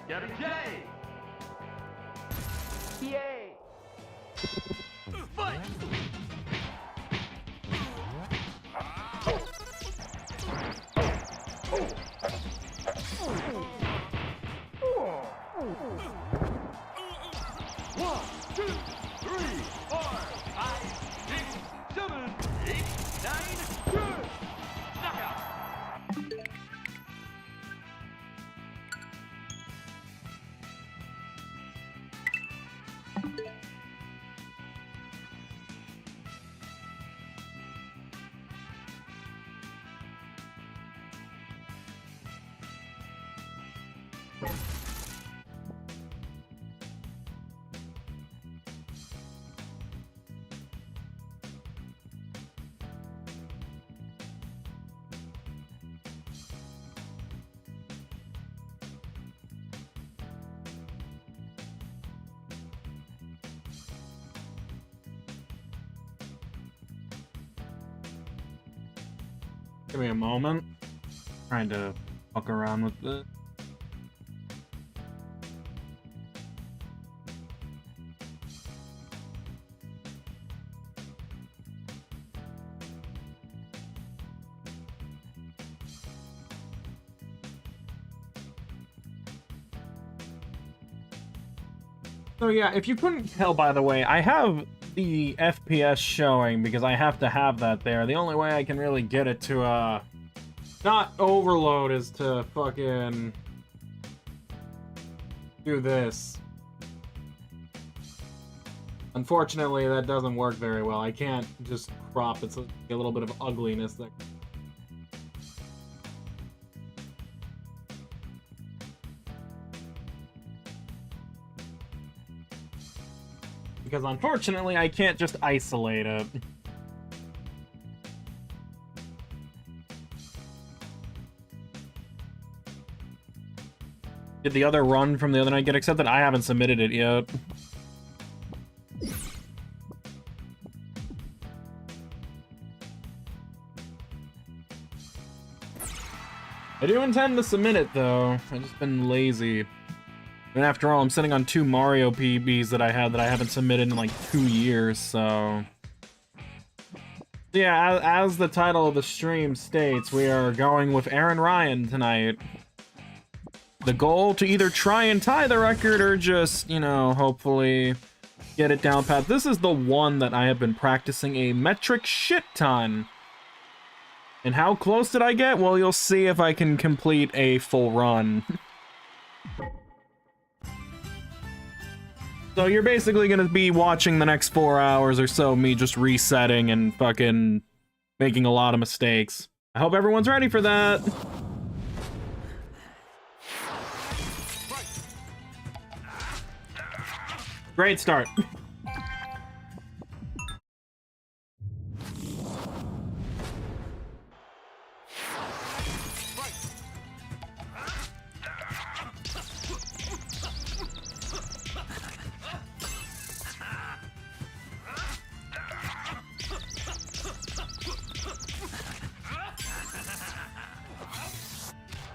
Gabby J! Yay! Fight! One, two, three, 4, 5, 6, 7, 8, 9, good! Knockout! Give me a moment. Trying to fuck around with this. So yeah, if you couldn't tell, by the way, I have the FPS showing because I have to have that there. The only way I can really get it to, not overload is to fucking do this. Unfortunately, that doesn't work very well. I can't just crop. It's a little bit of ugliness there. Because unfortunately, I can't just isolate it. Did the other run from the other night get accepted? I haven't submitted it yet. I do intend to submit it, though. I've just been lazy. And after all, I'm sitting on 2 Mario PBs that I haven't submitted in like 2 years, so... Yeah, as the title of the stream states, we are going with Aran Ryan tonight. The goal to either try and tie the record or just, you know, hopefully get it down pat. This is the one that I have been practicing a metric shit ton. And how close did I get? Well, you'll see if I can complete a full run. So you're basically gonna be watching the next 4 hours or so, me just resetting and fucking making a lot of mistakes. I hope everyone's ready for that. Great start.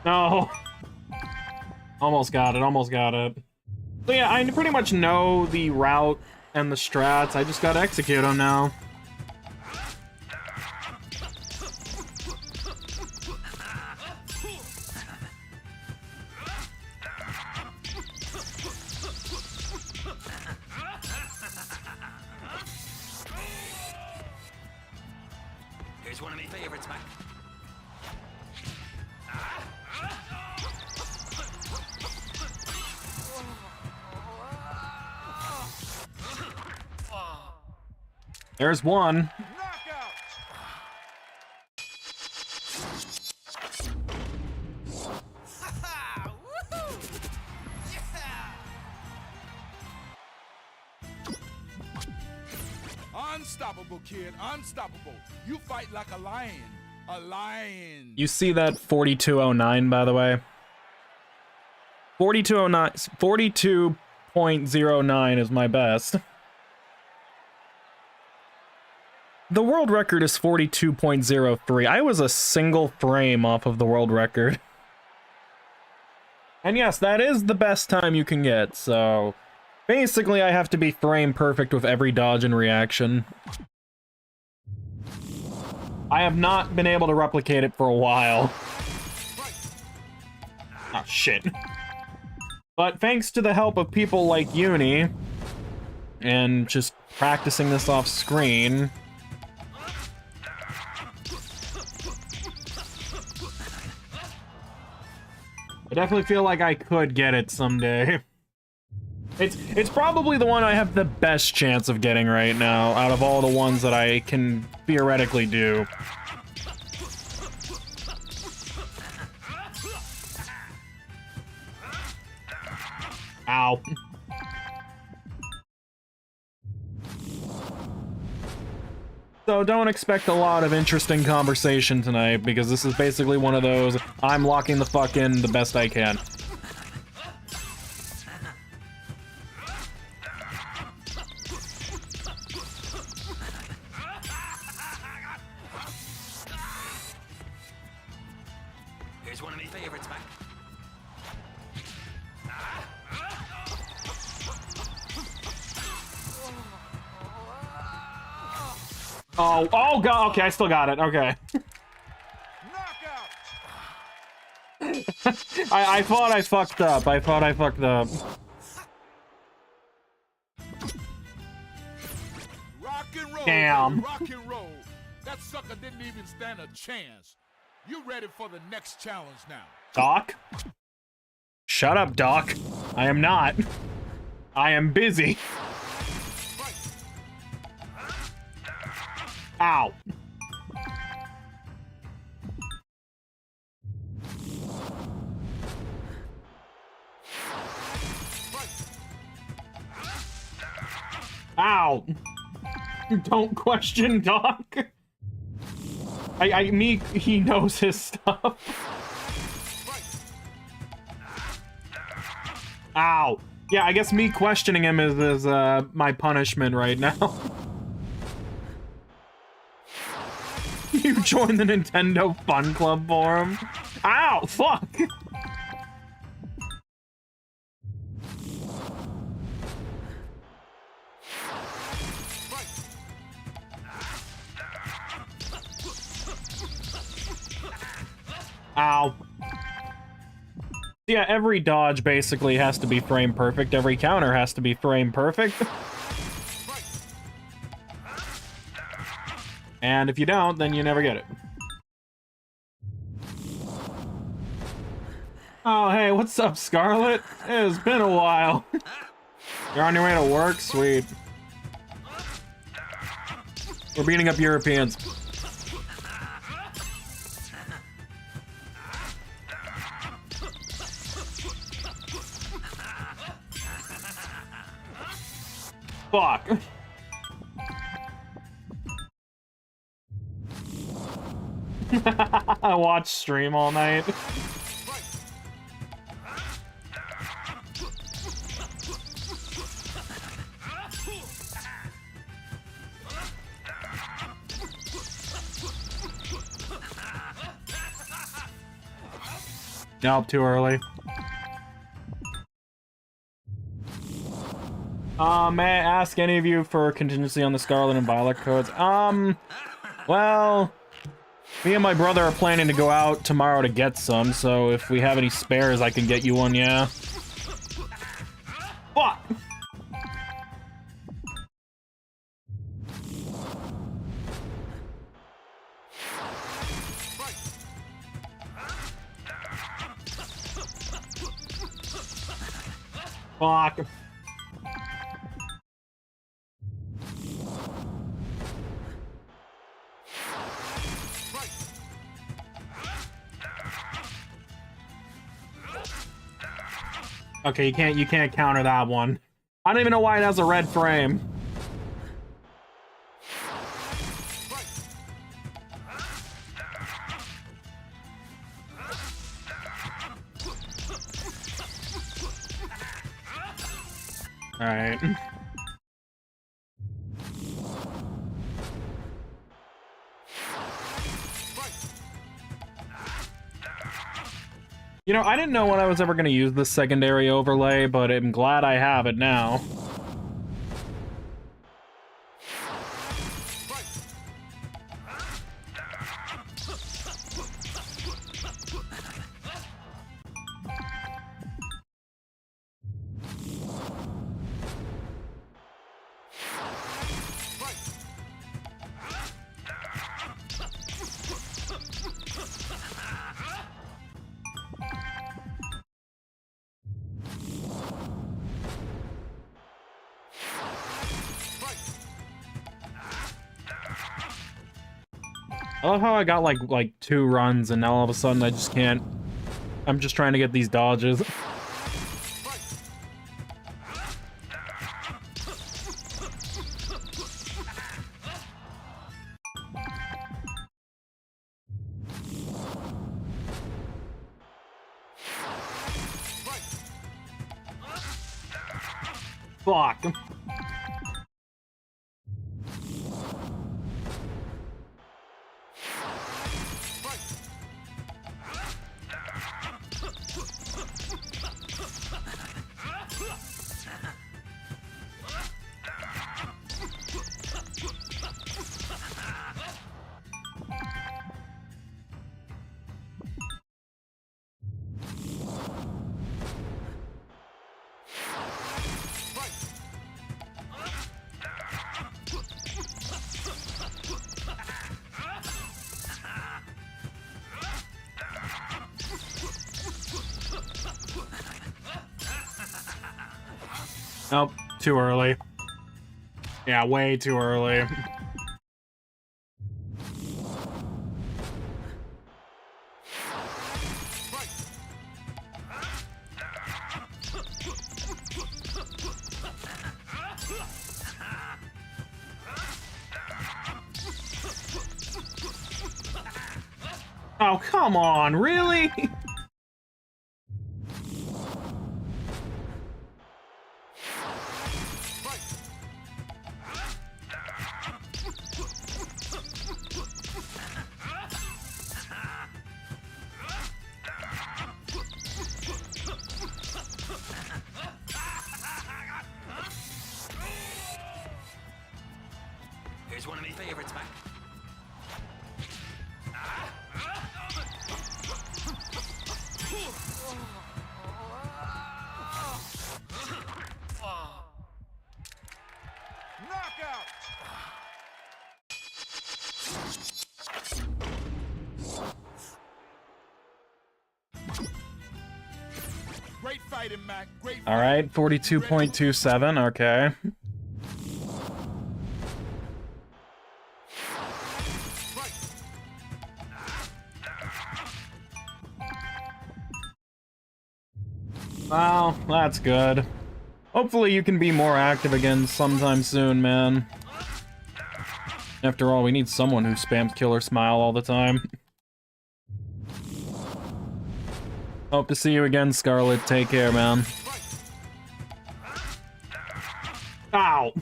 No. Almost got it, almost got it. So yeah, I pretty much know the route and the strats. I just gotta execute them now. Here's one of my favorites, Mac. There's one. Unstoppable, kid. Unstoppable. You fight like a lion. A lion. You see that 4209, by the way? 4209, 42.09 is my best. The world record is 42.03. I was a single frame off of the world record. And yes, that is the best time you can get, so... Basically, I have to be frame perfect with every dodge and reaction. I have not been able to replicate it for a while. Oh, shit. But thanks to the help of people like Uni, and just practicing this off screen... I definitely feel like I could get it someday. It's probably the one I have the best chance of getting right now, out of all the ones that I can theoretically do. Ow. So don't expect a lot of interesting conversation tonight, because this is basically one of those, I'm locking the fuck in the best I can. Here's one of my favorites, Mac. Oh god, okay, I still got it, okay. I thought I fucked up, Rock and roll, Damn. baby, rock and roll. That sucker didn't even stand a chance. You ready for the next challenge now? Doc? Shut up, Doc. I am not. I am busy. Ow. Ow. Don't question Doc. He knows his stuff. Ow. Yeah, I guess me questioning him is my punishment right now. You joined the Nintendo Fun Club forum? Ow, fuck! Ow. Yeah, every dodge basically has to be frame perfect. Every counter has to be frame perfect. And if you don't, then you never get it. Oh, hey, what's up, Scarlet? It's been a while. You're on your way to work? Sweet. We're beating up Europeans. Fuck. I watch stream all night. Nope, too early. May I ask any of you for contingency on the Scarlet and Violet codes? Well, me and my brother are planning to go out tomorrow to get some, so if we have any spares, I can get you one, yeah? Fuck! Fuck. Okay, you can't counter that one. I don't even know why it has a red frame. All right. You know, I didn't know when I was ever going to use this secondary overlay, but I'm glad I have it now. I love how I got like 2 runs and now all of a sudden I just can't. I'm just trying to get these dodges. Fuck. Nope, too early. Yeah, way too early. Oh, come on, really? Here's one of my favorites, Mac. Knockout! Great fighting, Mac. Great fighting. All right, 42.27, okay. Well, that's good. Hopefully you can be more active again sometime soon, man. After all, we need someone who spams Killer Smile all the time. Hope to see you again, Scarlet. Take care, man. Ow!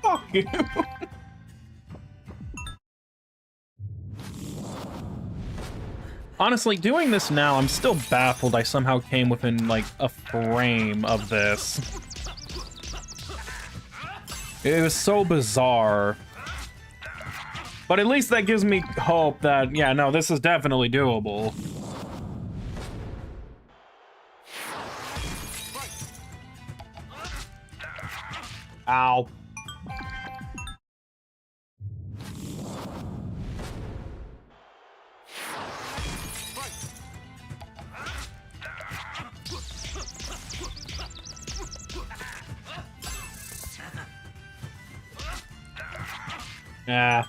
Fuck you! Honestly, doing this now, I'm still baffled I somehow came within, like, a frame of this. It was so bizarre. But at least that gives me hope that, yeah, no, this is definitely doable. Ow. Yeah.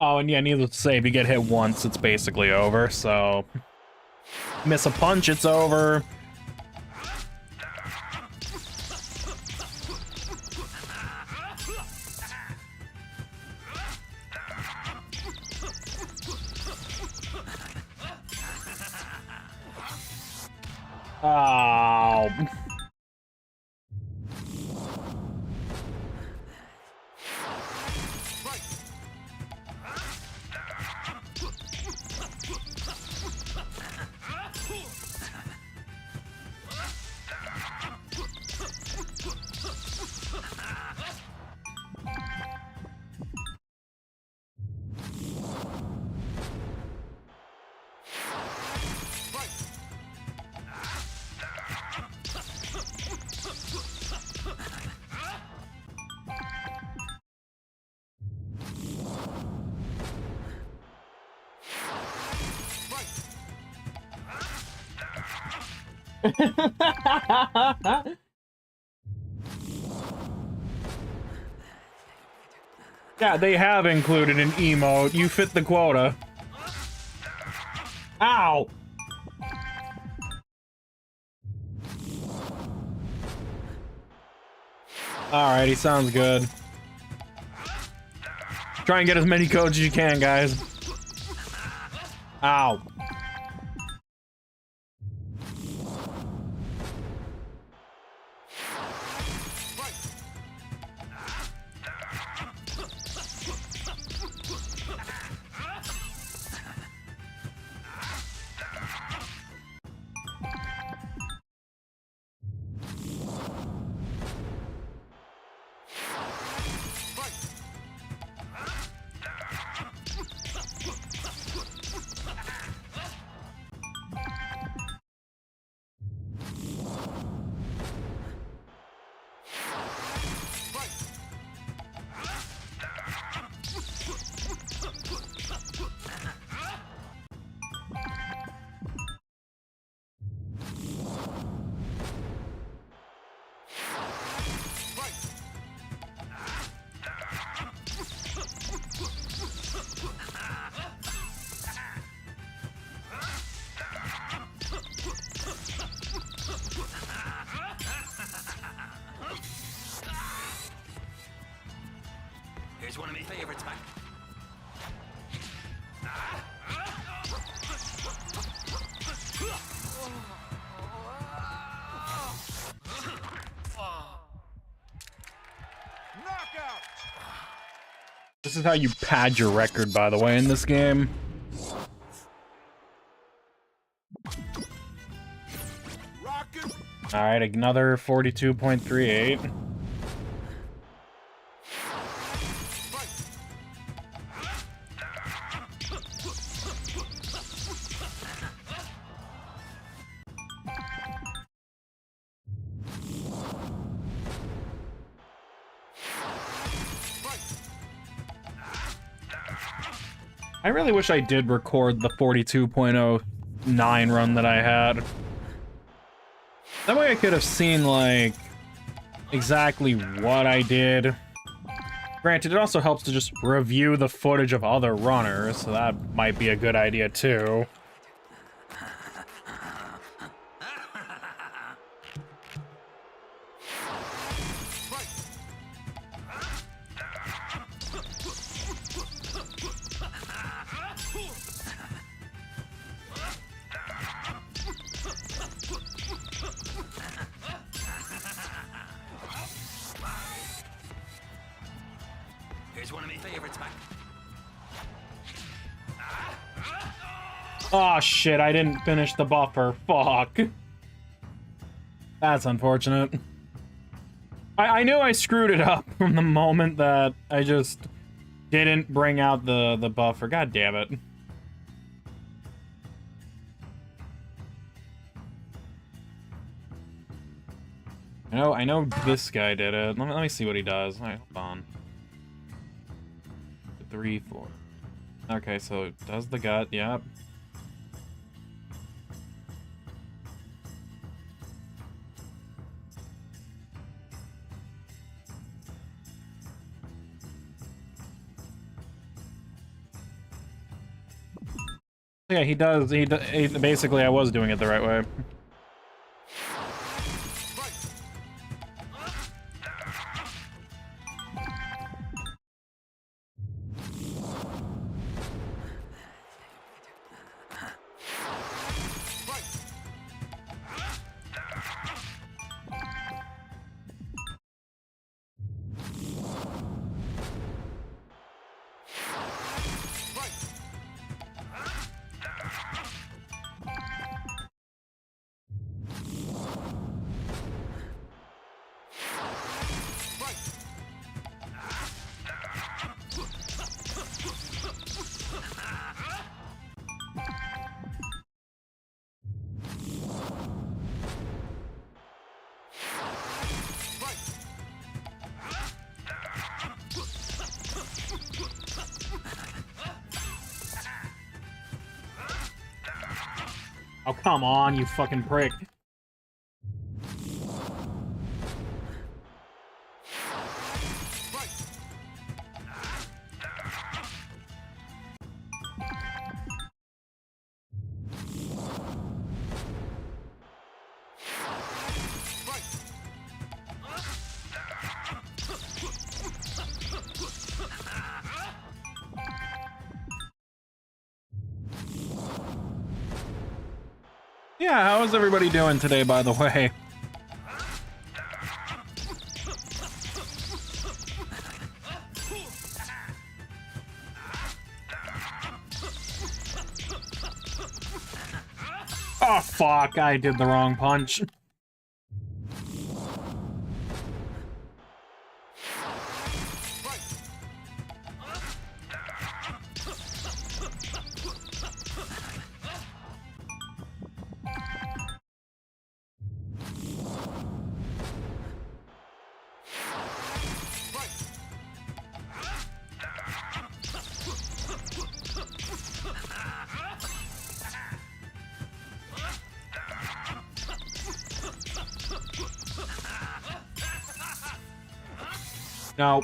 Oh, and yeah, needless to say, if you get hit once, it's basically over, so... Miss a punch, it's over. Oh. Yeah, they have included an emote. You fit the quota. Ow! Alrighty, sounds good. Try and get as many codes as you can, guys. Ow. Here's one of my favorites, Mac. Knockout! This is how you pad your record, by the way, in this game. Rocket! Alright, another 42.38. I really wish I did record the 42.09 run that I had. That way I could have seen, like, exactly what I did. Granted, it also helps to just review the footage of other runners, so that might be a good idea, too. Here's one of my favorites, Mac. Aw, shit, I didn't finish the buffer. Fuck. That's unfortunate. I knew I screwed it up from the moment that I just didn't bring out the buffer. God damn it. I know this guy did it. Let me see what he does. Alright, hold on. 3, 4. Okay, so it does the gut, yep. Yeah, he does. Basically, I was doing it the right way. Oh, come on, you fucking prick. Yeah, how is everybody doing today, by the way? Oh, fuck, I did the wrong punch. No.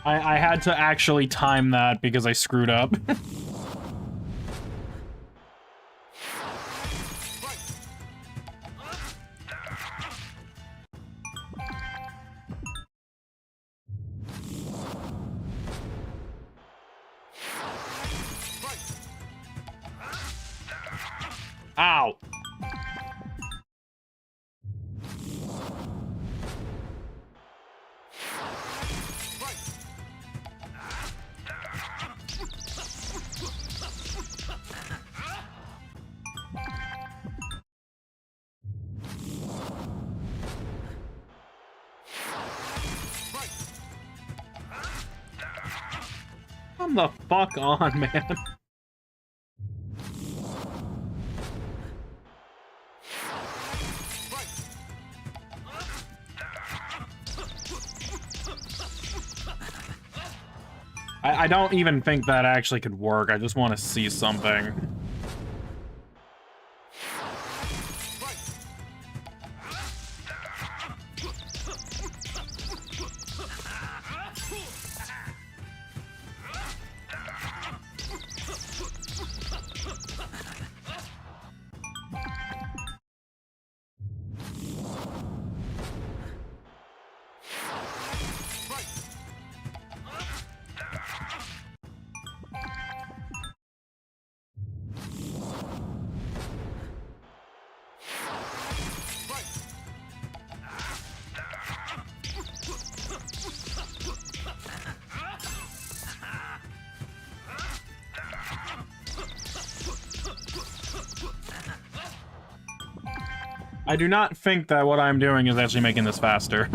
I had to actually time that because I screwed up. Ow. Come the fuck on, man. I don't even think that actually could work. I just want to see something. I do not think that what I'm doing is actually making this faster.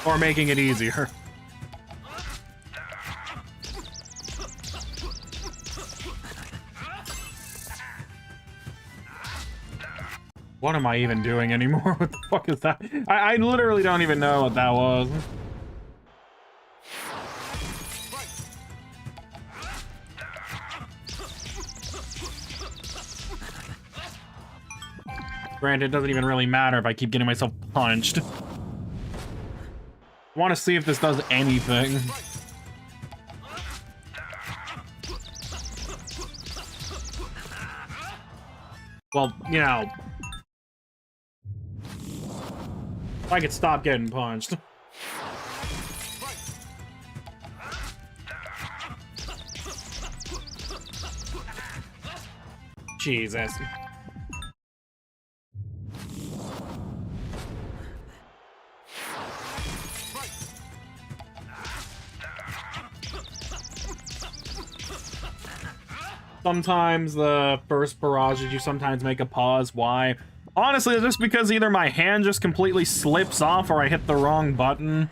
Or making it easier. What am I even doing anymore? What the fuck is that? I literally don't even know what that was. Granted, it doesn't even really matter if I keep getting myself punched. I want to see if this does anything. Well, you know. If I could stop getting punched. Jesus. Sometimes the first barrages, you sometimes make a pause. Why? Honestly, it's just because either my hand just completely slips off or I hit the wrong button.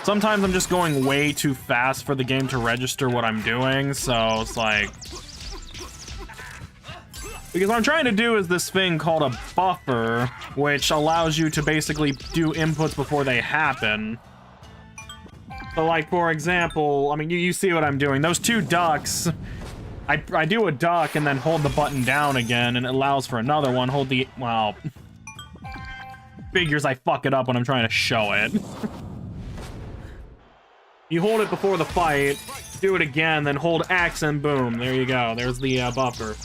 Sometimes I'm just going way too fast for the game to register what I'm doing, so it's like... Because what I'm trying to do is this thing called a buffer, which allows you to basically do inputs before they happen. So, like, for example, I mean, you see what I'm doing. Those two ducks, I do a duck and then hold the button down again, and it allows for another one. Hold the... Well... Figures I fuck it up when I'm trying to show it. You hold it before the fight, do it again, then hold X and boom. There you go. There's the buffer.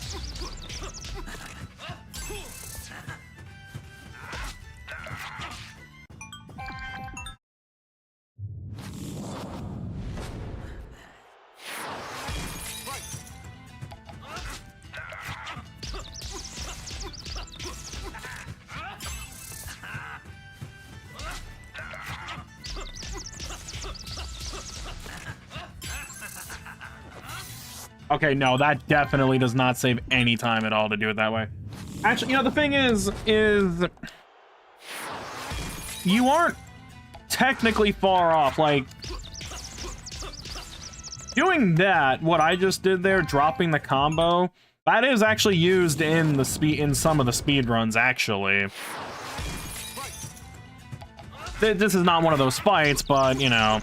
Okay, no, that definitely does not save any time at all to do it that way. Actually, you know, the thing is you aren't technically far off. Like, doing that, what I just did there, dropping the combo, that is actually used in the in some of the speed runs, actually. This is not one of those fights, but, you know.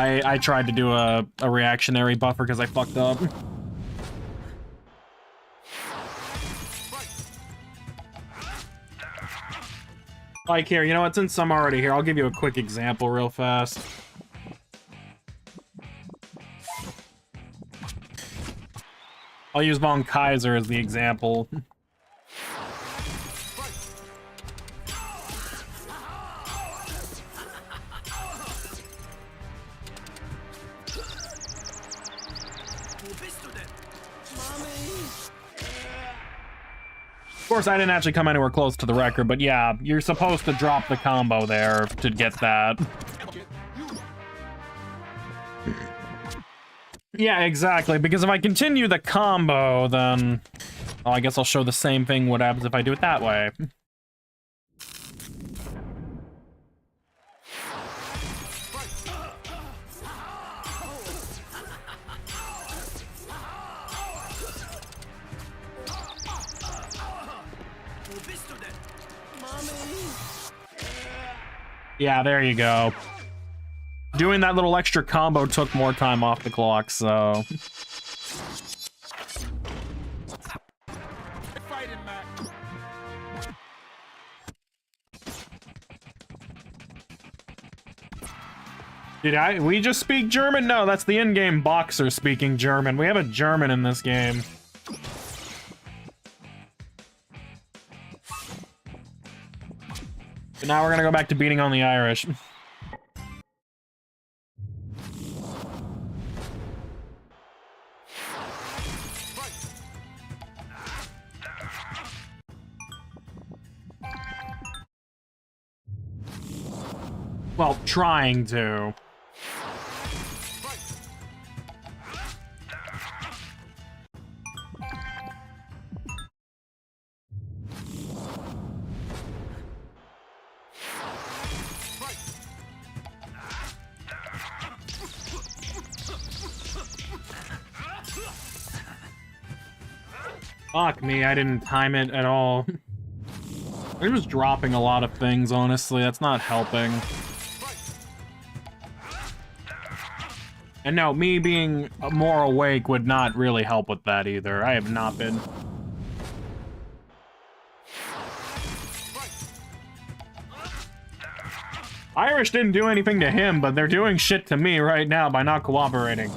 I tried to do a reactionary buffer because I fucked up. Like, here, you know what, since I'm already here, I'll give you a quick example real fast. I'll use Von Kaiser as the example. Of course, I didn't actually come anywhere close to the record, but yeah, you're supposed to drop the combo there to get that. Yeah, exactly, because if I continue the combo, then... Well, I guess I'll show the same thing what happens if I do it that way. Yeah, there you go. Doing that little extra combo took more time off the clock, so... Did we just speak German? No, that's the in-game boxer speaking German. We have a German in this game. But now we're gonna go back to beating on the Irish. Well, trying to. Fuck me, I didn't time it at all. I'm just dropping a lot of things, honestly. That's not helping. And no, me being more awake would not really help with that either. I have not been. Irish didn't do anything to him, but they're doing shit to me right now by not cooperating.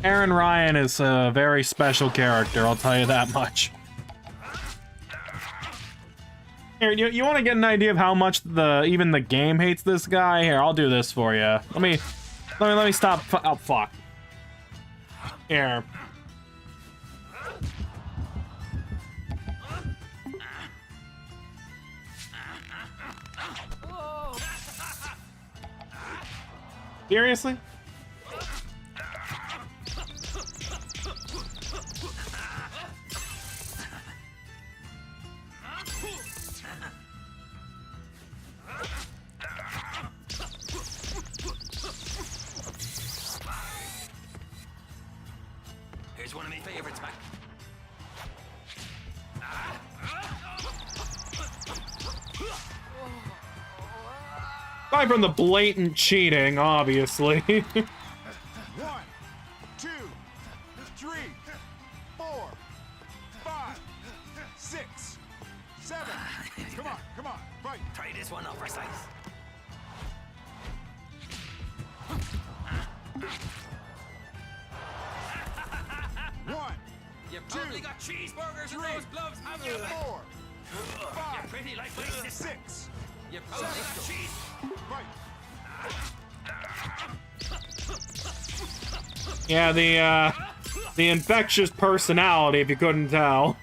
Aran Ryan is a very special character, I'll tell you that much. Here, you want to get an idea of how much even the game hates this guy? Here, I'll do this for you. Let me stop. Oh, fuck. Here. Seriously? Here's one of my favorites, Mac. Aside from the blatant cheating, obviously. 1, 2, 3, 4, 5, 6, 7. Come on, fight. Try this one out for size. One, You probably got cheeseburgers in those gloves, haven't you? 4, You're 5, pretty like my sister. 6. You probably got cheese. Fight. Yeah, the infectious personality, if you couldn't tell.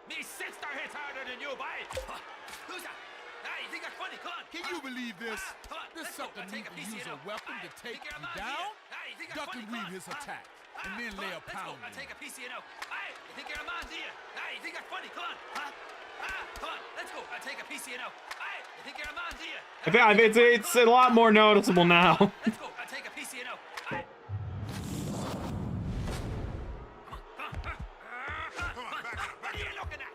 Me sister hits harder than you, boy. Who's that? Hey, you think that's funny? Come on. Can you believe this? Come on, This let's go. sucker I'll take needs a to piece of use you a now. weapon to Hey, take think you're a me man, down? do you? Hey, you think that's Duck funny? and Come weave on. his attack, and then Come lay on, a let's go. pound. I'll take a piece of you now. Hey, you think you're a man, do you? Hey, you think that's funny? Come on. Huh? Come on, let's go. I'll take a piece of you now. Hey, you think you're a man, do you? It's a lot more noticeable now. Let's go. I'll take a piece of you now. Hey. Come on. What are you looking at?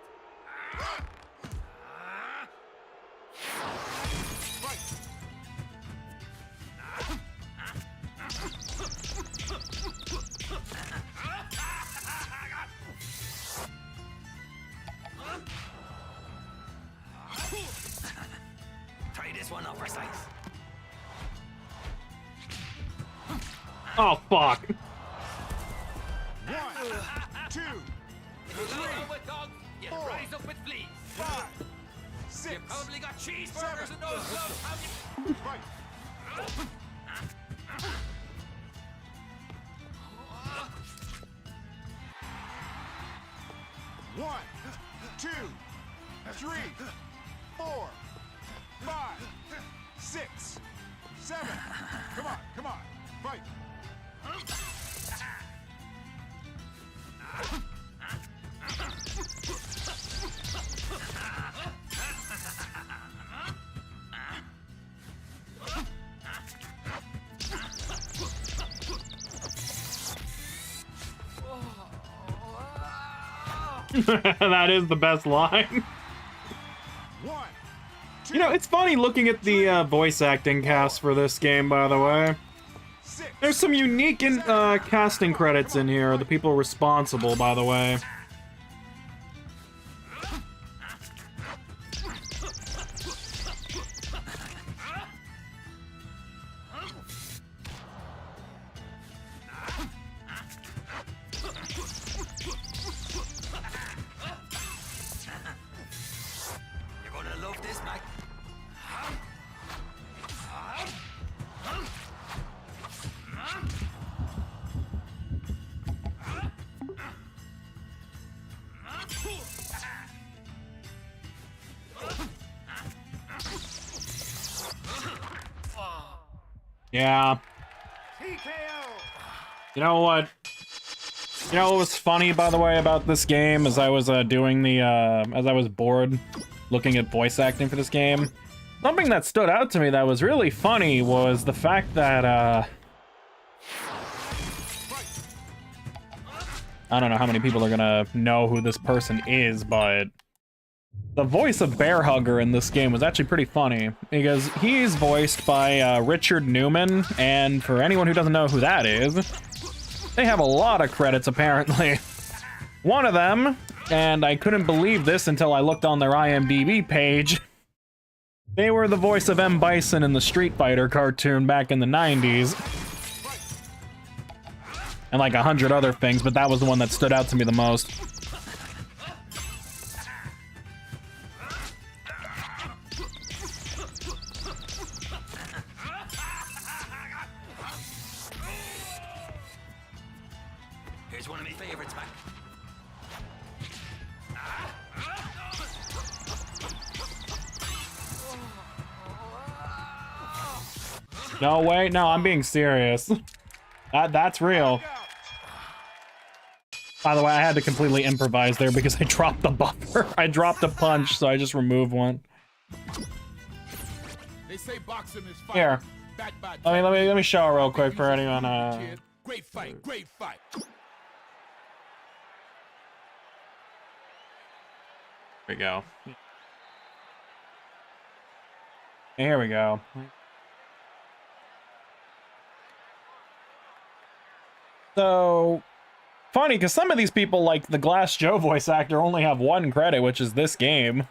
Try this one out for size. Oh, fuck. 1, 2, If you load up with dogs, you rise up with fleas. 5, You 6. probably got cheeseburgers in those gloves, have you? Fight. 1, 2, 3, 4, 5, 6, 7. Come on, fight. That is the best line. 1, 2, You know, it's funny looking at the voice acting cast for this game, by the way. 6. There's some unique casting credits in here, the people responsible, by the way. You're gonna love this, Mike. Yeah. You know what? You know what was funny, by the way, about this game, as I was doing the, as I was bored looking at voice acting for this game? Something that stood out to me that was really funny was the fact that, I don't know how many people are gonna know who this person is, but the voice of Bear Hugger in this game was actually pretty funny, because he's voiced by Richard Newman, and for anyone who doesn't know who that is, they have a lot of credits, apparently. One of them, and I couldn't believe this until I looked on their IMDb page, they were the voice of M. Bison in the Street Fighter cartoon back in the 90s. And like 100 other things, but that was the one that stood out to me the most. Here's one of my favorites, Mac. No, wait, no, I'm being serious. That's real. By the way, I had to completely improvise there because I dropped the buffer. I dropped a punch, so I just removed one. They say boxing is fight. Here. Backed by Let me show it real quick for anyone. Great fight, great fight. Here we go. Here we go. So funny, because some of these people, like the Glass Joe voice actor, only have one credit, which is this game.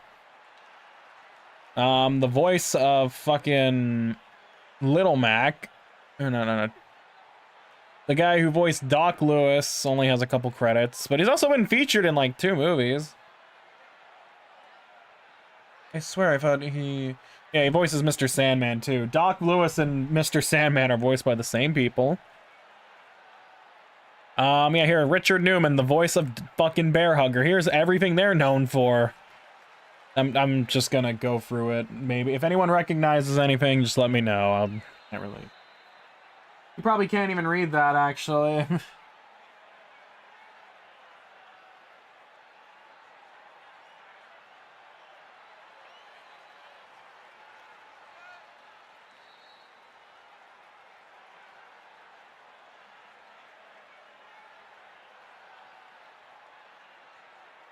The voice of fucking Little Mac. No. The guy who voiced Doc Lewis only has a couple credits, but he's also been featured in like 2 movies. I swear I thought he voices Mr. Sandman too. Doc Lewis and Mr. Sandman are voiced by the same people. Yeah, here, Richard Newman, the voice of fucking Bear Hugger. Here's everything they're known for. I'm just gonna go through it. Maybe if anyone recognizes anything, just let me know. I can't really. You probably can't even read that, actually.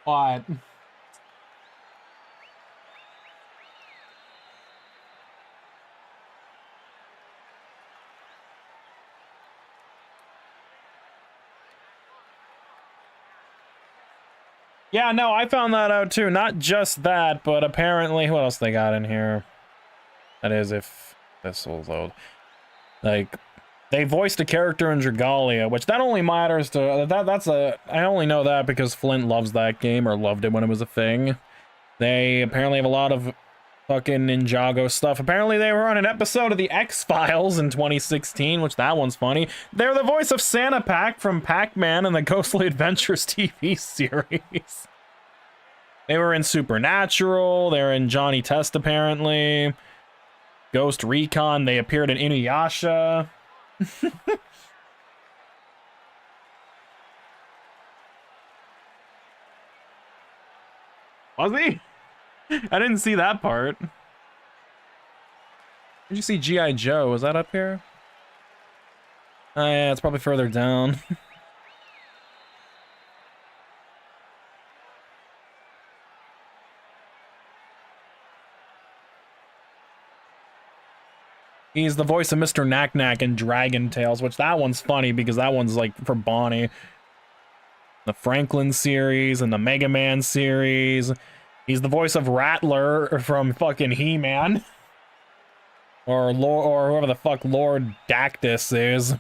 What? Yeah, no, I found that out too. Not just that, but apparently, what else they got in here? That is, if this will load. Like, they voiced a character in Dragalia, which that only matters to I only know that because Flint loves that game, or loved it when it was a thing. They apparently have a lot of fucking Ninjago stuff. Apparently they were on an episode of the X-Files in 2016, which that one's funny. They're the voice of Santa Pac from Pac-Man and the Ghostly Adventures TV series. They were in Supernatural. They're in Johnny Test, apparently. Ghost Recon. They appeared in Inuyasha. Was he? I didn't see that part. Did you see G.I. Joe? Was that up here? Oh yeah, it's probably further down. He's the voice of Mr. Knack Knack in Dragon Tales, which that one's funny because that one's like for Bonnie. The Franklin series and the Mega Man series. He's the voice of Rattler from fucking He-Man. Or whoever the fuck Lord Dactus is.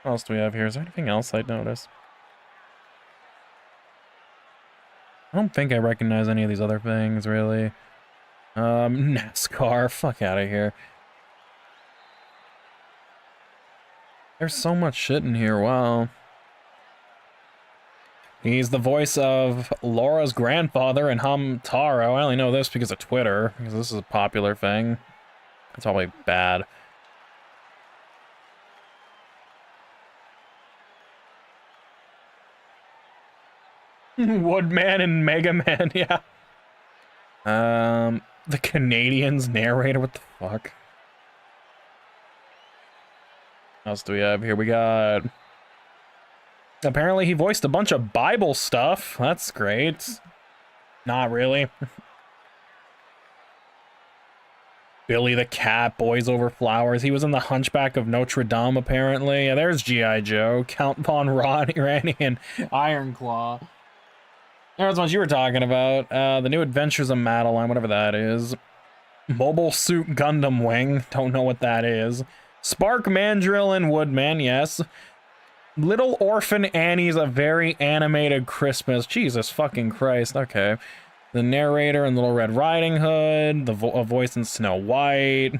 What else do we have here? Is there anything else I'd notice? I don't think I recognize any of these other things, really. NASCAR, fuck out of here. There's so much shit in here, wow. He's the voice of Laura's grandfather in Hamtaro. I only know this because of Twitter, because this is a popular thing. It's probably bad. Woodman and Mega Man, yeah. The Canadians narrator, what the fuck? What else do we have here? We got... Apparently he voiced a bunch of Bible stuff. That's great. Not really. Billy the Cat, Boys Over Flowers. He was in the Hunchback of Notre Dame, apparently. Yeah, there's G.I. Joe, Count Von Ranny, and Iron Claw. There's what you were talking about. The New Adventures of Madeline, whatever that is. Mobile Suit Gundam Wing. Don't know what that is. Spark Mandrill and Woodman, yes. Little Orphan Annie's A Very Animated Christmas. Jesus fucking Christ, okay. The narrator in Little Red Riding Hood. A voice in Snow White.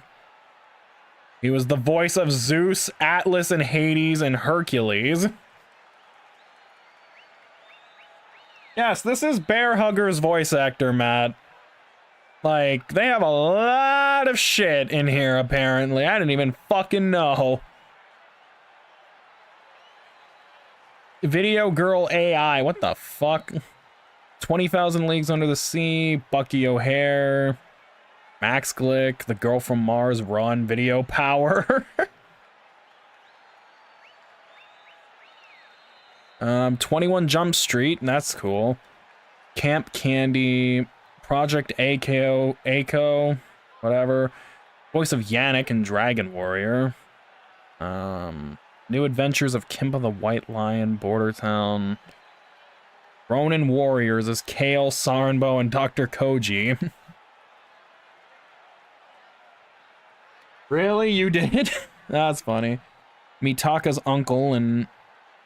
He was the voice of Zeus, Atlas, and Hades, and Hercules. Yes, this is Bear Hugger's voice actor, Matt. Like, they have a lot of shit in here, apparently. I didn't even fucking know. Video Girl AI, what the fuck? 20,000 Leagues Under the Sea, Bucky O'Hare, Max Glick, The Girl from Mars, Run, Video Power. 21 Jump Street, that's cool. Camp Candy, Project Aiko, whatever. Voice of Yannick in Dragon Warrior. New Adventures of Kimba the White Lion, Border Town. Ronin Warriors as Kale, Sarenbo, and Dr. Koji. Really? You did? That's funny. Mitaka's uncle and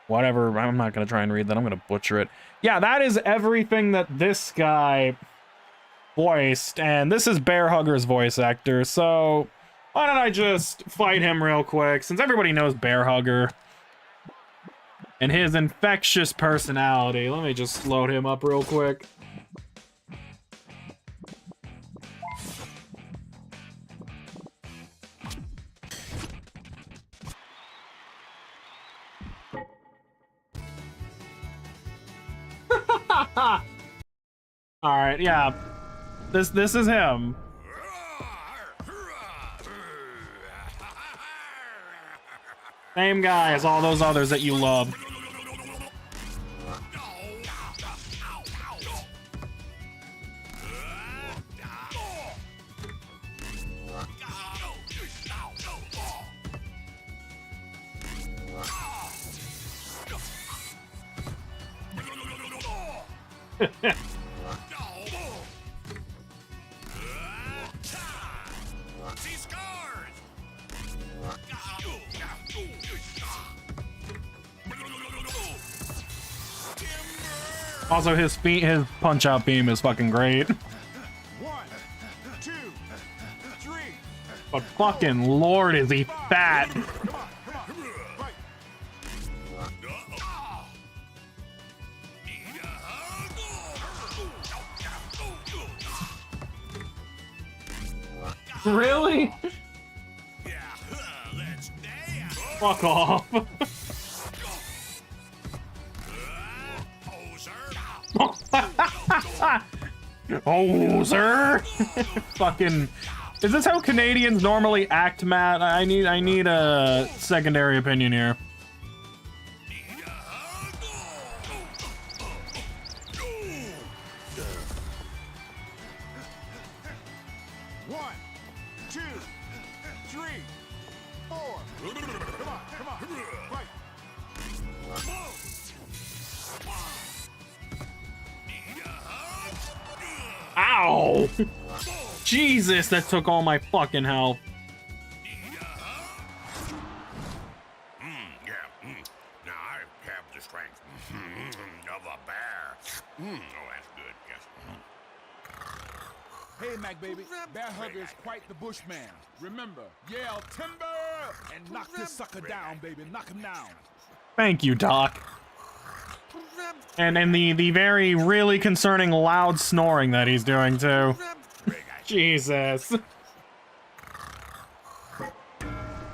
whatever. I'm not going to try and read that. I'm going to butcher it. Yeah, that is everything that this guy voiced. And this is Bear Hugger's voice actor. So why don't I just fight him real quick, since everybody knows Bear Hugger and his infectious personality. Let me just load him up real quick. All right, yeah. This is him. Same guy as all those others that you love. Also, his punch-out beam is fucking great. 1, 2, 3. But fucking lord, is he fat. Come on, fight. Really? Fuck off. Oh, sir. Fucking. Is this how Canadians normally act, Matt? I need a secondary opinion here. One, 2, 3, 4. Come on, fight. Ow! Jesus, that took all my fucking health. Now I have the strength of a bear. Oh, that's good. Yes. Hey, Mac baby, Bear Hugger is quite the bushman. Remember, yell timber and knock this sucker down, baby. Knock him down. Thank you, Doc. And the very really concerning loud snoring that he's doing too. Jesus.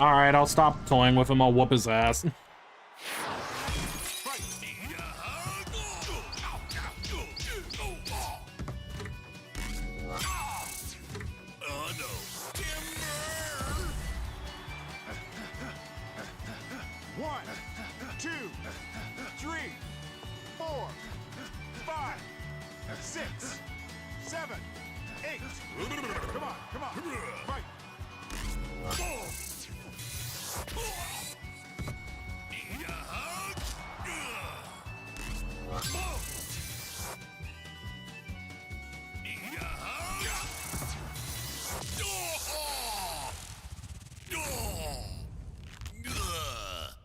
Alright, I'll stop toying with him. I'll whoop his ass. One, 2, 3, 4, 5, 6, 7, 8. Come on, fight.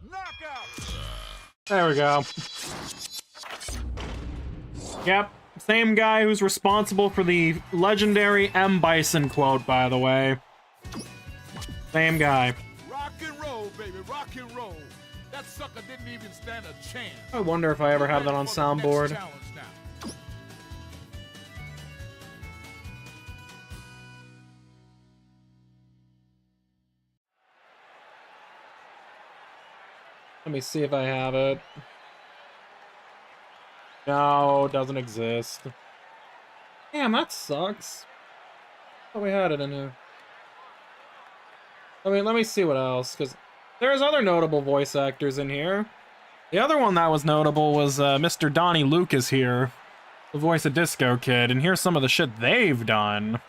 Knockout. There we go. Yep, same guy who's responsible for the legendary M. Bison quote, by the way. Same guy. Rock and roll, baby, rock and roll. That sucker didn't even stand a chance. I wonder if I ever have that on For the next soundboard. challenge now. Let me see if I have it. No, it doesn't exist. Damn, that sucks. Oh, we had it in here. Let me see what else, because there's other notable voice actors in here. The other one that was notable was Mr. Donnie Lucas here, the voice of Disco Kid, and here's some of the shit they've done.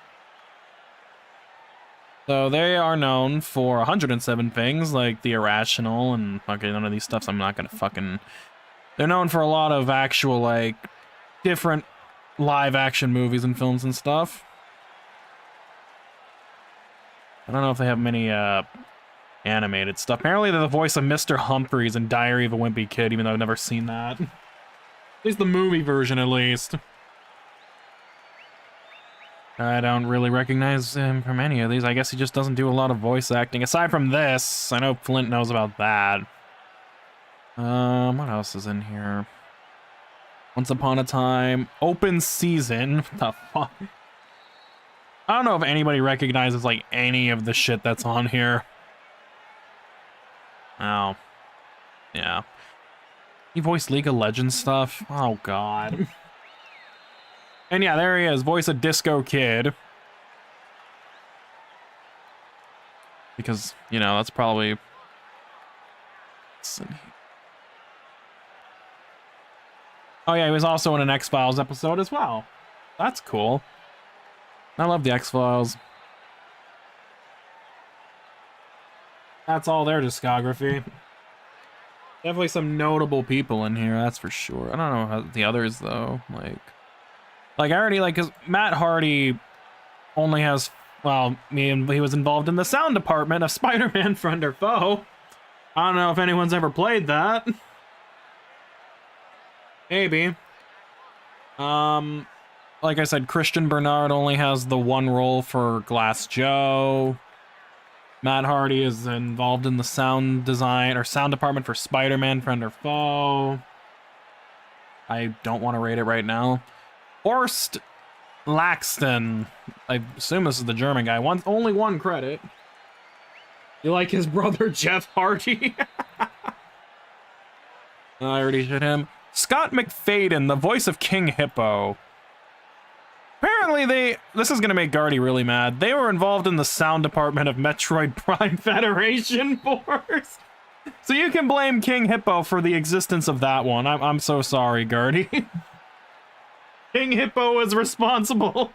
So they are known for 107 things, like The Irrational, and okay, none of these stuffs I'm not gonna fucking... They're known for a lot of actual, like, different live-action movies and films and stuff. I don't know if they have many, animated stuff. Apparently they're the voice of Mr. Humphreys in Diary of a Wimpy Kid, even though I've never seen that. At least the movie version, at least. I don't really recognize him from any of these. I guess he just doesn't do a lot of voice acting. Aside from this, I know Flint knows about that. What else is in here? Once Upon a Time. Open Season. What the fuck? I don't know if anybody recognizes, like, any of the shit that's on here. Oh. Yeah. He voiced League of Legends stuff? Oh, God. And yeah, there he is, voice of Disco Kid. Because, you know, that's probably... Oh yeah, he was also in an X-Files episode as well. That's cool. I love the X-Files. That's all their discography. Definitely some notable people in here, that's for sure. I don't know how the others, though. Like I already, because Matt Hardy only has, well, he was involved in the sound department of Spider-Man Friend or Foe. I don't know if anyone's ever played that. Maybe. Like I said, Christian Bernard only has the one role for Glass Joe. Matt Hardy is involved in the sound design or sound department for Spider-Man Friend or Foe. I don't want to rate it right now. Horst Laxton. I assume this is the German guy. Only one credit. You like his brother Jeff Hardy? I already did him. Scott McFadden, the voice of King Hippo. Apparently this is gonna make Gardy really mad. They were involved in the sound department of Metroid Prime Federation Force. So you can blame King Hippo for the existence of that one. I'm so sorry, Gardy. King Hippo is responsible.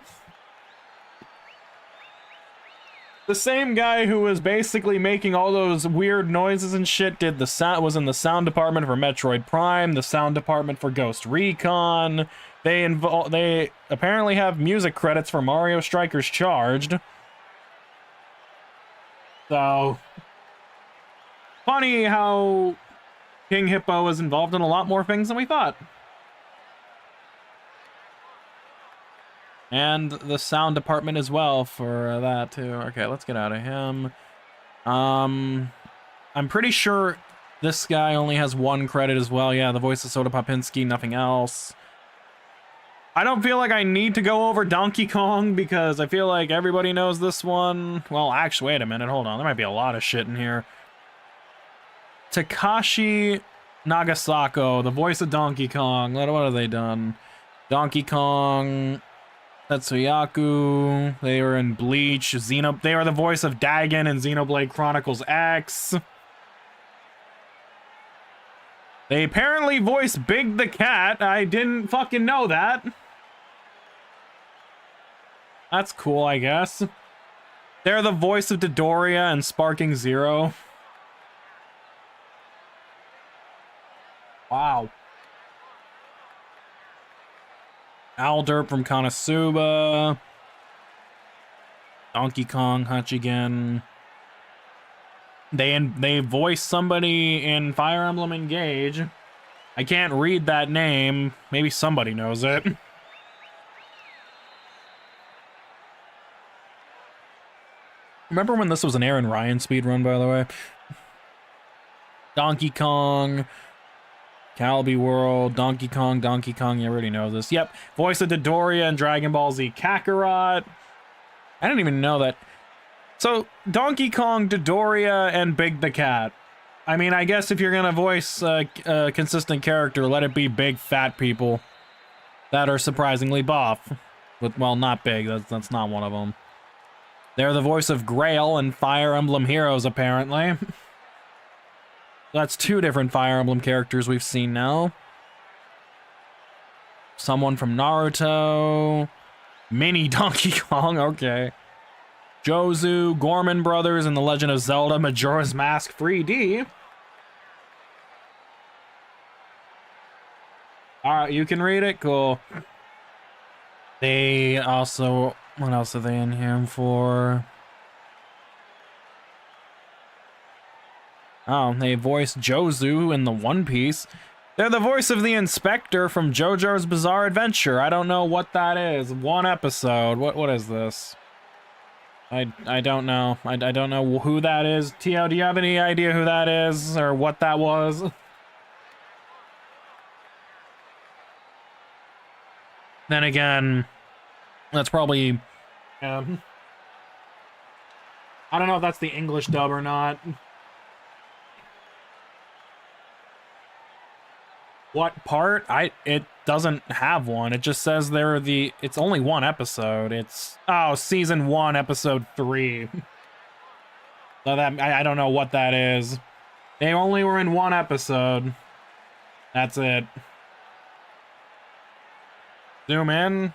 The same guy who was basically making all those weird noises and shit was in the sound department for Metroid Prime, the sound department for Ghost Recon. They apparently have music credits for Mario Strikers Charged. So funny how King Hippo is involved in a lot more things than we thought. And the sound department as well for that too. Okay, let's get out of him. I'm pretty sure this guy only has one credit as well. Yeah, the voice of Soda Popinski, nothing else. I don't feel like I need to go over Donkey Kong because I feel like everybody knows this one. Well, actually, wait a minute, hold on. There might be a lot of shit in here. Takashi Nagasako, the voice of Donkey Kong. What have they done? Donkey Kong... Tetsuyaku, they were in Bleach, they are the voice of Dagon in Xenoblade Chronicles X. They apparently voiced Big the Cat. I didn't fucking know that. That's cool, I guess. They're the voice of Dodoria and Sparking Zero. Wow. Alderp from Konosuba. Donkey Kong, Hachigen. They voiced somebody in Fire Emblem Engage. I can't read that name. Maybe somebody knows it. Remember when this was an Aran Ryan speedrun, by the way? Donkey Kong, Calby World, Donkey Kong, you already know this. Yep, voice of Dodoria and Dragon Ball Z Kakarot. I didn't even know that. So, Donkey Kong, Dodoria, and Big the Cat. I mean, I guess if you're gonna voice a consistent character, let it be big, fat people that are surprisingly buff. Well, not big, that's not one of them. They're the voice of Grail and Fire Emblem Heroes, apparently. That's 2 different Fire Emblem characters we've seen now. Someone from Naruto. Mini Donkey Kong, okay. Jozu, Gorman Brothers, and The Legend of Zelda Majora's Mask 3D. Alright, you can read it? Cool. They also... What else are they in here for? Oh, they voiced Jozu in the One Piece. They're the voice of the Inspector from JoJo's Bizarre Adventure. I don't know what that is. 1 episode. What is this? I don't know. I don't know who that is. Tio, do you have any idea who that is or what that was? Then again, that's probably... I don't know if that's the English dub or not. What part? It doesn't have one. It just says it's only 1 episode. It's season 1, episode 3. So that I don't know what that is. They only were in 1 episode. That's it. Zoom in.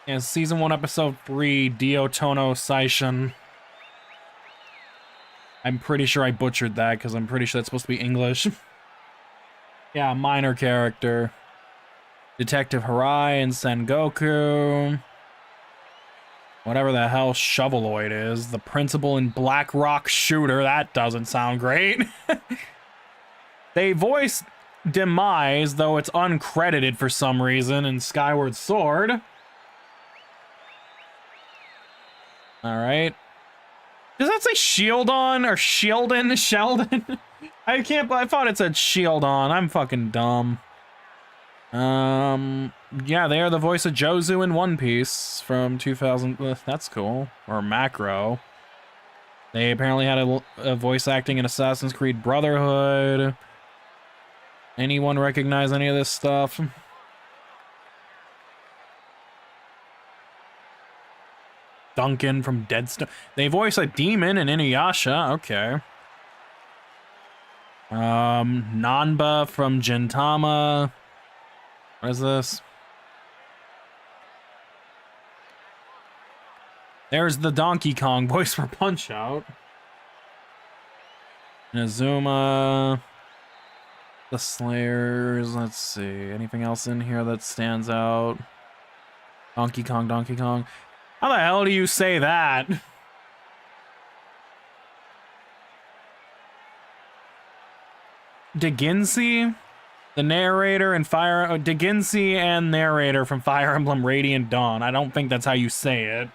Yeah, season 1, episode 3, Diotono Saishin. I'm pretty sure I butchered that because I'm pretty sure that's supposed to be English. Yeah, minor character. Detective Harai and Sengoku. Whatever the hell Shoveloid is. The principal in Black Rock Shooter. That doesn't sound great. They voiced Demise, though it's uncredited for some reason, in Skyward Sword. Alright. Does that say Shieldon or Sheldon? Sheldon? I thought it said Shieldon. I'm fucking dumb. Yeah, they are the voice of Jozu in One Piece from 2000. That's cool. Or Macro. They apparently had a voice acting in Assassin's Creed Brotherhood. Anyone recognize any of this stuff? Duncan from Deadstone. They voice a demon in Inuyasha. Okay. Nanba from Gintama. What is this? There's the Donkey Kong voice for Punch-Out. Inazuma. The Slayers. Let's see. Anything else in here that stands out? Donkey Kong, Donkey Kong. How the hell do you say that? Deginsey? The narrator and Deginsey and narrator from Fire Emblem Radiant Dawn. I don't think that's how you say it.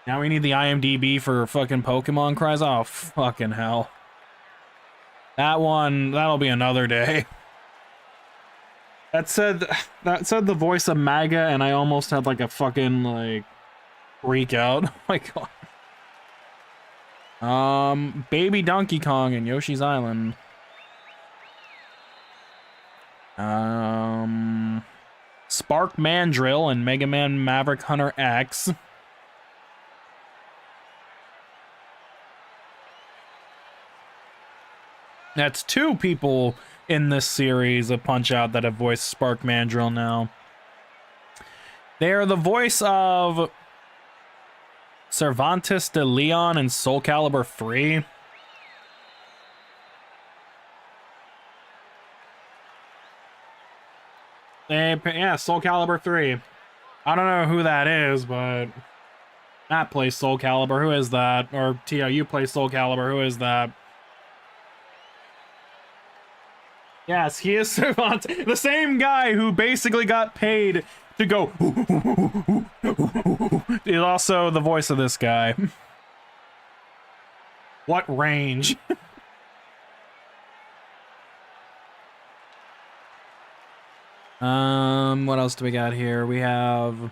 Now we need the IMDb for fucking Pokemon cries. Oh, fucking hell. That'll be another day. That said the voice of Maga, and I almost had like a fucking like freak out. Oh my god. Baby Donkey Kong and Yoshi's Island. Spark Mandrill and Mega Man Maverick Hunter X. That's 2 people in this series of Punch-Out that have voiced Spark Mandrill now. They are the voice of Cervantes de Leon in Soul Calibur 3. Yeah, Soul Calibur 3. I don't know who that is, but Matt plays Soul Calibur. Who is that? Or Tio, you play Soul Calibur. Who is that? Yes, he is Savant, the same guy who basically got paid to go is also the voice of this guy. What range? What else do we got here? We have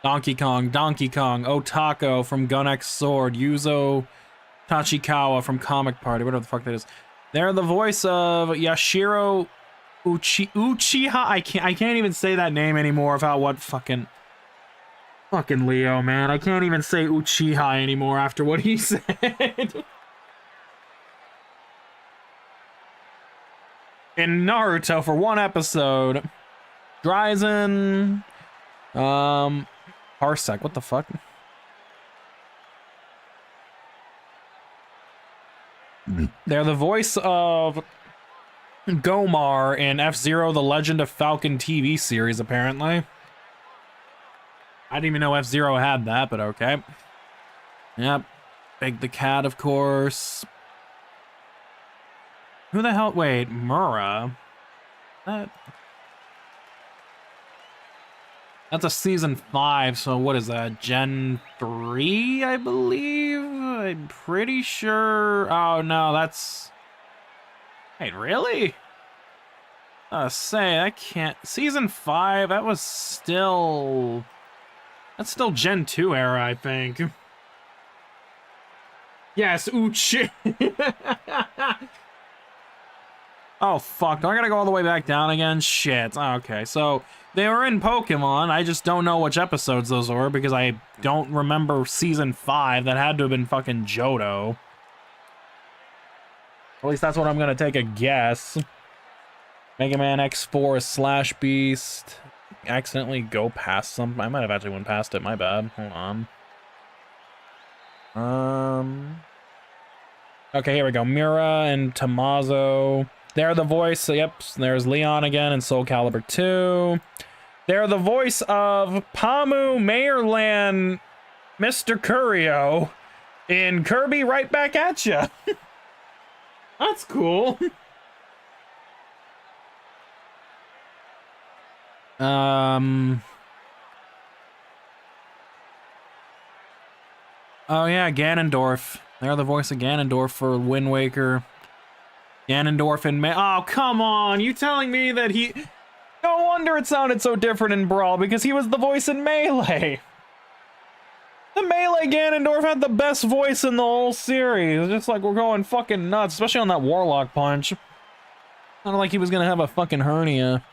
Donkey Kong, Otako from Gun X Sword, Yuzo Tachikawa from Comic Party, whatever the fuck that is. They're the voice of Yashiro Uchiha. I can't even say that name anymore without what fucking Leo, man. I can't even say Uchiha anymore after what he said. In Naruto for one episode. Dryzen. Parsec, what the fuck? They're the voice of Gomar in F-Zero, The Legend of Falcon TV series, apparently. I didn't even know F-Zero had that, but okay. Yep. Big the Cat, of course. Who the hell? Wait, Mura? That's a season 5, so what is that? Gen 3, I believe? I'm pretty sure. Oh, no, that's... Wait, really? Say, I can't... Season 5, that was still... That's still Gen 2 era, I think. Yes, Uchi. Oh, fuck. Do I gotta go all the way back down again? Shit. Okay, so they were in Pokemon. I just don't know which episodes those were because I don't remember Season 5. That had to have been fucking Johto. At least that's what I'm gonna take a guess. Mega Man X4 Slash Beast. Accidentally go past something. I might have actually went past it. My bad. Hold on. Okay, here we go. Mira and Tommaso. They're the voice. Yep, there's Leon again in Soul Calibur 2. They're the voice of Pamu Mayorland, Mr. Curio in Kirby Right Back at Ya. That's cool. Oh yeah, Ganondorf. They're the voice of Ganondorf for Wind Waker. Ganondorf and oh, come on! You telling me that he... No wonder it sounded so different in Brawl, because he was the voice in Melee! The Melee Ganondorf had the best voice in the whole series. Just like we're going fucking nuts, especially on that Warlock punch. Sounded like he was gonna have a fucking hernia.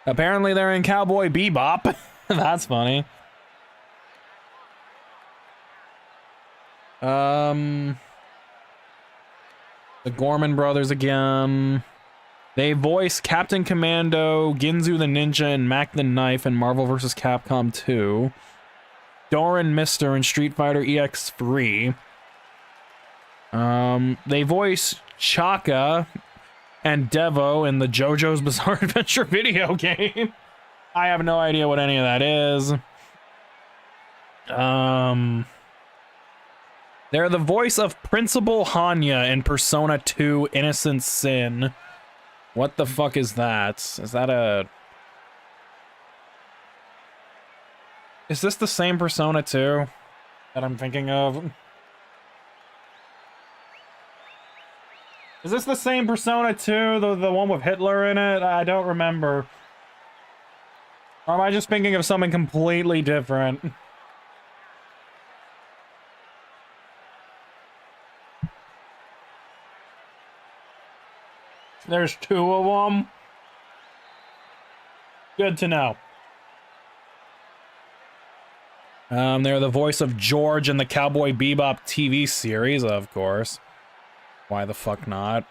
Apparently they're in Cowboy Bebop. That's funny. The Gorman brothers again. They voice Captain Commando, Ginzu the Ninja, and Mac the Knife in Marvel vs. Capcom 2. Doran Mister in Street Fighter EX3. They voice Chaka and Devo in the JoJo's Bizarre Adventure video game. I have no idea what any of that is. They're the voice of Principal Hanya in Persona 2 Innocent Sin. What the fuck is that? Is that a... Is this the same Persona 2 that I'm thinking of? Is this the same Persona 2, the one with Hitler in it? I don't remember. Or am I just thinking of something completely different? There's 2 of them. Good to know. They're the voice of George in the Cowboy Bebop TV series, of course. Why the fuck not?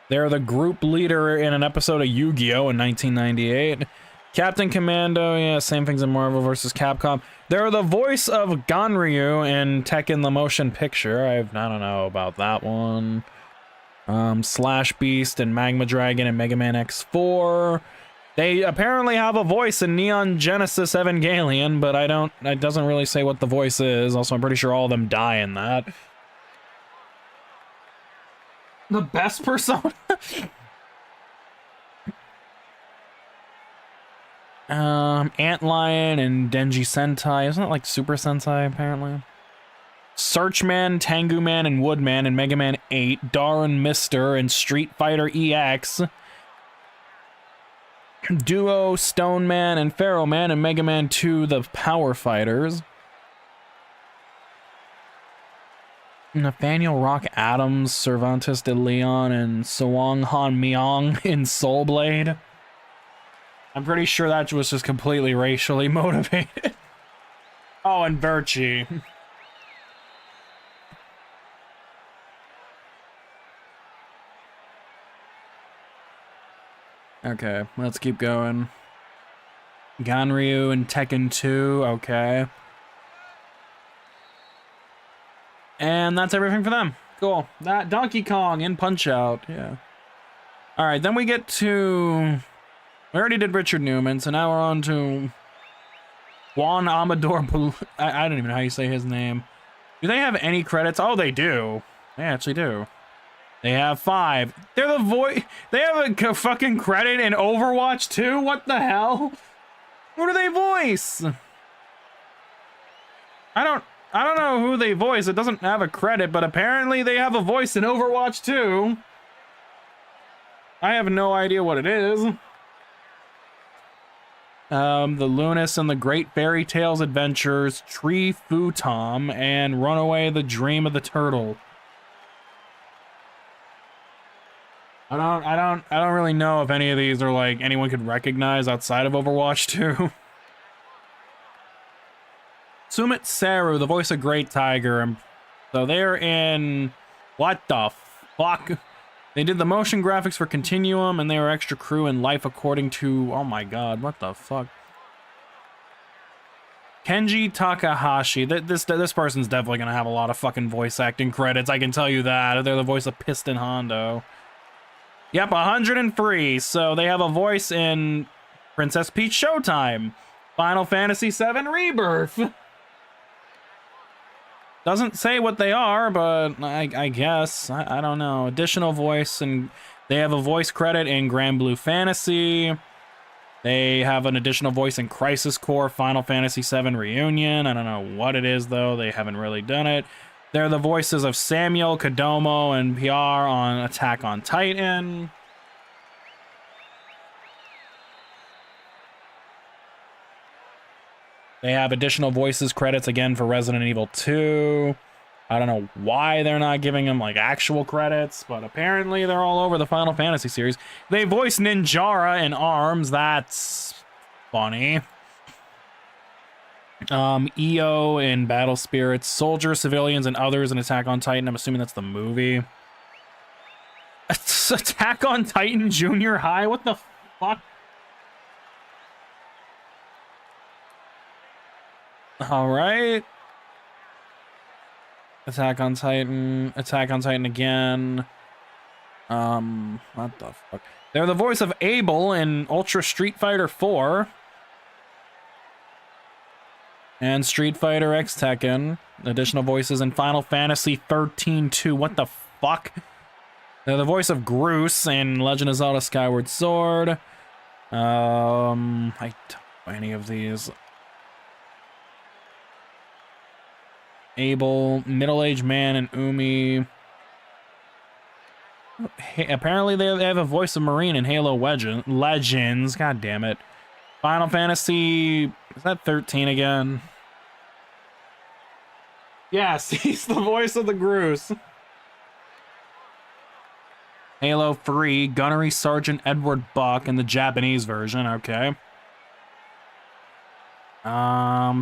They're the group leader in an episode of Yu-Gi-Oh! In 1998. Captain Commando, yeah, same things in Marvel vs. Capcom. They're the voice of Ganryu in Tekken the Motion Picture. I don't know about that one. Slash Beast and Magma Dragon and Mega Man X4. They apparently have a voice in Neon Genesis Evangelion, but it doesn't really say what the voice is. Also, I'm pretty sure all of them die in that. The best Persona? Antlion and Denji Sentai. Isn't it like Super Sentai, apparently? Searchman, Tengu Man, and Woodman in Mega Man 8. Darren Mister and Street Fighter EX. Duo, Stone Man, and Pharaoh Man in Mega Man 2, The Power Fighters. Nathaniel Rock Adams, Cervantes de Leon, and Sawang Han Myong in Soul Blade. I'm pretty sure that was just completely racially motivated. Oh, and Virtue. Okay, let's keep going. Ganryu and Tekken 2, okay. And that's everything for them. Cool. That Donkey Kong in Punch-Out, yeah. Alright, then we get to... We already did Richard Newman, so now we're on to... Juan Amador... I don't even know how you say his name. Do they have any credits? Oh, they do. They actually do. They have 5. They're the voice. They have a fucking credit in Overwatch 2? What the hell? Who do they voice? I don't know who they voice. It doesn't have a credit, but apparently they have a voice in Overwatch 2. I have no idea what it is. The Lunas and the Great Fairy Tales Adventures, Tree Futom, and Runaway the Dream of the Turtle. I don't really know if any of these are like anyone could recognize outside of Overwatch 2. Sumit Saru, the voice of Great Tiger. So they're in... What the fuck? They did the motion graphics for Continuum, and they were extra crew in Life According to... Oh my god, what the fuck? Kenji Takahashi. This person's definitely gonna have a lot of fucking voice acting credits, I can tell you that. They're the voice of Piston Hondo. Yep, 103. So they have a voice in Princess Peach Showtime, Final Fantasy VII Rebirth. Doesn't say what they are, but I guess. I don't know. Additional voice, and they have a voice credit in Grand Blue Fantasy. They have an additional voice in Crisis Core, Final Fantasy VII Reunion. I don't know what it is, though. They haven't really done it. They're the voices of Samuel, Kodomo, and PR on Attack on Titan. They have additional voices credits again for Resident Evil 2. I don't know why they're not giving them like actual credits, but apparently they're all over the Final Fantasy series. They voice Ninjara in ARMS. That's funny. EO in Battle Spirits, Soldiers, Civilians, and Others in Attack on Titan. I'm assuming that's the movie. Attack on Titan Junior High? What the fuck? Alright. Attack on Titan again. What the fuck? They're the voice of Abel in Ultra Street Fighter 4. And Street Fighter X Tekken. Additional voices in Final Fantasy 13-2. What the fuck? They're the voice of Groose in Legend of Zelda Skyward Sword. I don't know any of these. Abel, Middle-Aged Man, and Umi. Hey, apparently they have a voice of Marine in Halo Legends. God damn it. Final Fantasy... Is that 13 again? Yes, he's the voice of the Groose. Halo 3, Gunnery Sergeant Edward Buck in the Japanese version, okay.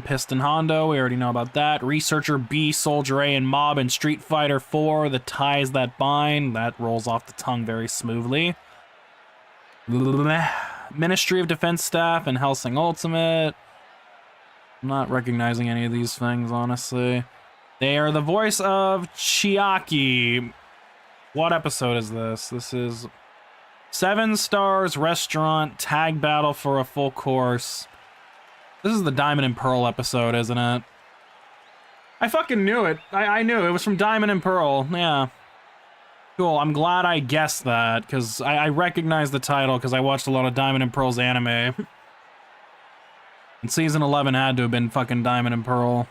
Piston Hondo, we already know about that. Researcher B, Soldier A, and Mob in Street Fighter 4, The Ties That Bind. That rolls off the tongue very smoothly. Ministry of Defense Staff and Hellsing Ultimate. I'm not recognizing any of these things, honestly. They are the voice of Chiaki. What episode is this? This is 7 Stars Restaurant Tag Battle for a Full Course. This is the Diamond and Pearl episode, isn't it? I fucking knew it. I knew it was from Diamond and Pearl. Yeah. Cool. I'm glad I guessed that, because I recognize the title because I watched a lot of Diamond and Pearl's anime. And season 11 had to have been fucking Diamond and Pearl.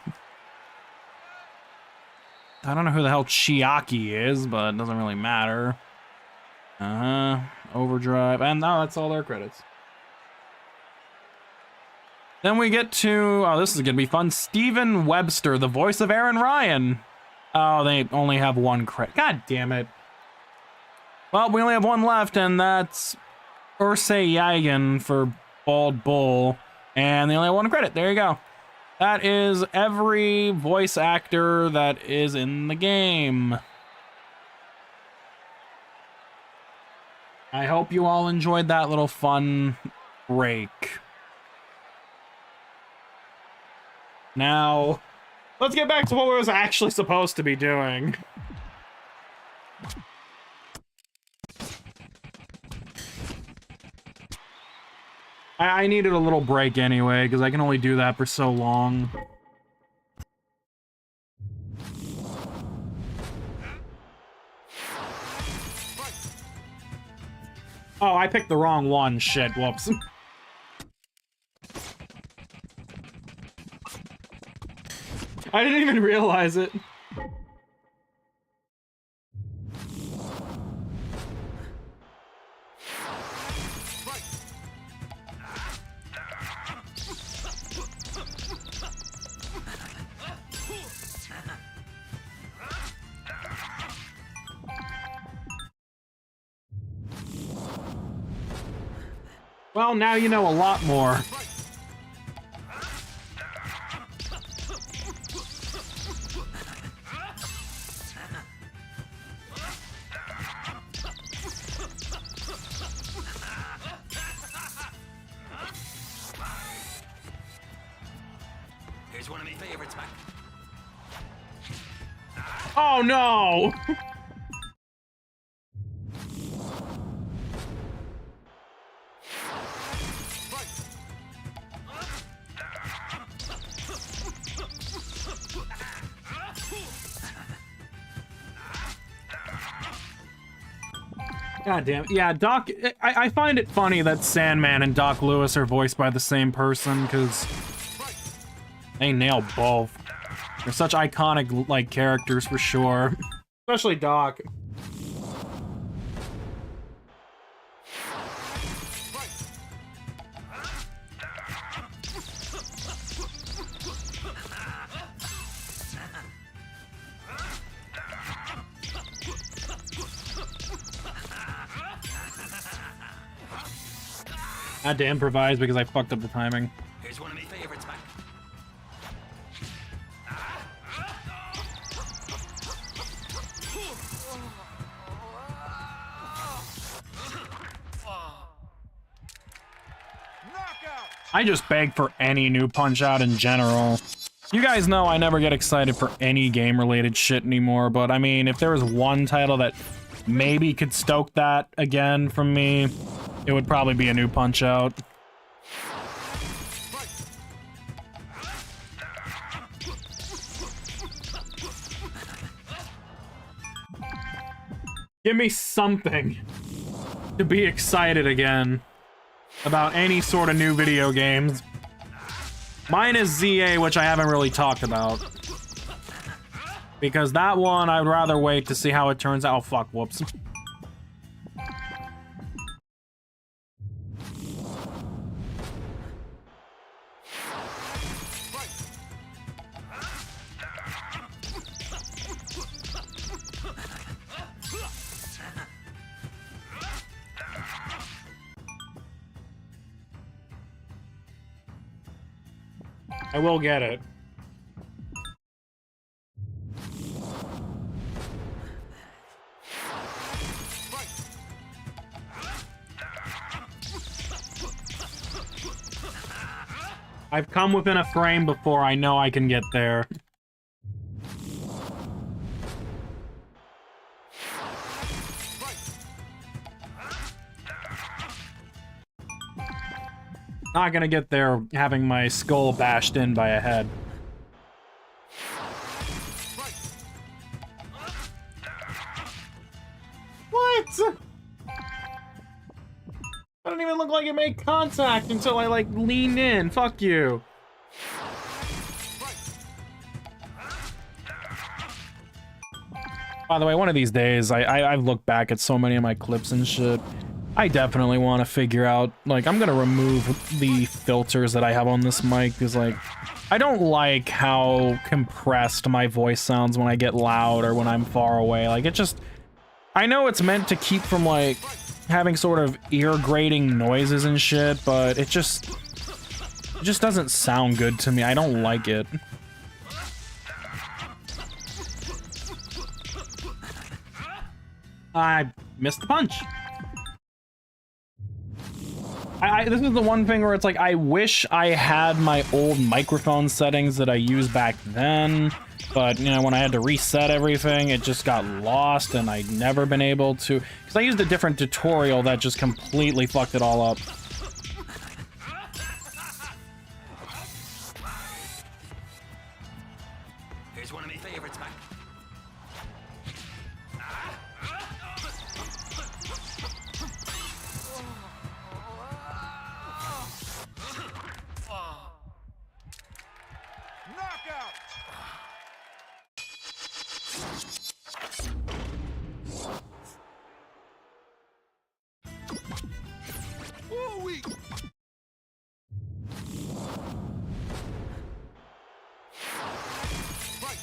I don't know who the hell Chiaki is, but it doesn't really matter. Overdrive, and no, that's all their credits. Then we get to, oh, this is gonna be fun. Steven Webster, the voice of Aran Ryan. Oh, they only have one credit. God damn it. Well, we only have one left, and that's Ursay Yagan for Bald Bull. And they only have one credit. There you go. That is every voice actor that is in the game. I hope you all enjoyed that little fun break. Now, let's get back to what we was actually supposed to be doing. I needed a little break anyway, because I can only do that for so long. Oh, I picked the wrong one. Shit, whoops. I didn't even realize it. Well, now you know a lot more. Here's one of my favorites, Mac. Oh no! God damn it. Yeah, Doc... I find it funny that Sandman and Doc Lewis are voiced by the same person, because they nail both. They're such iconic, like, characters for sure. Especially Doc. I had to improvise because I fucked up the timing. Here's one of my favorites, Mac. I just beg for any new Punch-Out in general. You guys know I never get excited for any game-related shit anymore, but I mean, if there was one title that maybe could stoke that again from me, it would probably be a new Punch-Out. Give me something to be excited again about any sort of new video games. Mine is ZA, which I haven't really talked about. Because that one, I'd rather wait to see how it turns out. Oh, fuck, whoops. I will get it. I've come within a frame before. I know I can get there. Not gonna get there having my skull bashed in by a head. What? I don't even look like it made contact until I, like, leaned in. Fuck you. By the way, one of these days, I've looked back at so many of my clips and shit. I definitely want to figure out, like, I'm gonna remove the filters that I have on this mic, because, like, I don't like how compressed my voice sounds when I get loud or when I'm far away. Like, it just... I know it's meant to keep from, like, having sort of ear-grating noises and shit, but it just doesn't sound good to me. I don't like it. I missed the punch. This is the one thing where it's like, I wish I had my old microphone settings that I used back then, but, you know, when I had to reset everything, it just got lost, and I'd never been able to, because I used a different tutorial that just completely fucked it all up. Here's one of my favorites, Mac. Knockout! Woo-wee! Fight!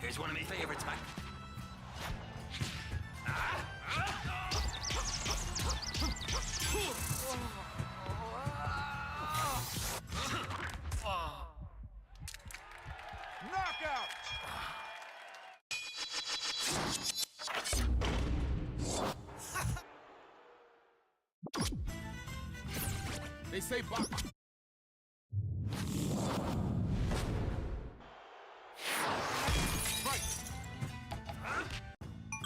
Here's one of my favorites, Mac. Knockout! They say box.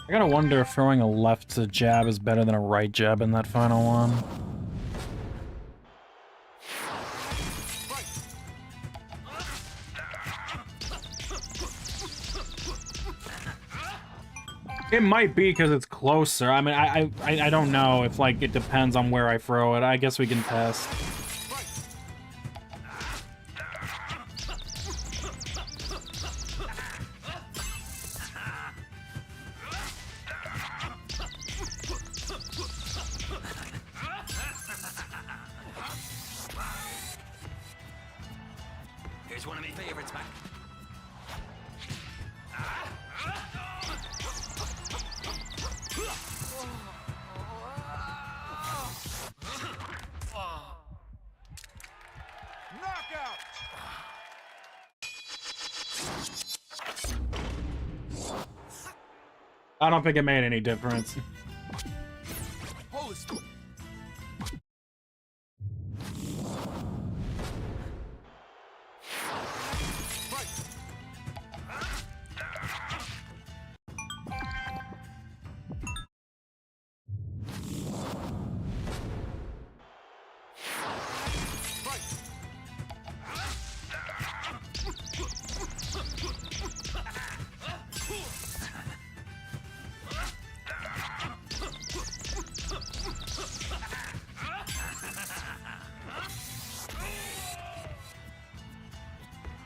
I gotta wonder if throwing a left jab is better than a right jab in that final one. It might be because it's closer. I mean, I don't know if, like, it depends on where I throw it. I guess we can test. Here's one of my favorites, Mac. Knockout! I don't think it made any difference. Holy smoke!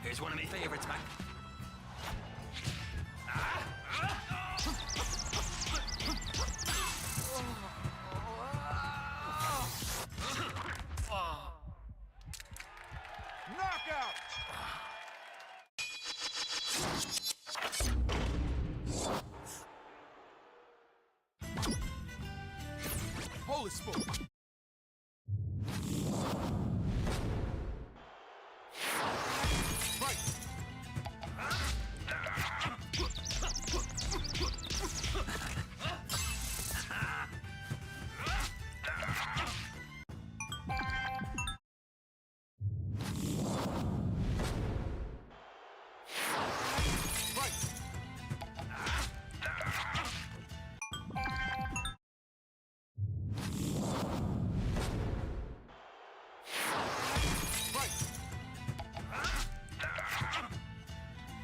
Here's one of my favorites, Mac. Knockout! Holy smoke!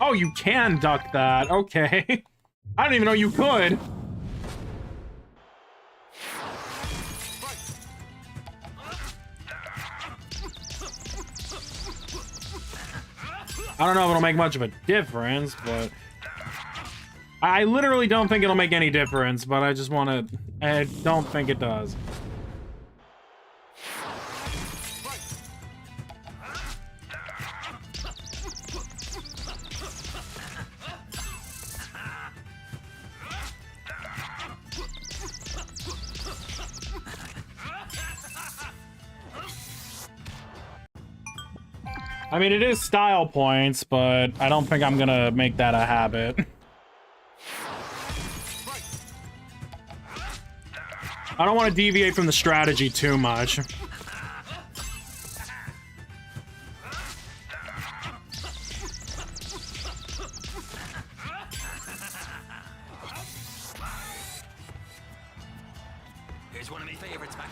Oh, you can duck that. Okay. I didn't even know you could. I don't know if it'll make much of a difference, but... I literally don't think it'll make any difference, but I just want to... I don't think it does. I mean, it is style points, but I don't think I'm gonna make that a habit. I don't want to deviate from the strategy too much. Here's one of my favorites, Mac.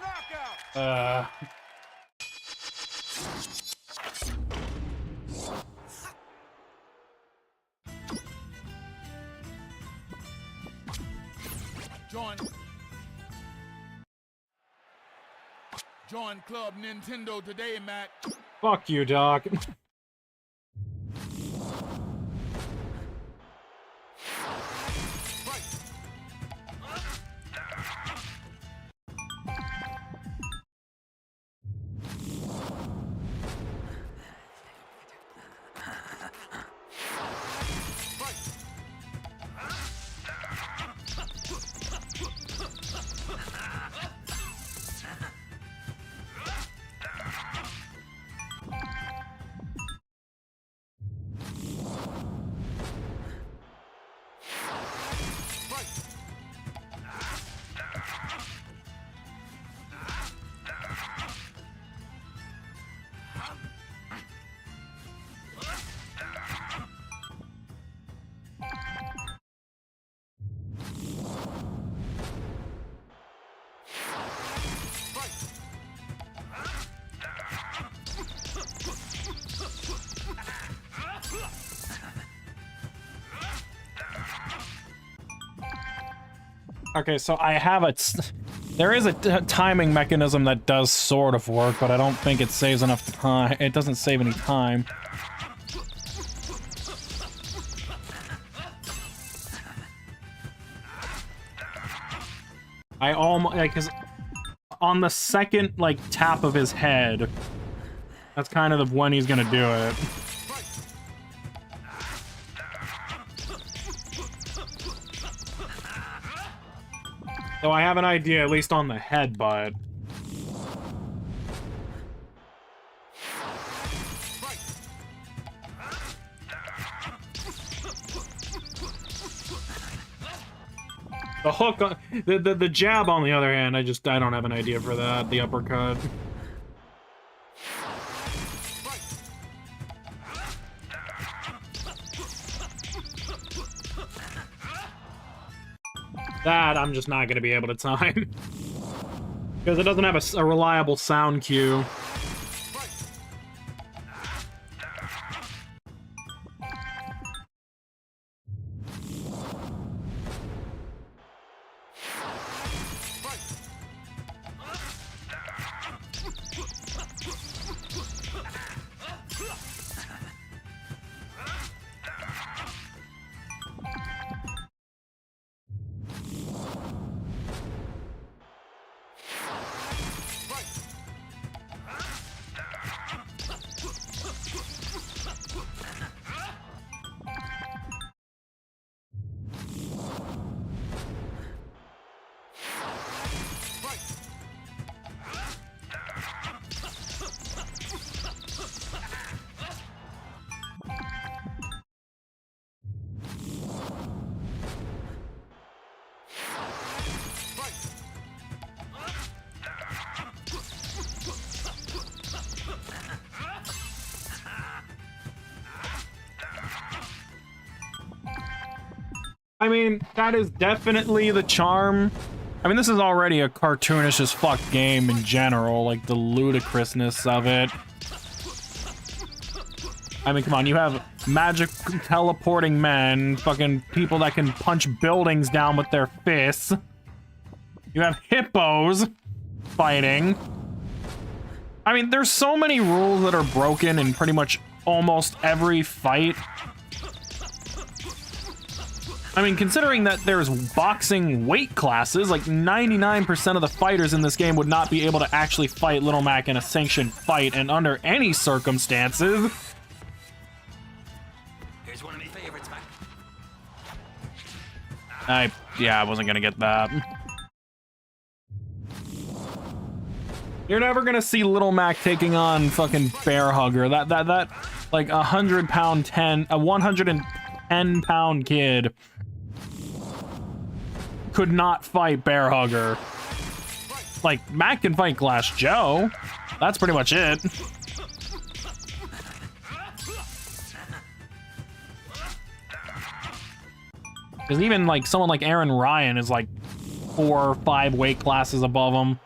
Knockout. Join Club Nintendo today, Mac. Fuck you, Doc. Okay, so I have a... There is a timing mechanism that does sort of work, but I don't think it saves enough time. It doesn't save any time. I almost... Like, 'cause on the second, like, tap of his head, that's kind of when he's gonna do it. So I have an idea, at least on the headbutt. The hook, the jab, on the other hand, I don't have an idea for that. The uppercut. That I'm just not going to be able to time. Because it doesn't have a reliable sound cue. I mean, that is definitely the charm. I mean, this is already a cartoonish as fuck game in general, like the ludicrousness of it. I mean, come on, you have magic teleporting men, fucking people that can punch buildings down with their fists. You have hippos fighting. I mean, there's so many rules that are broken in pretty much almost every fight. I mean, considering that there's boxing weight classes, like 99% of the fighters in this game would not be able to actually fight Little Mac in a sanctioned fight and under any circumstances. Here's one of my favorites, Mac. Yeah, I wasn't gonna get that. You're never gonna see Little Mac taking on fucking Bear Hugger. That like 110-pound kid could not fight Bear Hugger. Like, Mac can fight Glass Joe. That's pretty much it. Because even like someone like Aran Ryan is like 4 or 5 weight classes above him.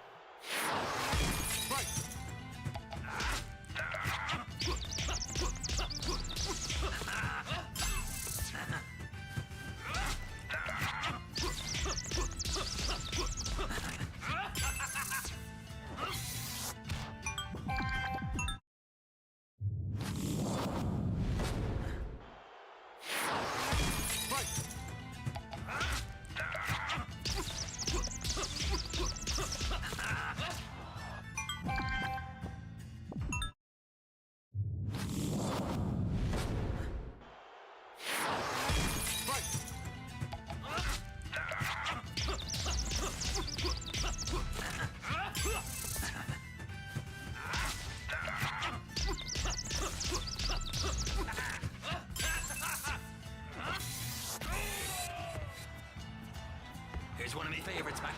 Here's one of my favorites, Mac.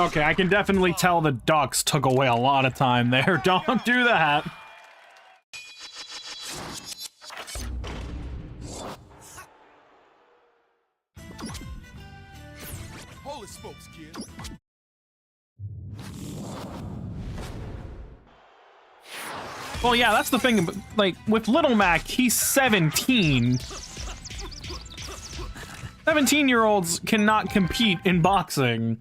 Okay, I can definitely tell the ducks took away a lot of time there. Don't do that. Holy smokes, kid. Well, yeah, that's the thing. Like, with Little Mac, he's 17. 17-year-olds cannot compete in boxing.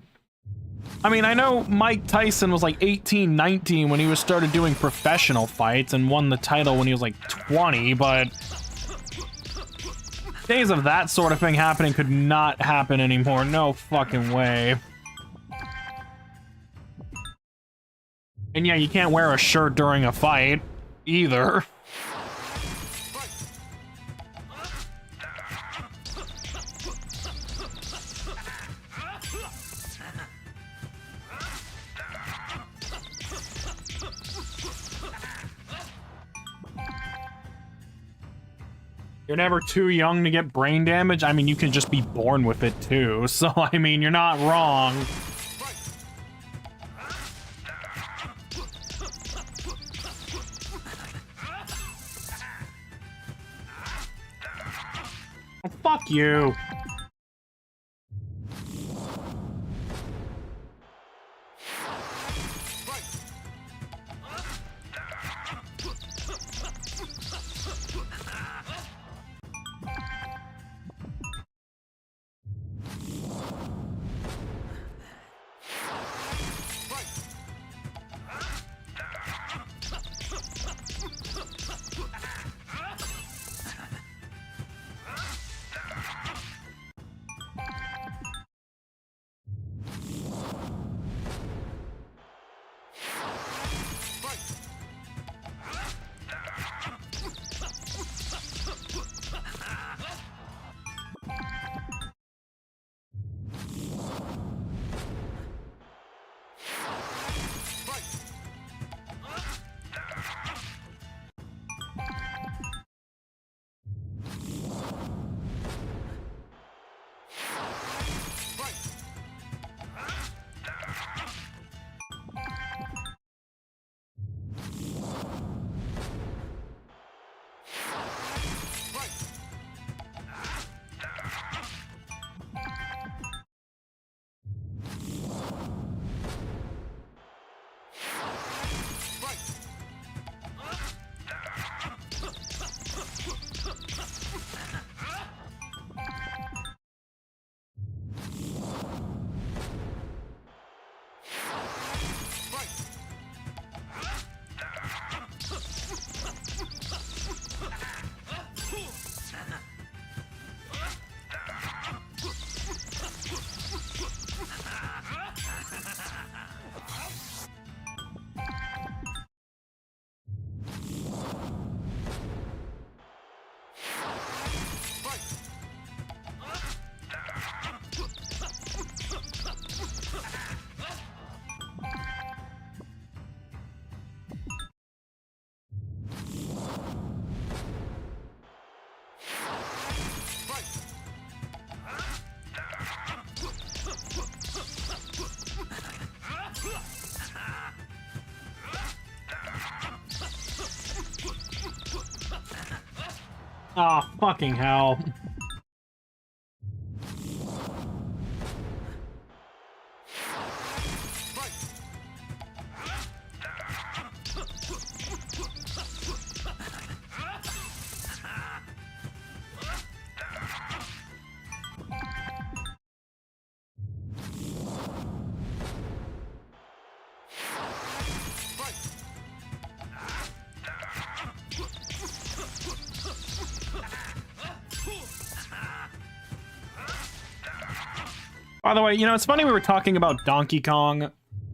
I mean, I know Mike Tyson was like 18, 19 when he started doing professional fights and won the title when he was like 20, but days of that sort of thing happening could not happen anymore. No fucking way. And yeah, you can't wear a shirt during a fight either. You're never too young to get brain damage. I mean, you can just be born with it too. So, I mean, you're not wrong. Oh, fuck you. Ah, fucking hell. By the way, you know, it's funny we were talking about Donkey Kong.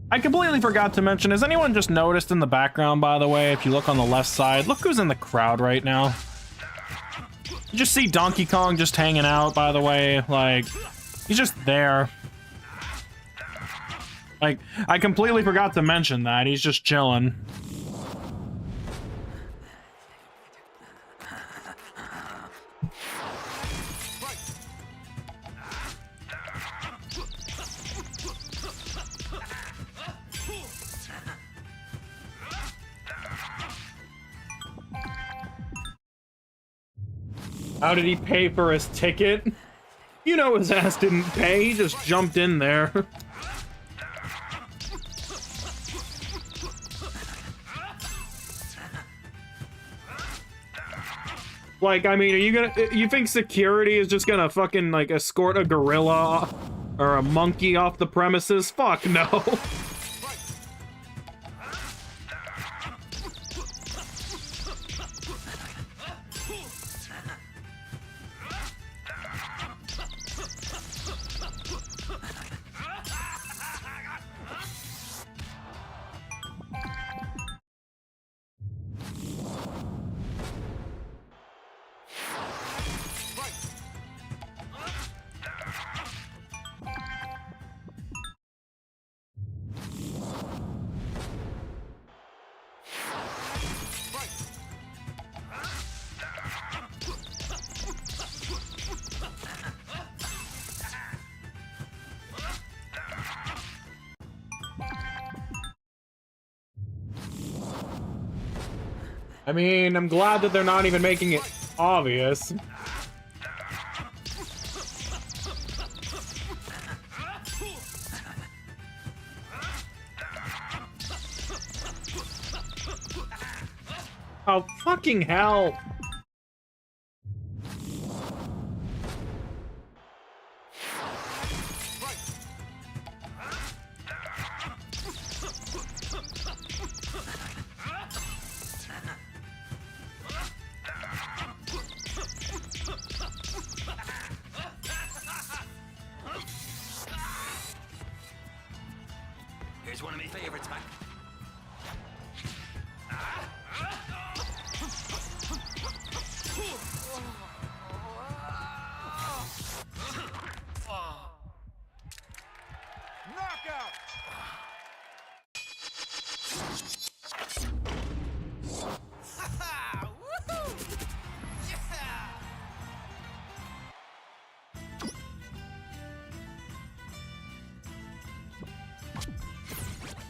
I completely forgot to mention, has anyone just noticed in the background, by the way, if you look on the left side, look who's in the crowd right now. You just see Donkey Kong just hanging out, by the way, like, he's just there. Like, I completely forgot to mention that, he's just chilling. How did he pay for his ticket? You know his ass didn't pay, he just jumped in there. Like, I mean, you think security is just gonna fucking, like, escort a gorilla or a monkey off the premises? Fuck no. I mean, I'm glad that they're not even making it obvious. Oh, fucking hell. Here's one of my favorites, man. Knockout! Woohoo! Yeah!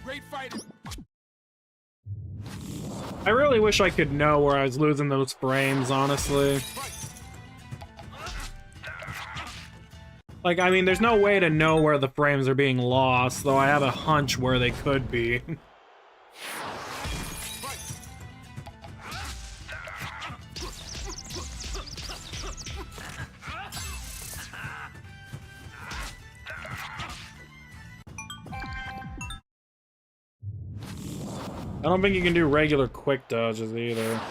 Great fighting. I really wish I could know where I was losing those frames, honestly. Like, I mean, there's no way to know where the frames are being lost, though I have a hunch where they could be. I don't think you can do regular quick dodges either.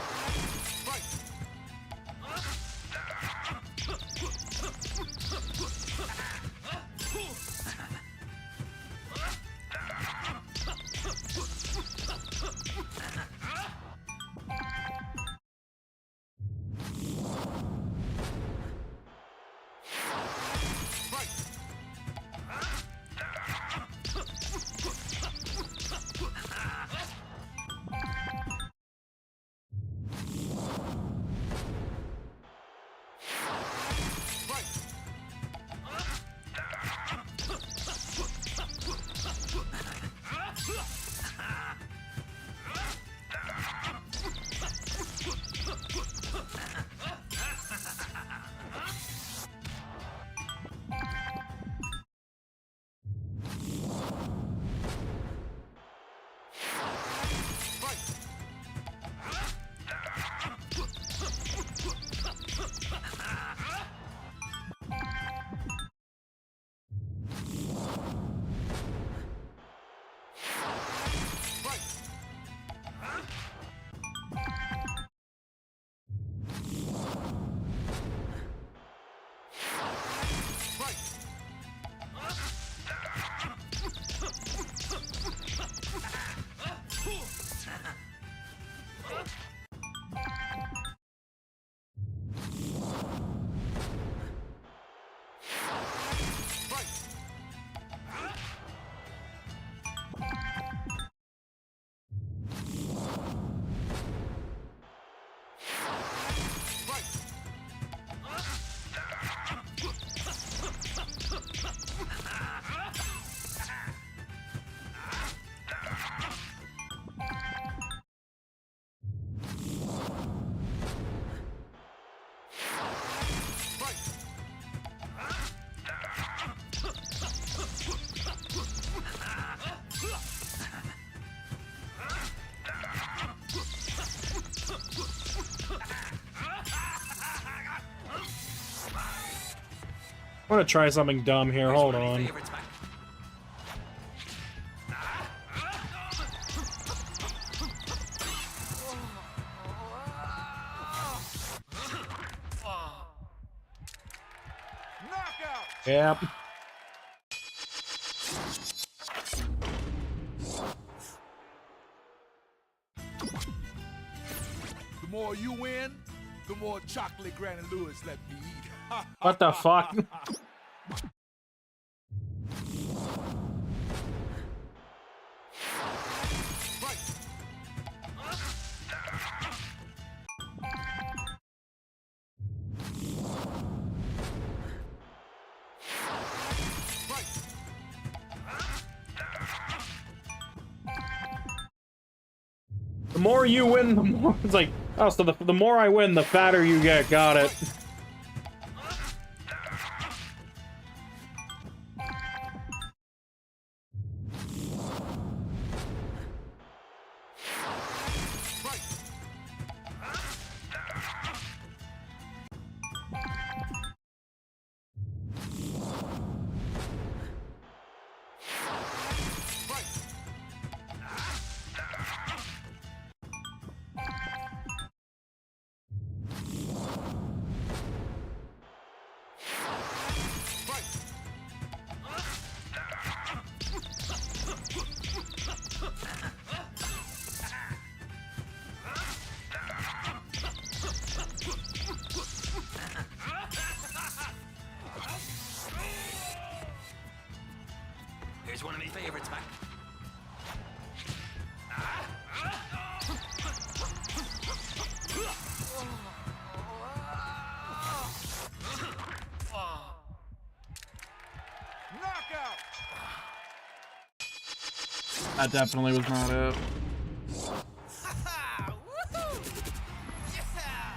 I'm gonna try something dumb here. Hold Here's one of my on. favorites, Mac. Knockout. Yep. The more you win, the more chocolate Granny Lewis let me eat. What the fuck? The more you win, the more it's like, oh, so the more I win, the fatter you get. Got it. Here's one of my favorites, Mac. Knockout. That definitely was not it. Woohoo! Yeah.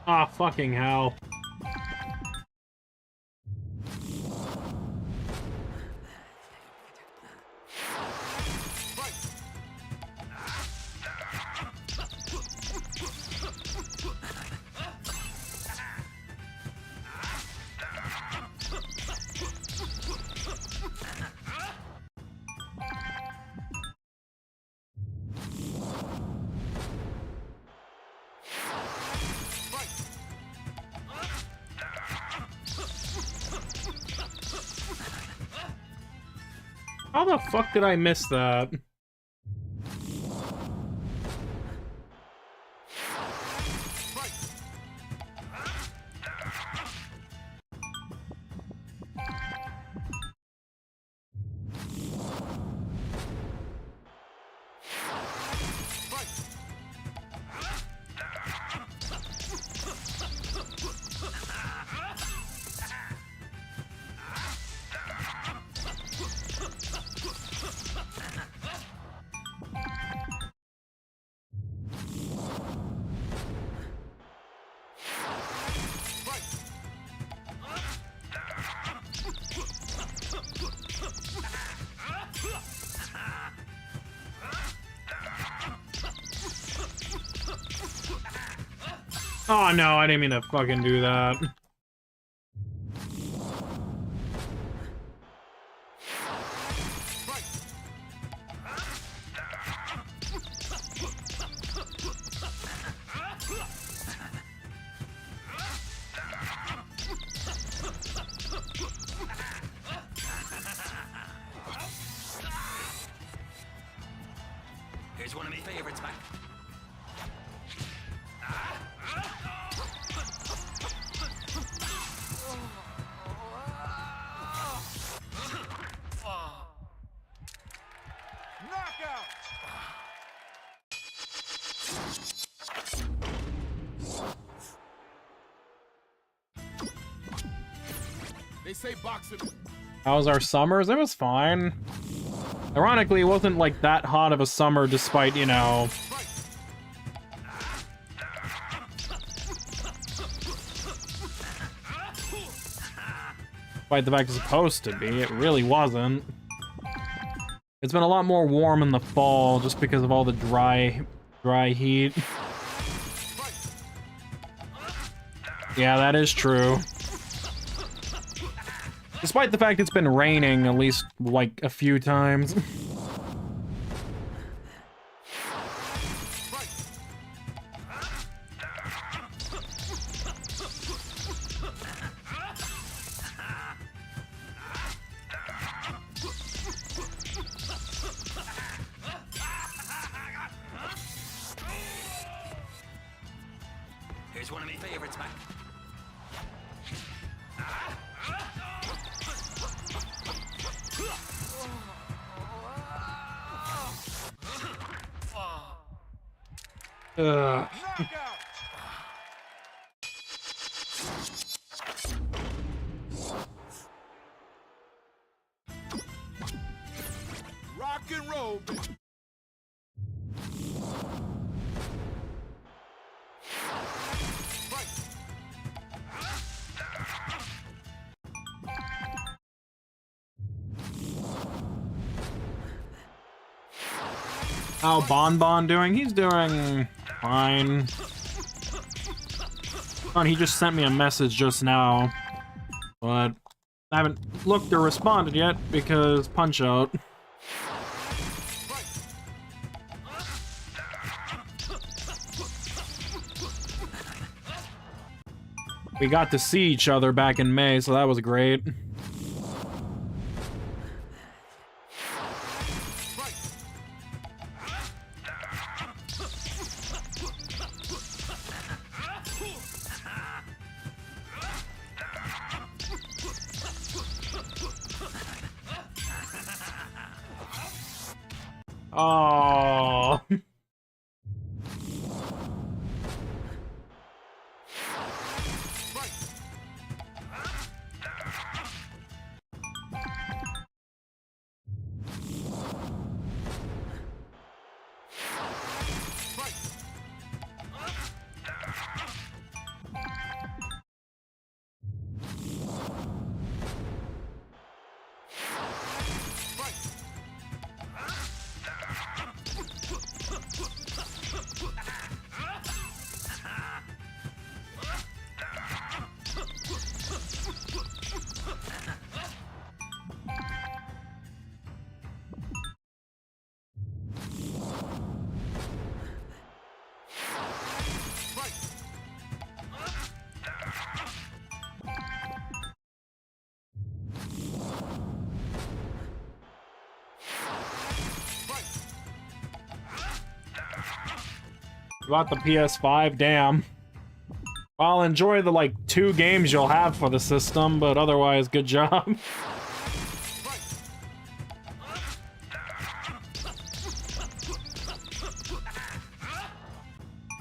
Ah, fucking hell. How the fuck did I miss that? Oh no, I didn't mean to fucking do that. Here's one of my favorites, Mac. Knockout! They say boxing. How was our summers? It was fine. Ironically, it wasn't like that hot of a summer despite, you know... Despite the fact it's supposed to be, it really wasn't. It's been a lot more warm in the fall just because of all the dry heat. Yeah, that is true. Despite the fact it's been raining at least, like, a few times. Here's one of my favorites, Mac. Ugh. Knockout! Rock and roll. How Bon doing? He's doing fine. He just sent me a message just now, but I haven't looked or responded yet because Punch Out. We got to see each other back in May, so that was great. Oh. About the PS5, damn. I'll enjoy the, like, 2 games you'll have for the system, but otherwise, good job.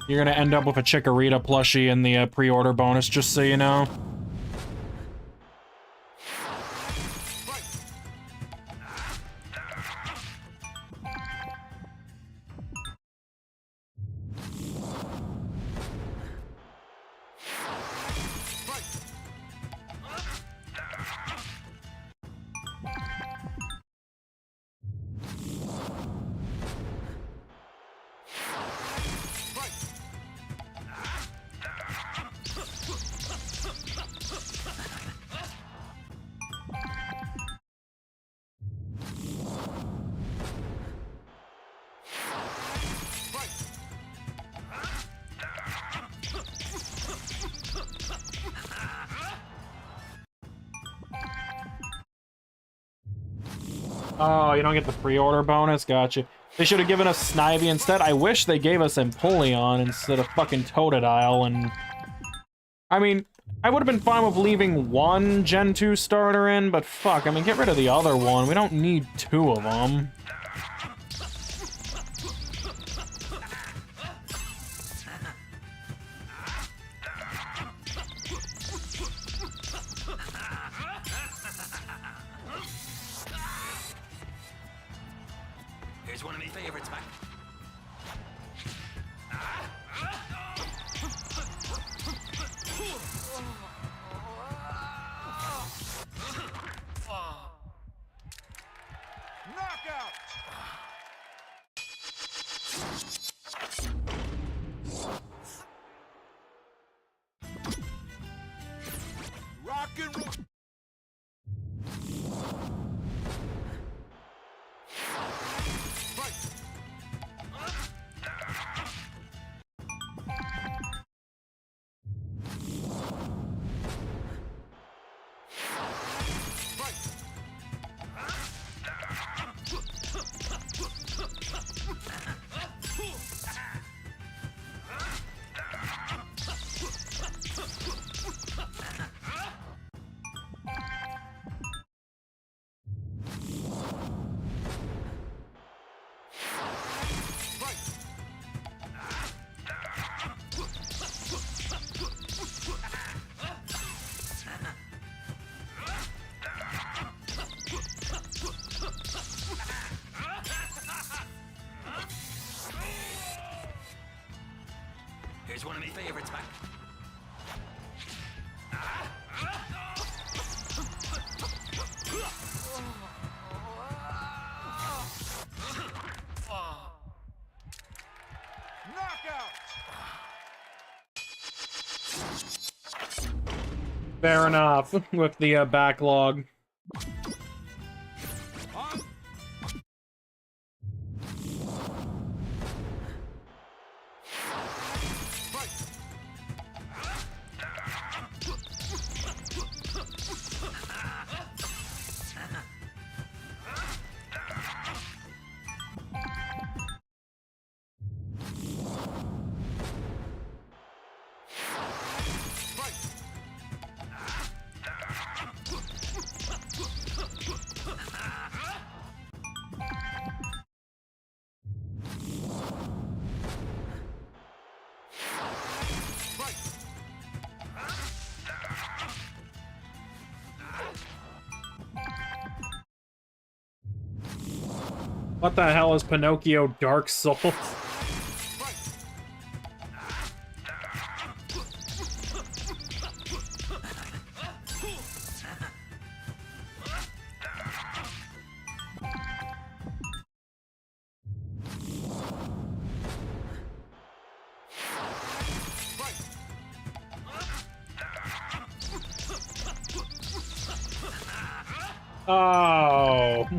You're gonna end up with a Chikorita plushie in the pre-order bonus, just so you know. Oh, you don't get the pre-order bonus? Gotcha. They should have given us Snivy instead. I wish they gave us Empoleon instead of fucking Totodile, and... I mean, I would have been fine with leaving one Gen 2 starter in, but fuck, I mean, get rid of the other one. We don't need 2 of them. Here's one of my favorites, Mac. Knockout! Rock and roll. Here's one of my favorites, Mac. Knockout! Fair enough, with the backlog. What the hell is Pinocchio Dark Souls? Oh.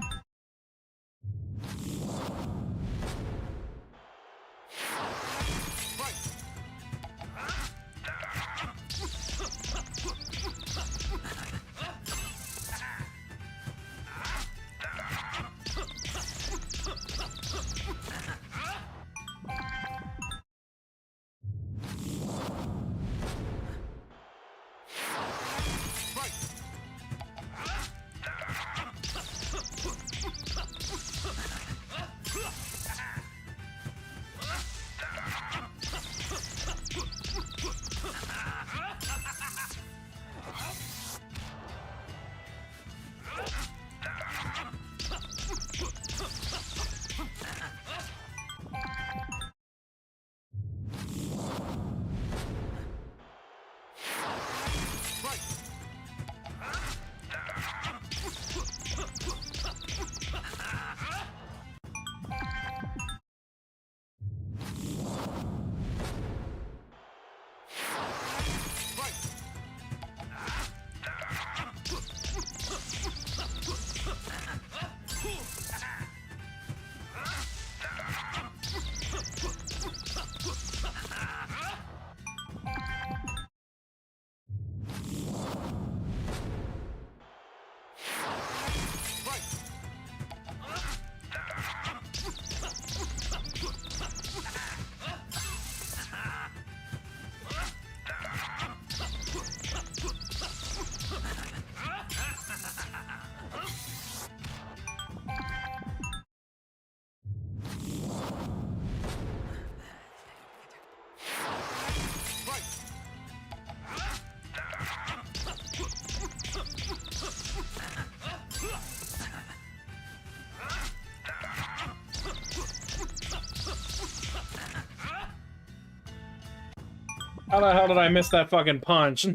How the hell did I miss that fucking punch?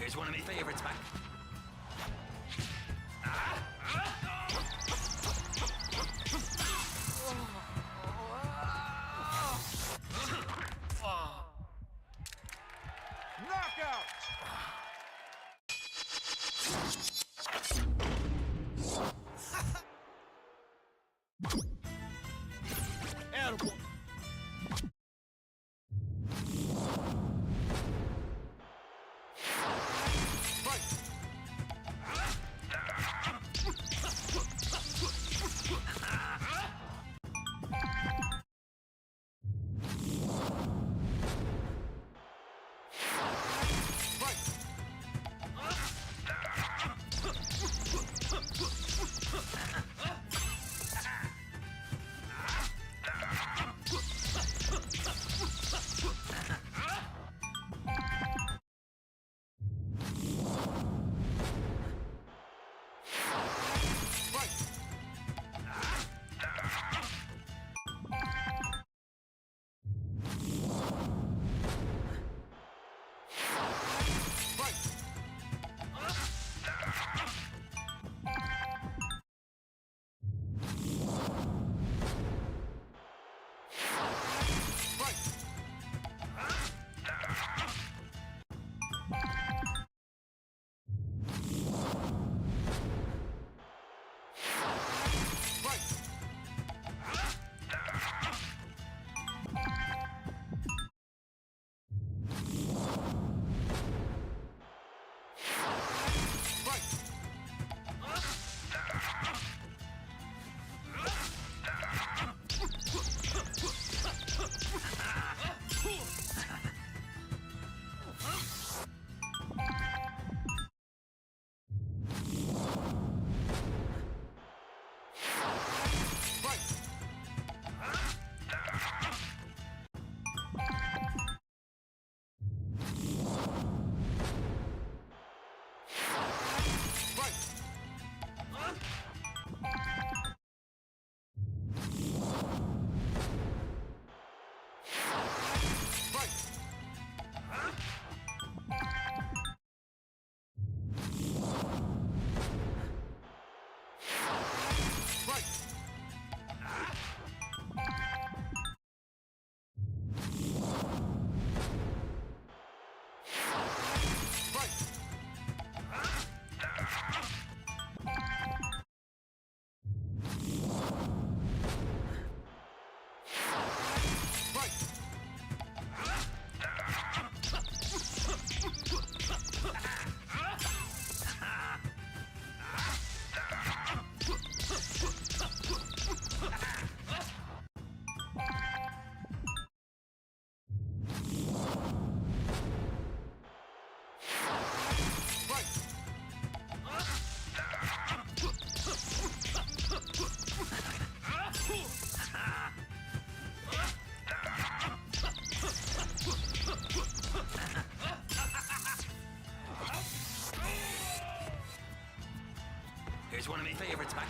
Here's one of my favorites, Mac. Knockout! Edible. Here's one of my favorites, Mac.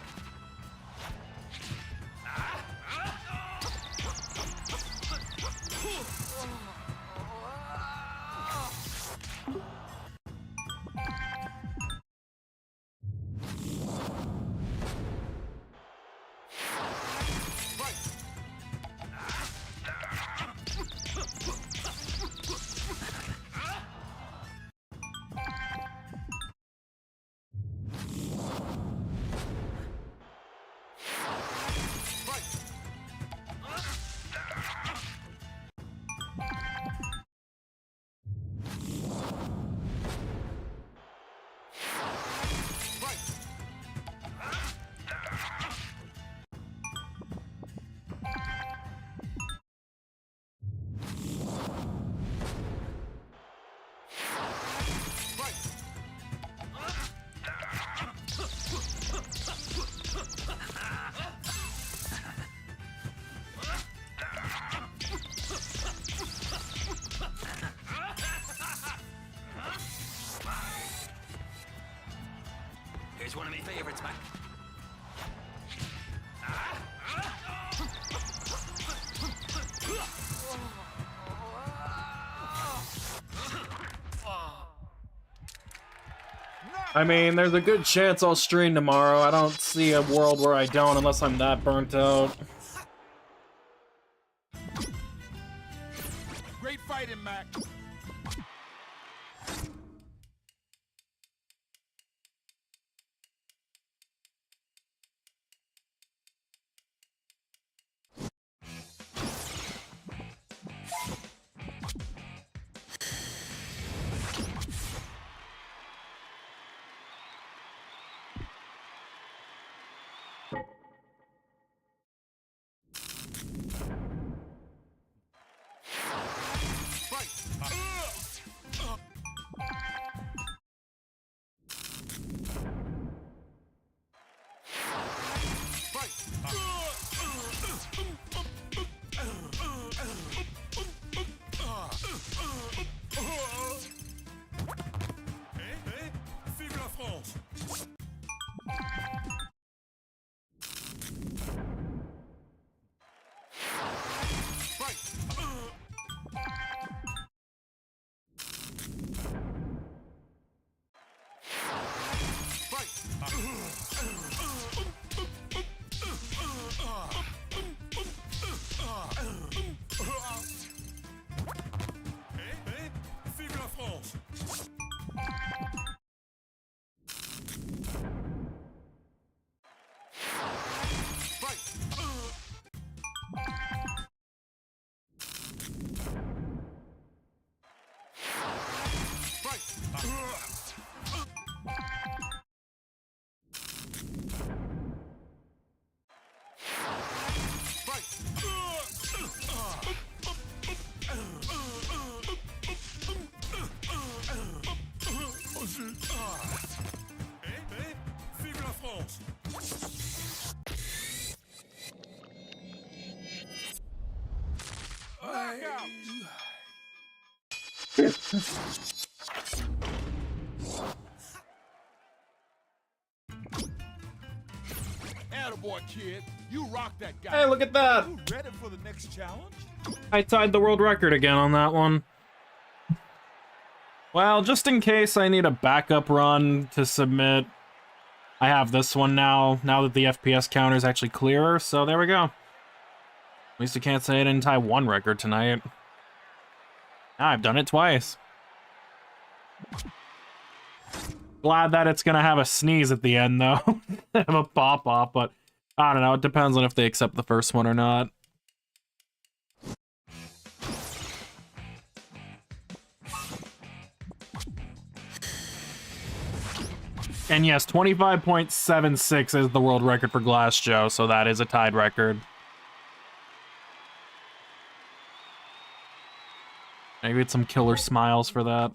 I mean, there's a good chance I'll stream tomorrow. I don't see a world where I don't unless I'm that burnt out. Great fighting, Mac. Vive la France! Vive la France! Vive la France! Knockout. Attaboy, kid. You rock that guy. Hey, look at that! You ready for the next challenge? I tied the world record again on that one. Well, just in case I need a backup run to submit, I have this one now that the FPS counter is actually clearer, so there we go. At least I can't say I didn't tie one record tonight. Now I've done it twice. Glad that it's gonna have a sneeze at the end, though. Have a pop-off, but I don't know, it depends on if they accept the first one or not. And yes, 25.76 is the world record for Glass Joe, so that is a tied record. Maybe it's some killer smiles for that.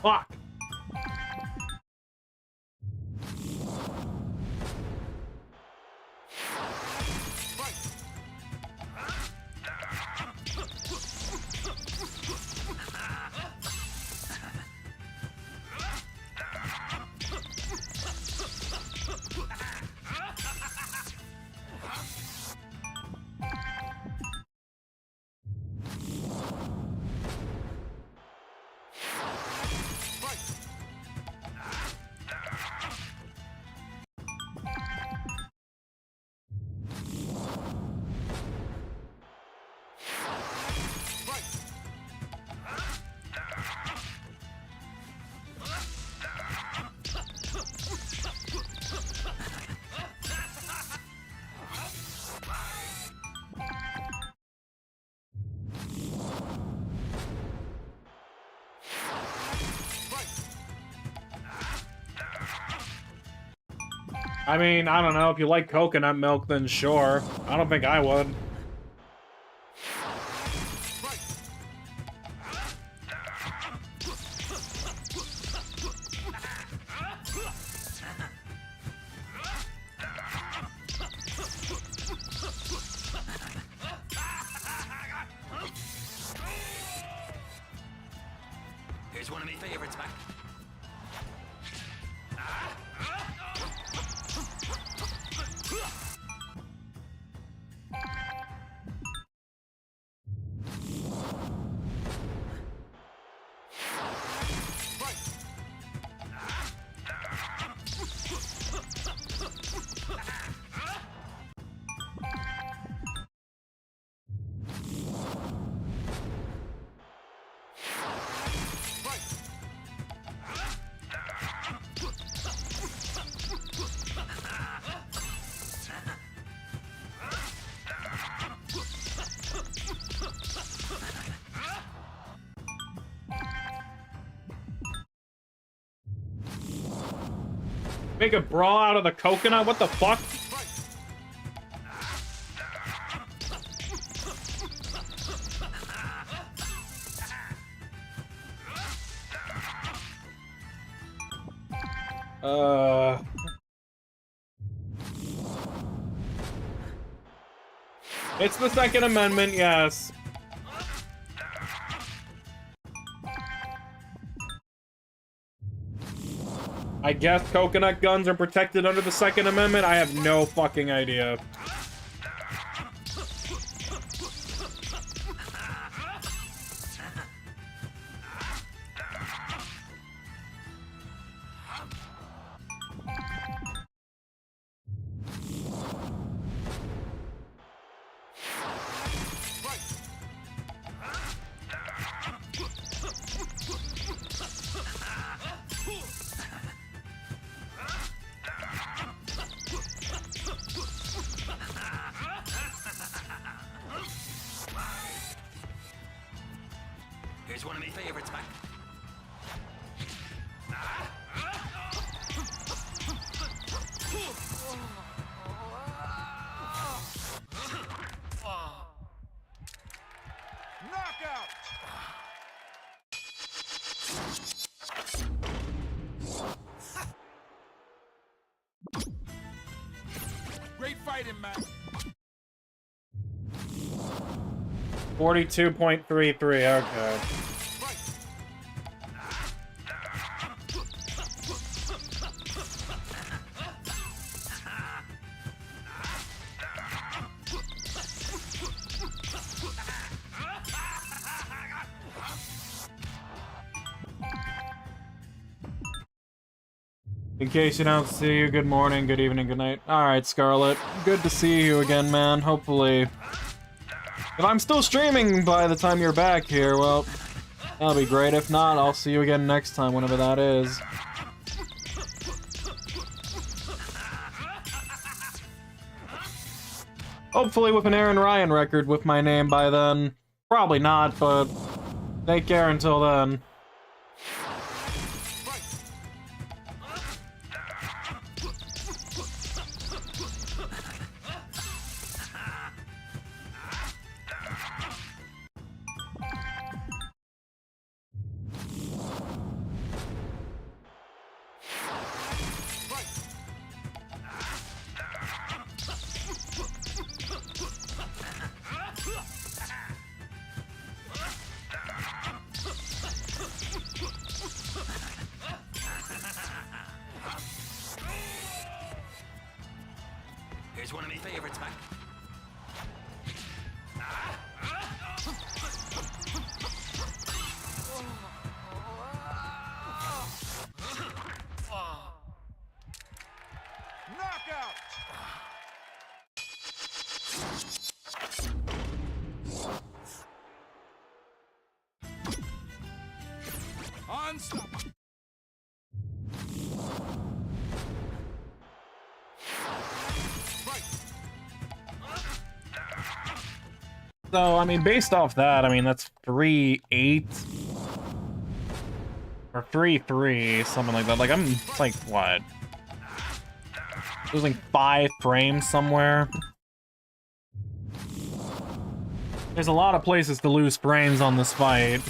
Fuck. I mean, I don't know. If you like coconut milk, then sure. I don't think I would. Here's one of my favorites, Mac. Make a bra out of the coconut? What the fuck? It's the Second Amendment, yes. I guess coconut guns are protected under the Second Amendment? I have no fucking idea. Here's one of my favorites, Mac. Knockout! Great fighting, man. 42.33, okay. In case you don't see you, good morning, good evening, good night. Alright, Scarlet. Good to see you again, man. Hopefully... if I'm still streaming by the time you're back here, well... that'll be great. If not, I'll see you again next time, whenever that is. Hopefully with an Aran Ryan record with my name by then. Probably not, but... take care until then. Here's one of my favorites, Mac. Knockout! Onslaught. So, I mean, based off that, I mean, that's 3-8. Or 3-3, something like that. Like, it's like, what? Losing 5 frames somewhere. There's a lot of places to lose frames on this fight.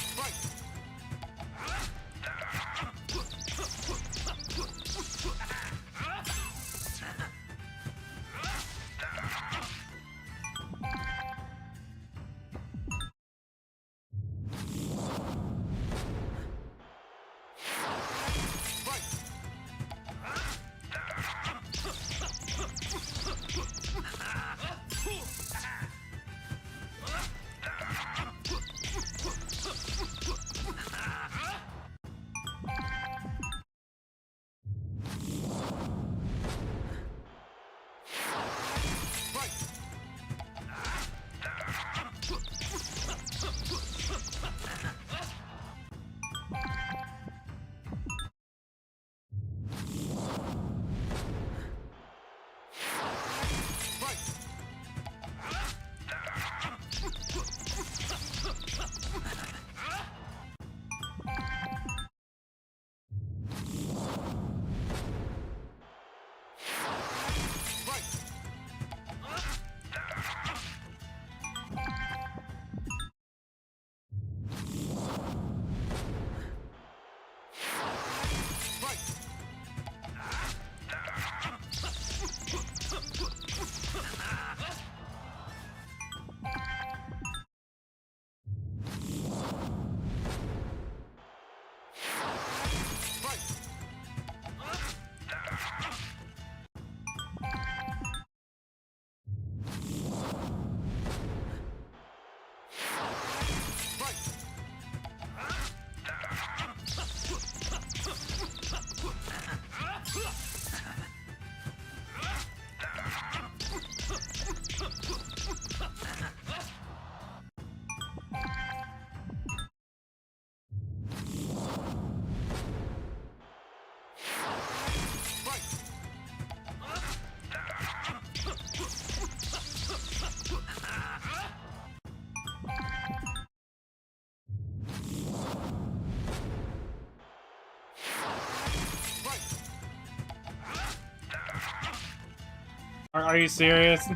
Are you serious?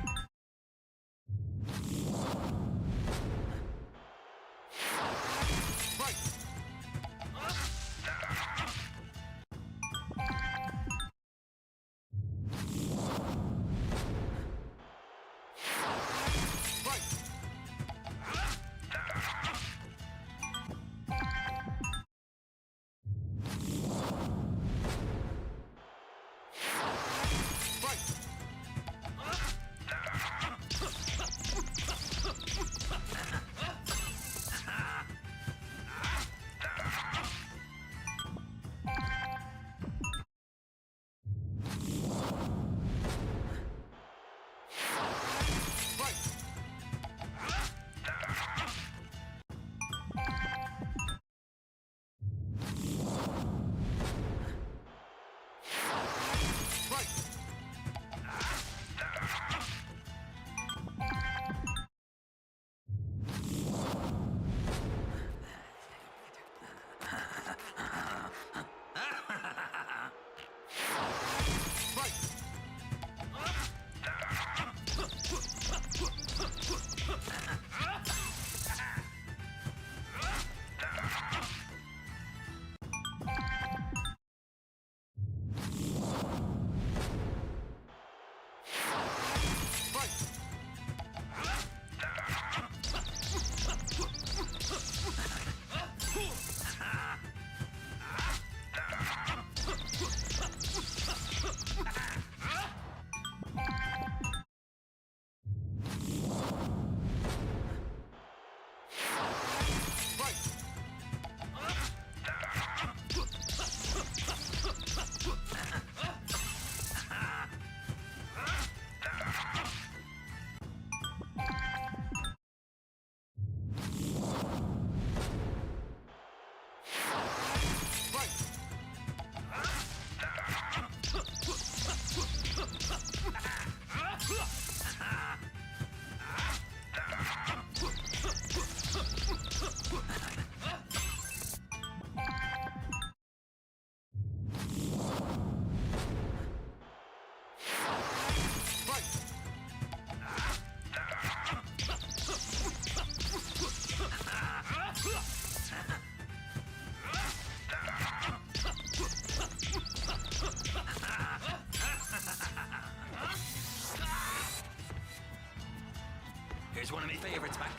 favorites back.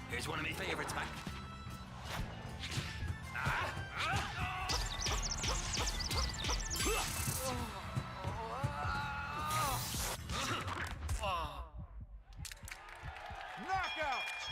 Here's one of my favorites back. Knockout!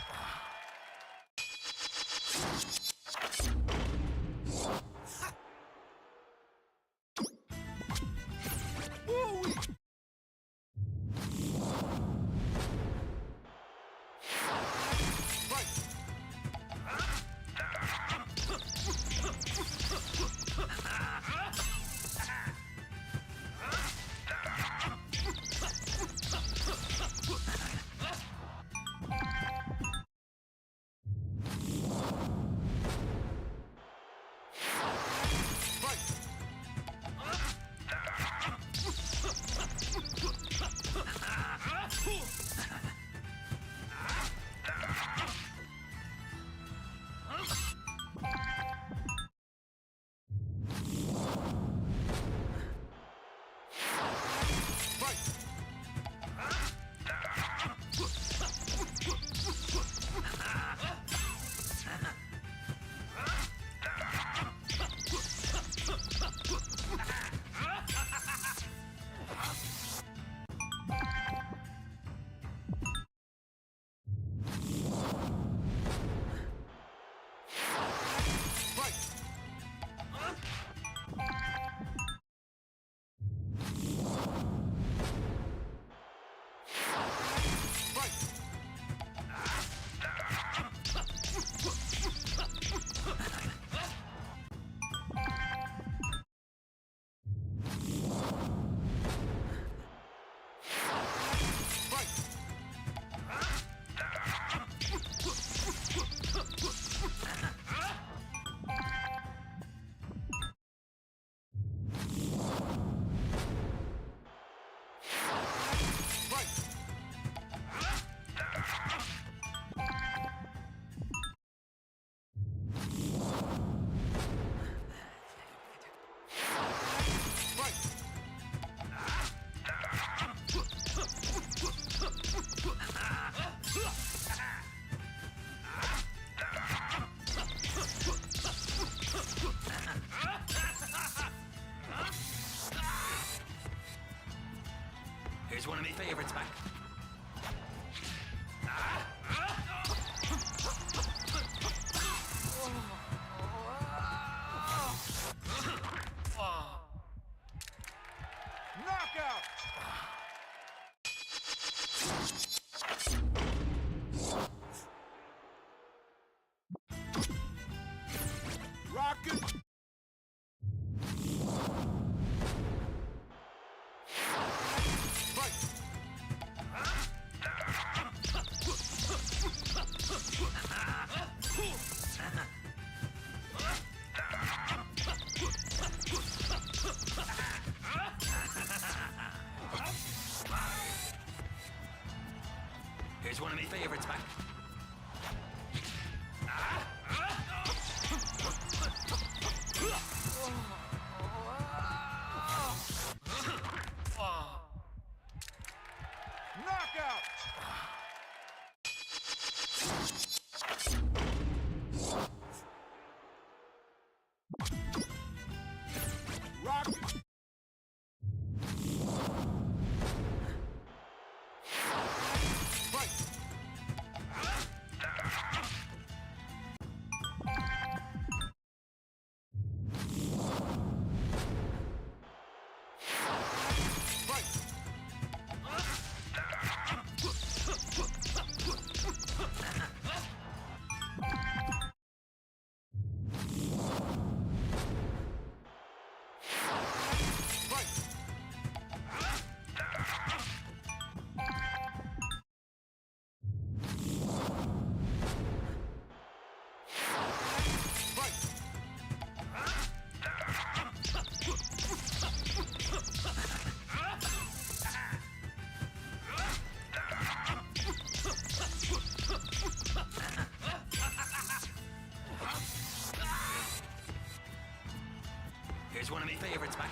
Here's one of my favorites back. Knockout! Rocket. Here's one of my favorites back. Knockout! Rocket. favorites back.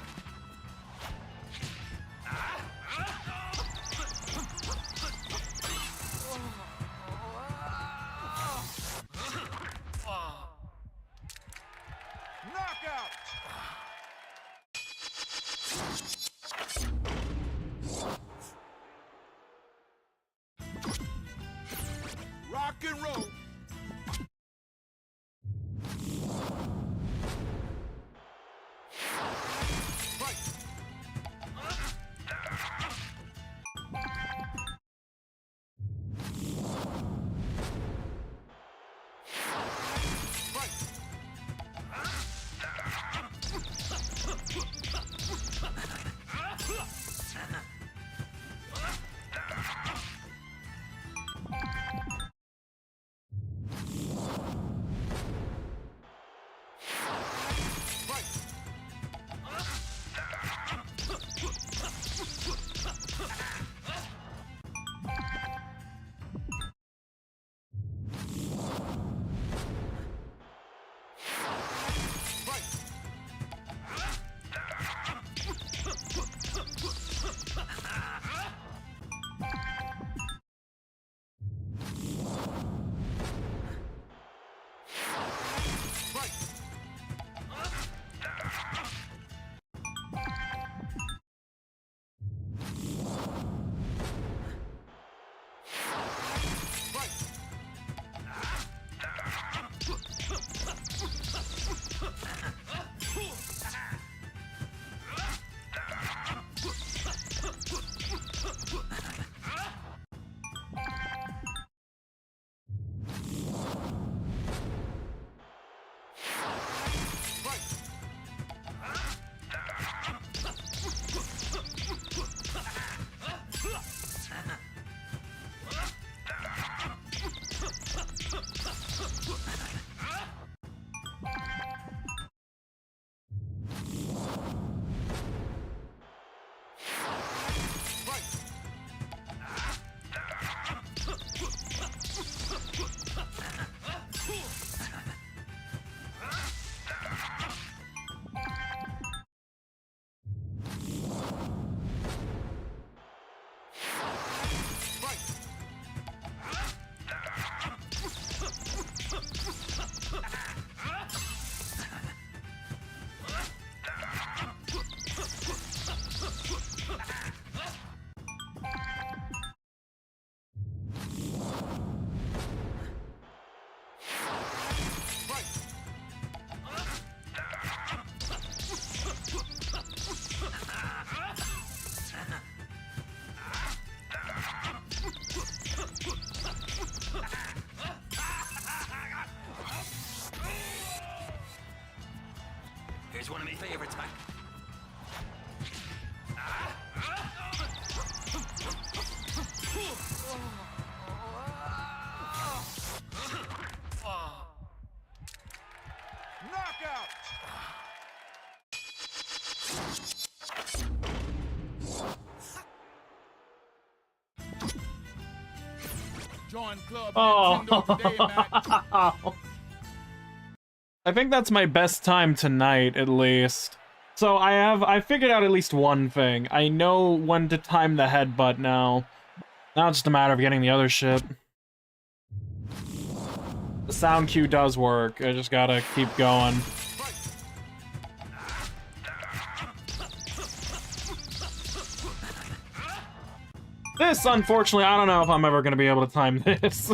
Knockout. Rock and roll. Fight. Here's one of my favorites back. Knockout. Join Club Oh. Nintendo today, Matt. I think that's my best time tonight, at least. So I figured out at least one thing. I know when to time the headbutt now. Now it's just a matter of getting the other shit. The sound cue does work. I just gotta keep going. This, unfortunately, I don't know if I'm ever gonna be able to time this.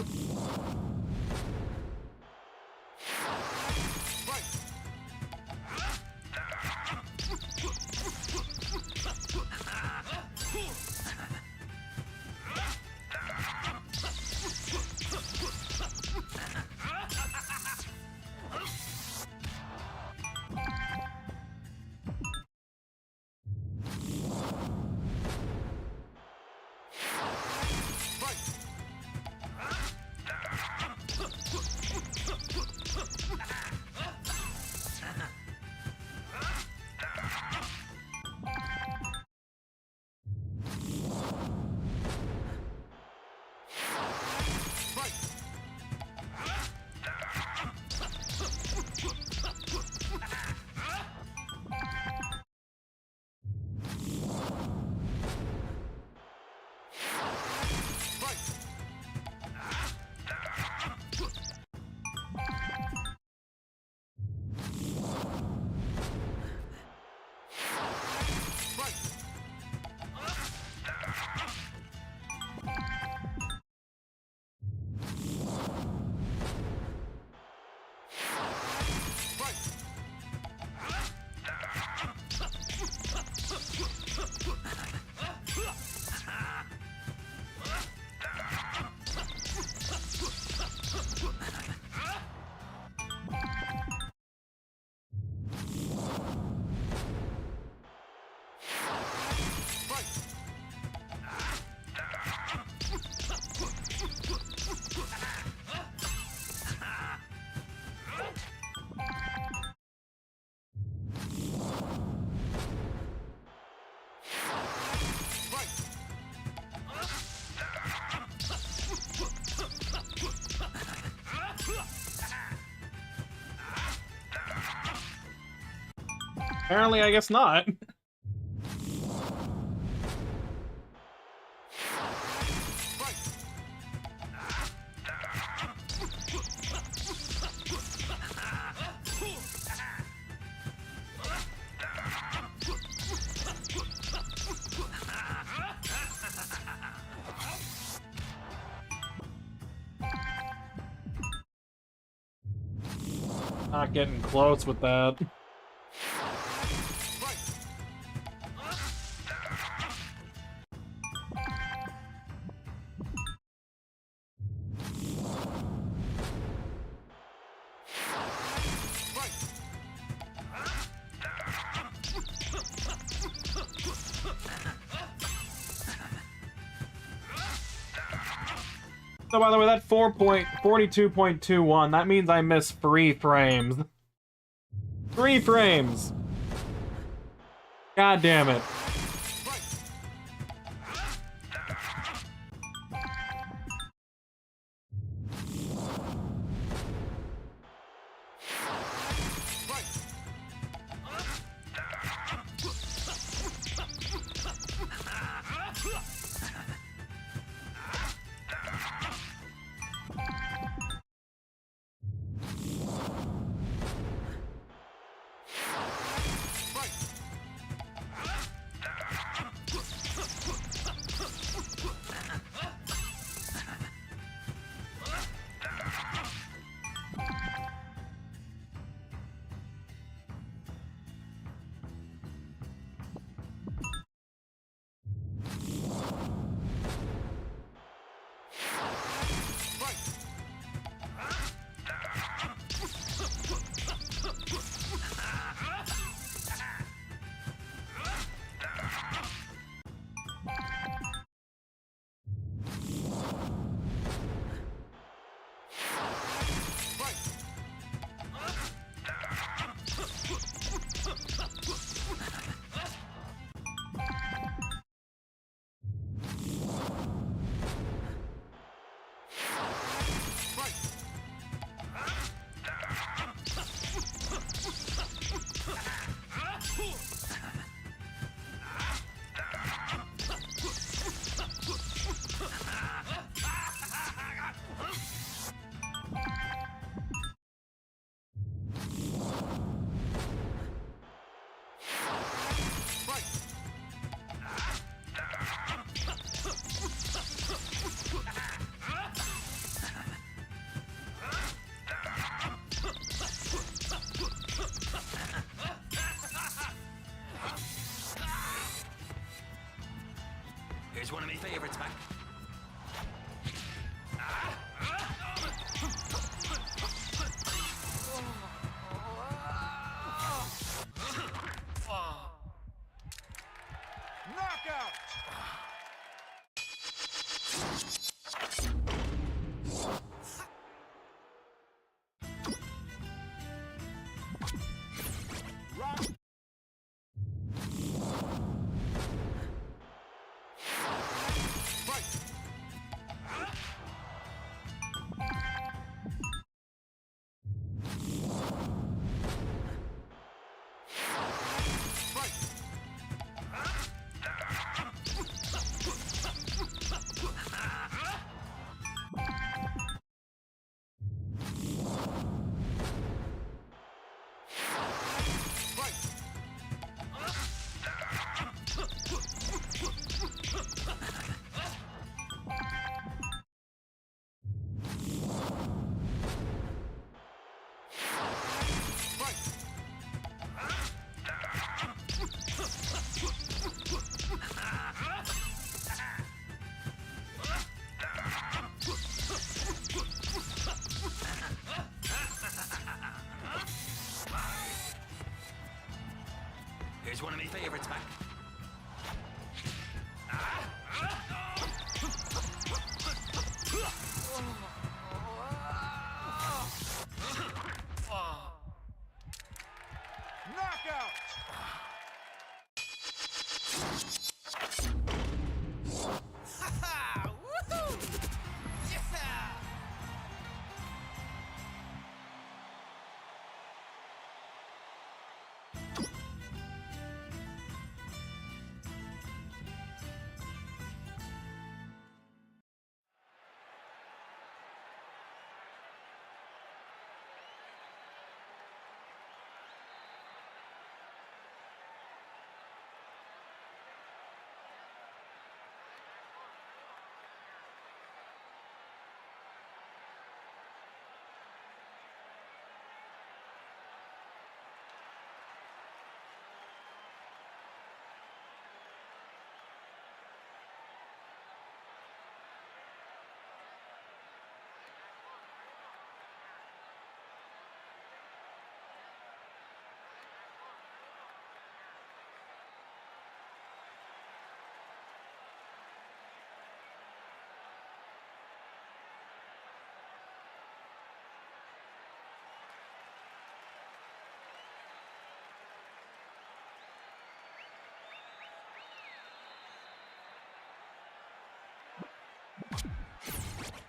Apparently, I guess not. Not getting close with that. So by the way, that 4.42.21, that means I missed 3 frames. 3 frames! God damn it. Here's one of my favorites, Mac. Knockout! Here's one of my favorites, Mac. Knockout!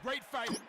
Great fight.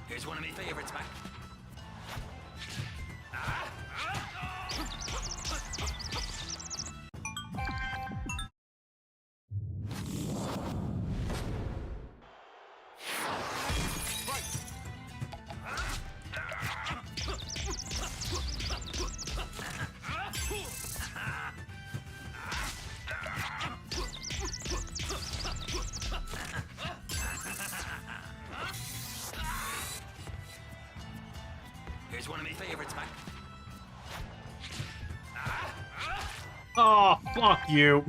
Here's one of my favorites, Mac. Here's one of my favorites, Mac. Oh, fuck you.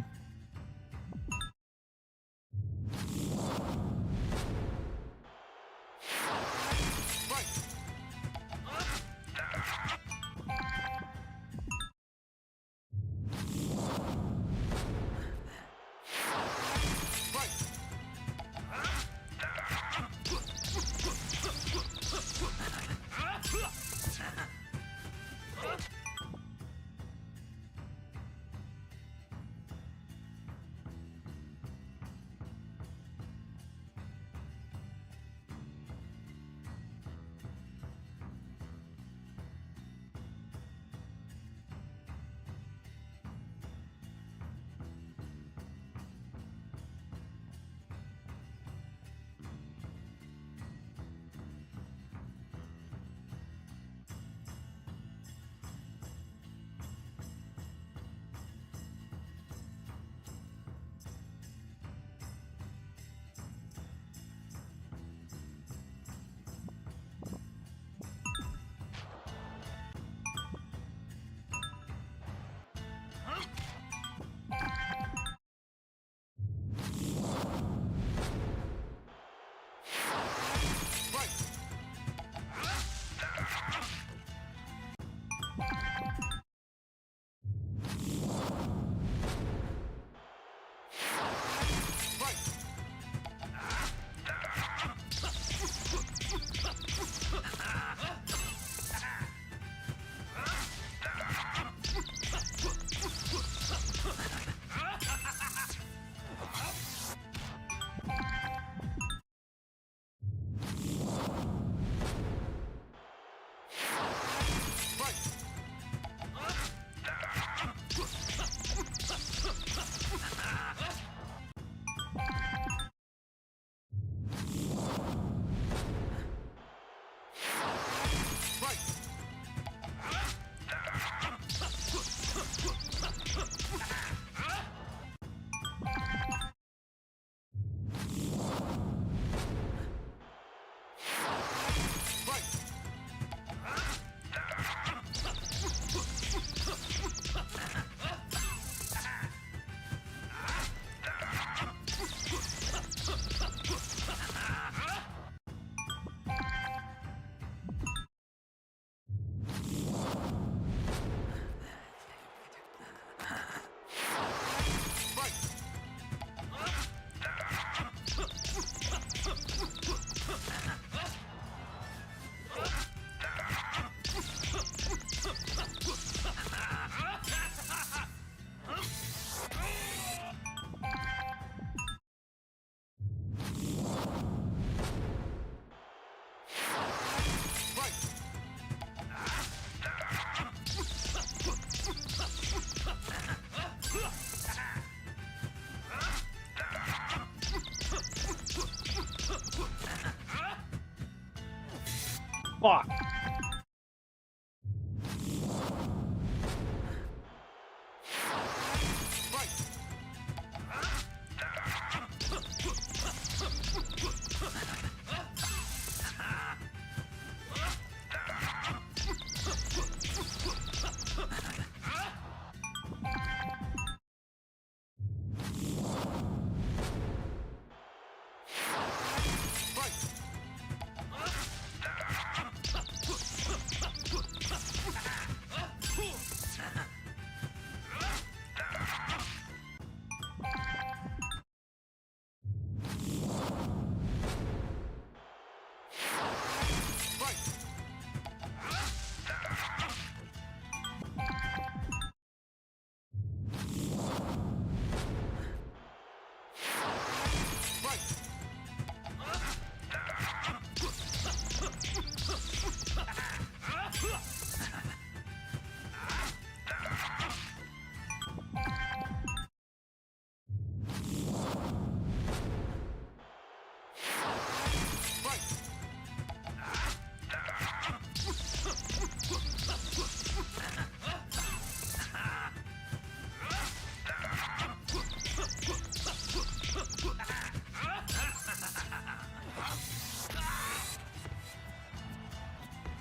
Fuck.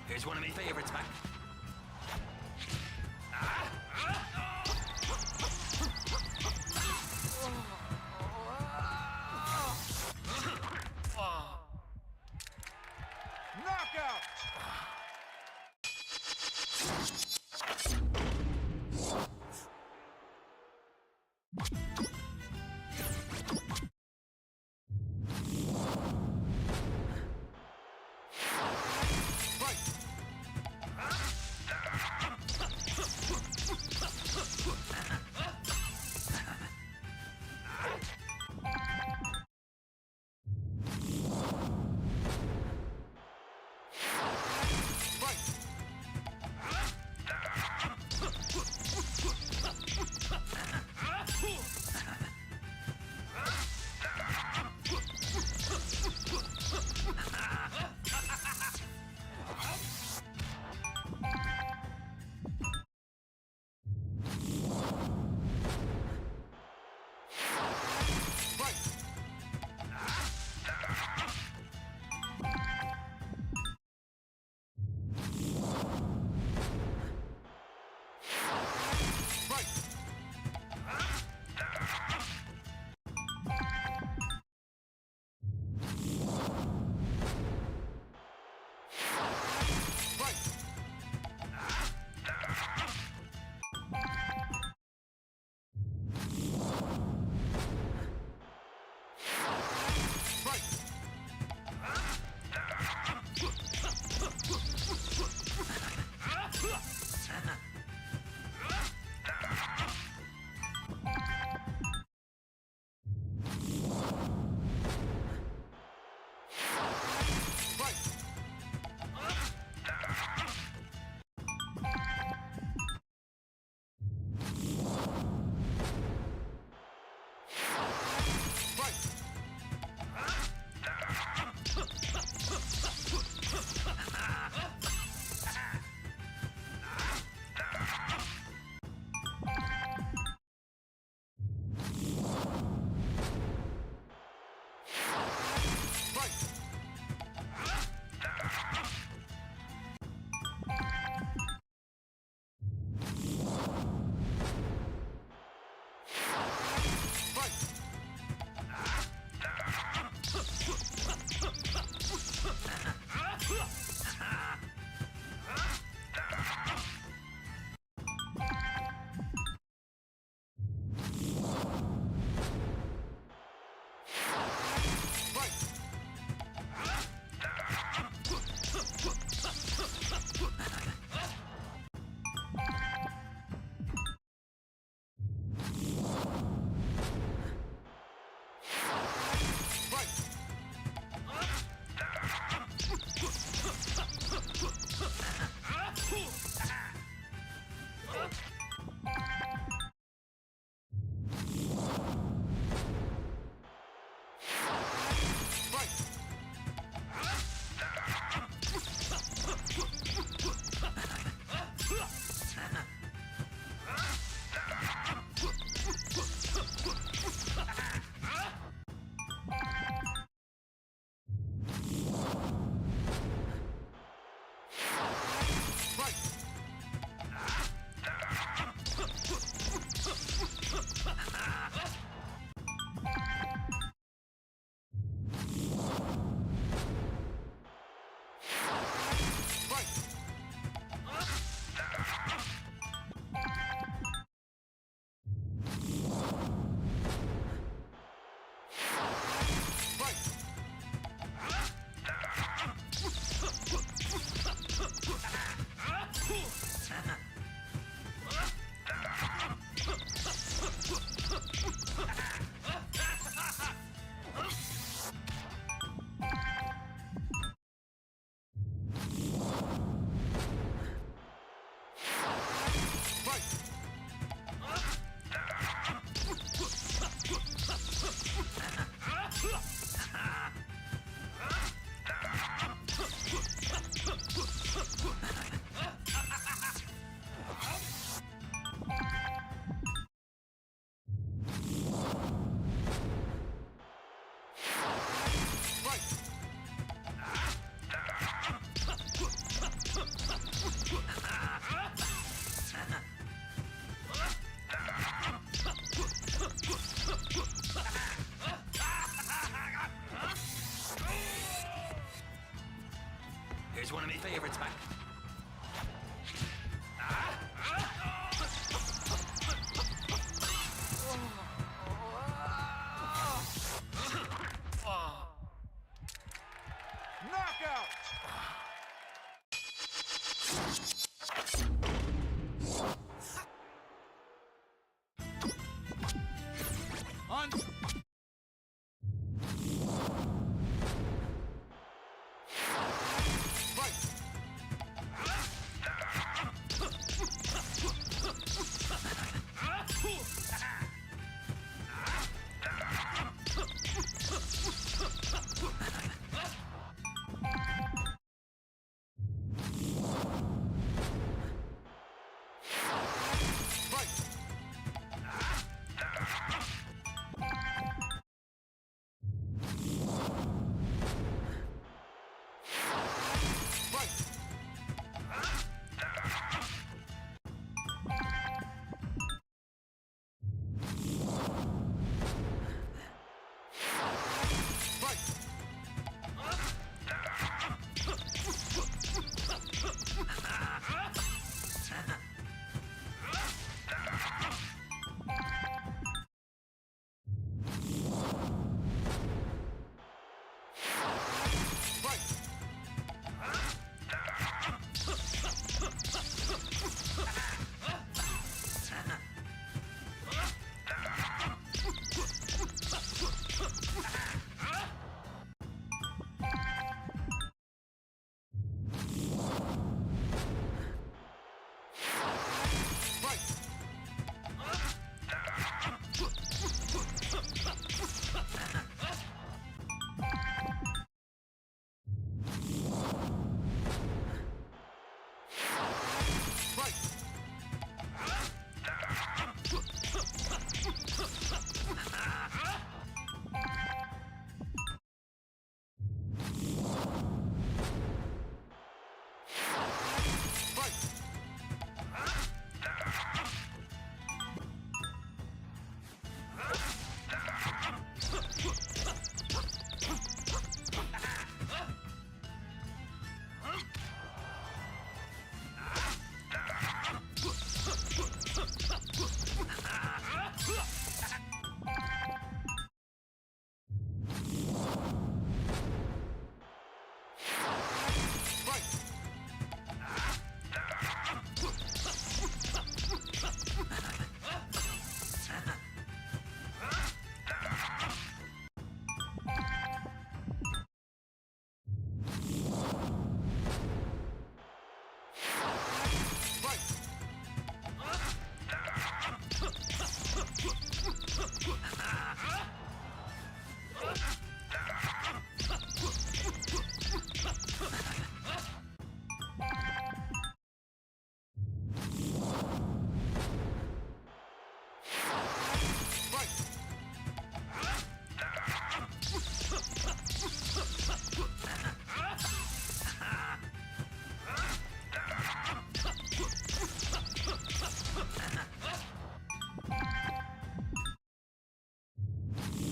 Here's one of my favorites, Mac. Knockout. Here's one of my favorites back. Knockout. On.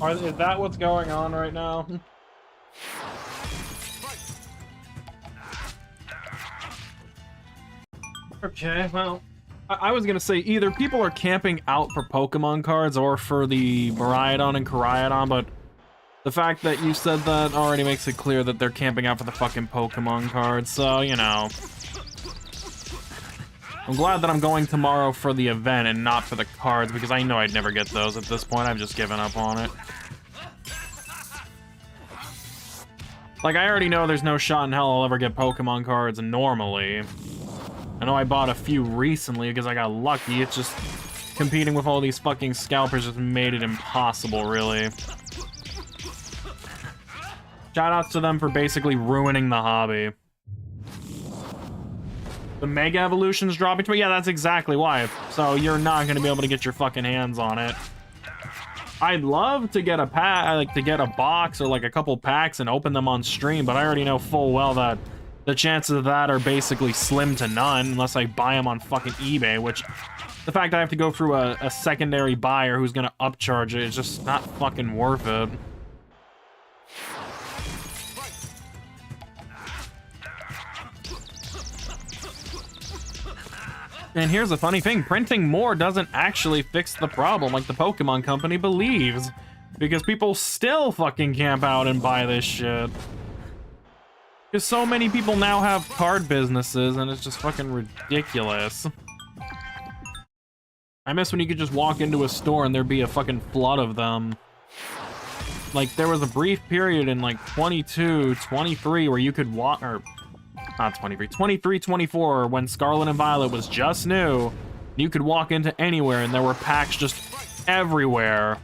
Is that what's going on right now? Okay, well, I was gonna say either people are camping out for Pokemon cards or for the Miraidon and Koraidon, but the fact that you said that already makes it clear that they're camping out for the fucking Pokemon cards, so, you know. I'm glad that I'm going tomorrow for the event and not for the cards, because I know I'd never get those at this point. I've just given up on it. Like, I already know there's no shot in hell I'll ever get Pokemon cards normally. I know I bought a few recently because I got lucky. It's just competing with all these fucking scalpers just made it impossible, really. Shoutouts to them for basically ruining the hobby. The Mega Evolution's dropping to me? Yeah, that's exactly why. So you're not going to be able to get your fucking hands on it. I'd love to get a pack, like to get a box or like a couple packs and open them on stream, but I already know full well that the chances of that are basically slim to none unless I buy them on fucking eBay, which the fact I have to go through a secondary buyer who's gonna upcharge it is just not fucking worth it. And here's the funny thing, printing more doesn't actually fix the problem like the Pokemon Company believes. Because people still fucking camp out and buy this shit. Because so many people now have card businesses and it's just fucking ridiculous. I miss when you could just walk into a store and there'd be a fucking flood of them. Like, there was a brief period in like 22, 23 where you could walk, or not 23, 23, 24, when Scarlet and Violet was just new, you could walk into anywhere and there were packs just everywhere.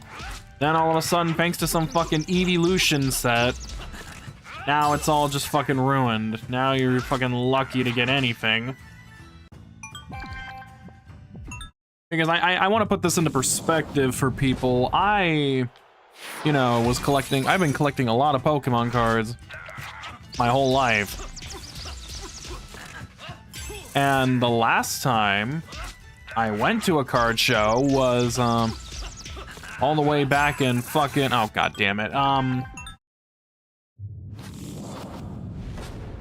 Then all of a sudden, thanks to some fucking Evolution set, now it's all just fucking ruined. Now you're fucking lucky to get anything. Because I want to put this into perspective for people. I've been collecting a lot of Pokemon cards my whole life. And the last time I went to a card show was, all the way back in fucking, oh god damn it,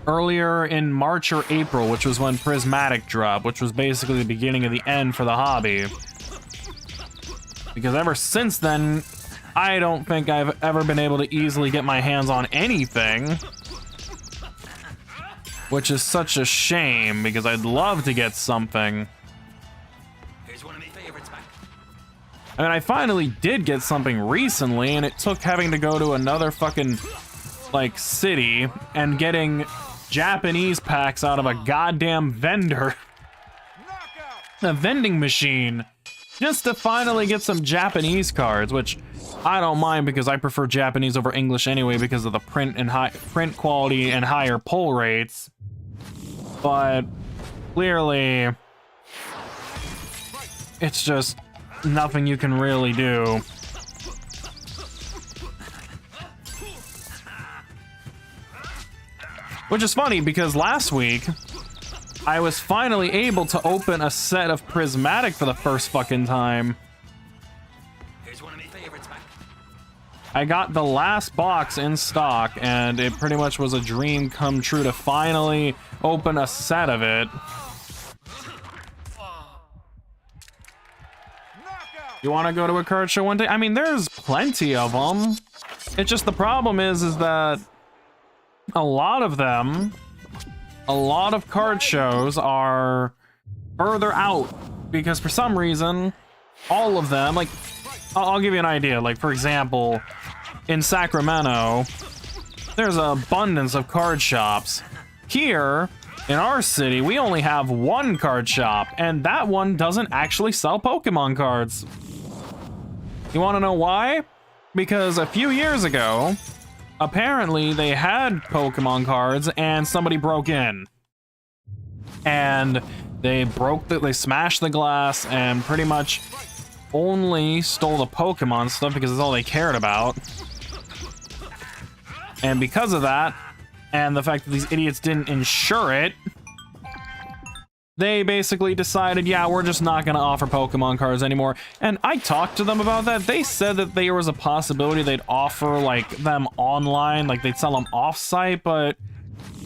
earlier in March or April, which was when Prismatic dropped, which was basically the beginning of the end for the hobby. Because ever since then, I don't think I've ever been able to easily get my hands on anything. Which is such a shame, because I'd love to get something. Here's one of my favorites, Mac. I mean, I finally did get something recently, and it took having to go to another fucking, like, city and getting Japanese packs out of a goddamn vendor. A vending machine. Just to finally get some Japanese cards, which I don't mind because I prefer Japanese over English anyway because of the print quality and higher pull rates. But clearly, it's just nothing you can really do. Which is funny because last week, I was finally able to open a set of Prismatic for the first fucking time. Here's one of my favorites, Mac. I got the last box in stock, and it pretty much was a dream come true to finally open a set of it. You want to go to a card show one day? I mean, there's plenty of them. It's just the problem is that a lot of them, a lot of card shows are further out because for some reason, all of them, like, I'll give you an idea. Like, for example, in Sacramento, there's an abundance of card shops. Here, in our city, we only have one card shop, and that one doesn't actually sell Pokemon cards. You want to know why? Because a few years ago, apparently they had Pokemon cards and somebody broke in. And they smashed the glass and pretty much only stole the Pokemon stuff because it's all they cared about. And because of that, and the fact that these idiots didn't insure it, they basically decided, yeah, we're just not going to offer Pokemon cards anymore. And I talked to them about that. They said that there was a possibility they'd offer, like, them online, like they'd sell them off-site, but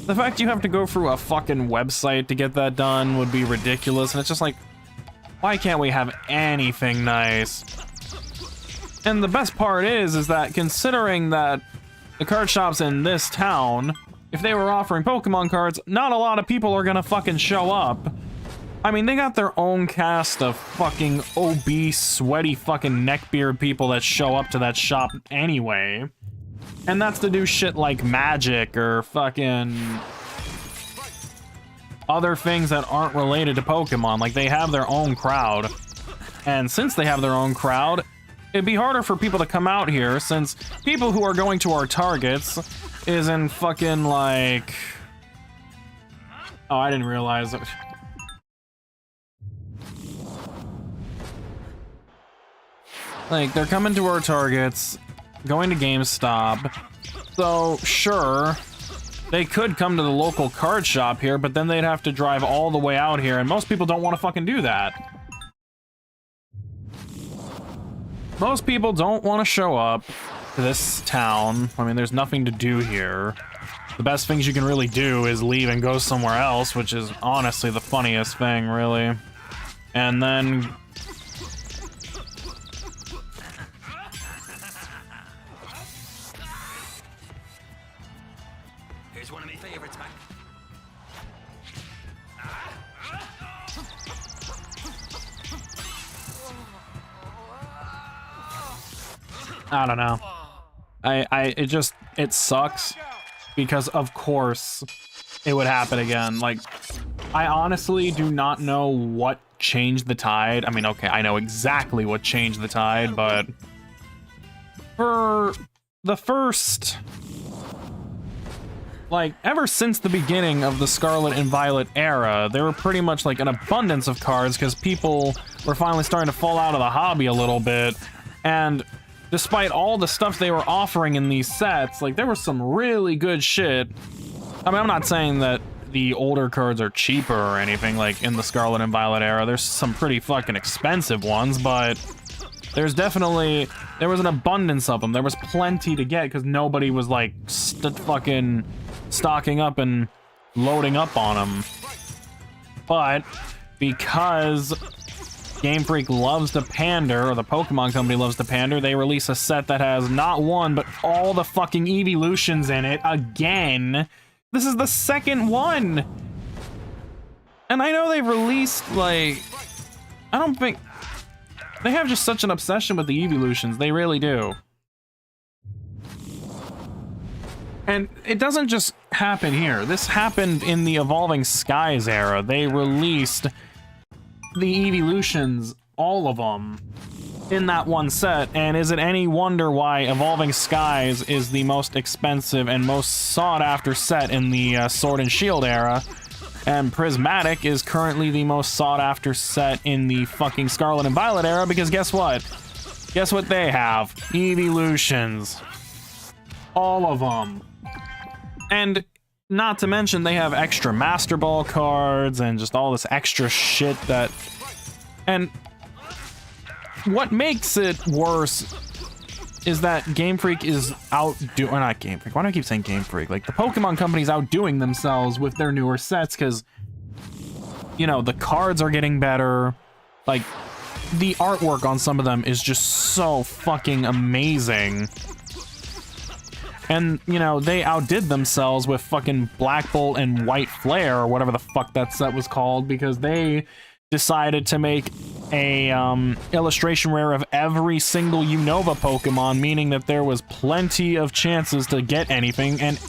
the fact you have to go through a fucking website to get that done would be ridiculous. And it's just like, why can't we have anything nice? And the best part is that considering that the card shops in this town, if they were offering Pokemon cards, not a lot of people are gonna fucking show up. I mean, they got their own cast of fucking obese, sweaty fucking neckbeard people that show up to that shop anyway. And that's to do shit like Magic or fucking other things that aren't related to Pokemon. Like, they have their own crowd. And since they have their own crowd, it'd be harder for people to come out here since people who are going to our targets is in fucking like... Oh, I didn't realize it. Like, they're coming to our targets, going to GameStop. So, sure, they could come to the local card shop here, but then they'd have to drive all the way out here, and most people don't want to fucking do that. Most people don't want to show up to this town. I mean, there's nothing to do here. The best things you can really do is leave and go somewhere else, which is honestly the funniest thing, really. And then... Here's one of my favorites, Mac. I don't know. It sucks because of course it would happen again. Like, I honestly do not know what changed the tide. I mean, okay, I know exactly what changed the tide, but for the first, like, ever since the beginning of the Scarlet and Violet era, there were pretty much like an abundance of cards because people were finally starting to fall out of the hobby a little bit. And despite all the stuff they were offering in these sets, like, there was some really good shit. I mean, I'm not saying that the older cards are cheaper or anything, like, in the Scarlet and Violet era. There's some pretty fucking expensive ones, but there was an abundance of them. There was plenty to get because nobody was, like, fucking stocking up and loading up on them. But because Game Freak loves to pander, or the Pokemon Company loves to pander, they release a set that has not one, but all the fucking evolutions in it again. This is the second one! And I know they've released, like... I don't think... They have just such an obsession with the evolutions, they really do. And it doesn't just happen here. This happened in the Evolving Skies era. They released the evolutions, all of them, in that one set, and is it any wonder why Evolving Skies is the most expensive and most sought-after set in the Sword and Shield era, and Prismatic is currently the most sought-after set in the fucking Scarlet and Violet era, because guess what? Guess what they have? Evolutions. All of them. And not to mention they have extra Master Ball cards and just all this extra shit that... And what makes it worse is that Game Freak is outdoing... Or not Game Freak. Why do I keep saying Game Freak? Like, the Pokemon Company's outdoing themselves with their newer sets because, you know, the cards are getting better. Like, the artwork on some of them is just so fucking amazing. And, you know, they outdid themselves with fucking Black Bolt and White Flare, or whatever the fuck that set was called, because they decided to make a illustration rare of every single Unova Pokemon, meaning that there was plenty of chances to get anything, and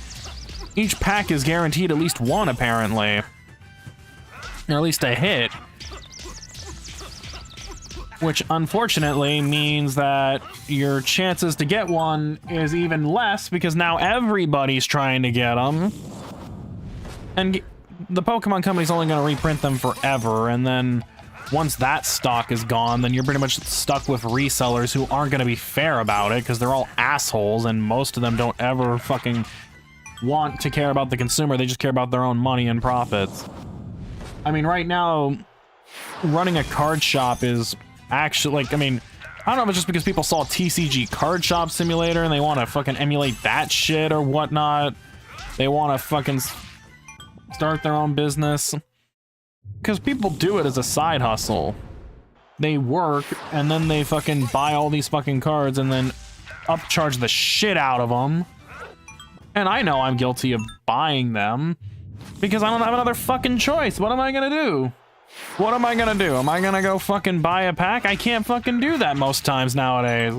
each pack is guaranteed at least one, apparently. Or at least a hit. Which, unfortunately, means that your chances to get one is even less, because now everybody's trying to get them. And the Pokemon Company's only going to reprint them forever, and then once that stock is gone, then you're pretty much stuck with resellers who aren't going to be fair about it, because they're all assholes, and most of them don't ever fucking want to care about the consumer. They just care about their own money and profits. I mean, right now, running a card shop is actually, like, I mean, I don't know if it's just because people saw TCG Card Shop Simulator and they want to fucking emulate that shit or whatnot. They want to fucking start their own business. Because people do it as a side hustle. They work and then they fucking buy all these fucking cards and then upcharge the shit out of them. And I know I'm guilty of buying them because I don't have another fucking choice. What am I gonna do? What am I gonna do? Am I gonna go fucking buy a pack? I can't fucking do that most times nowadays.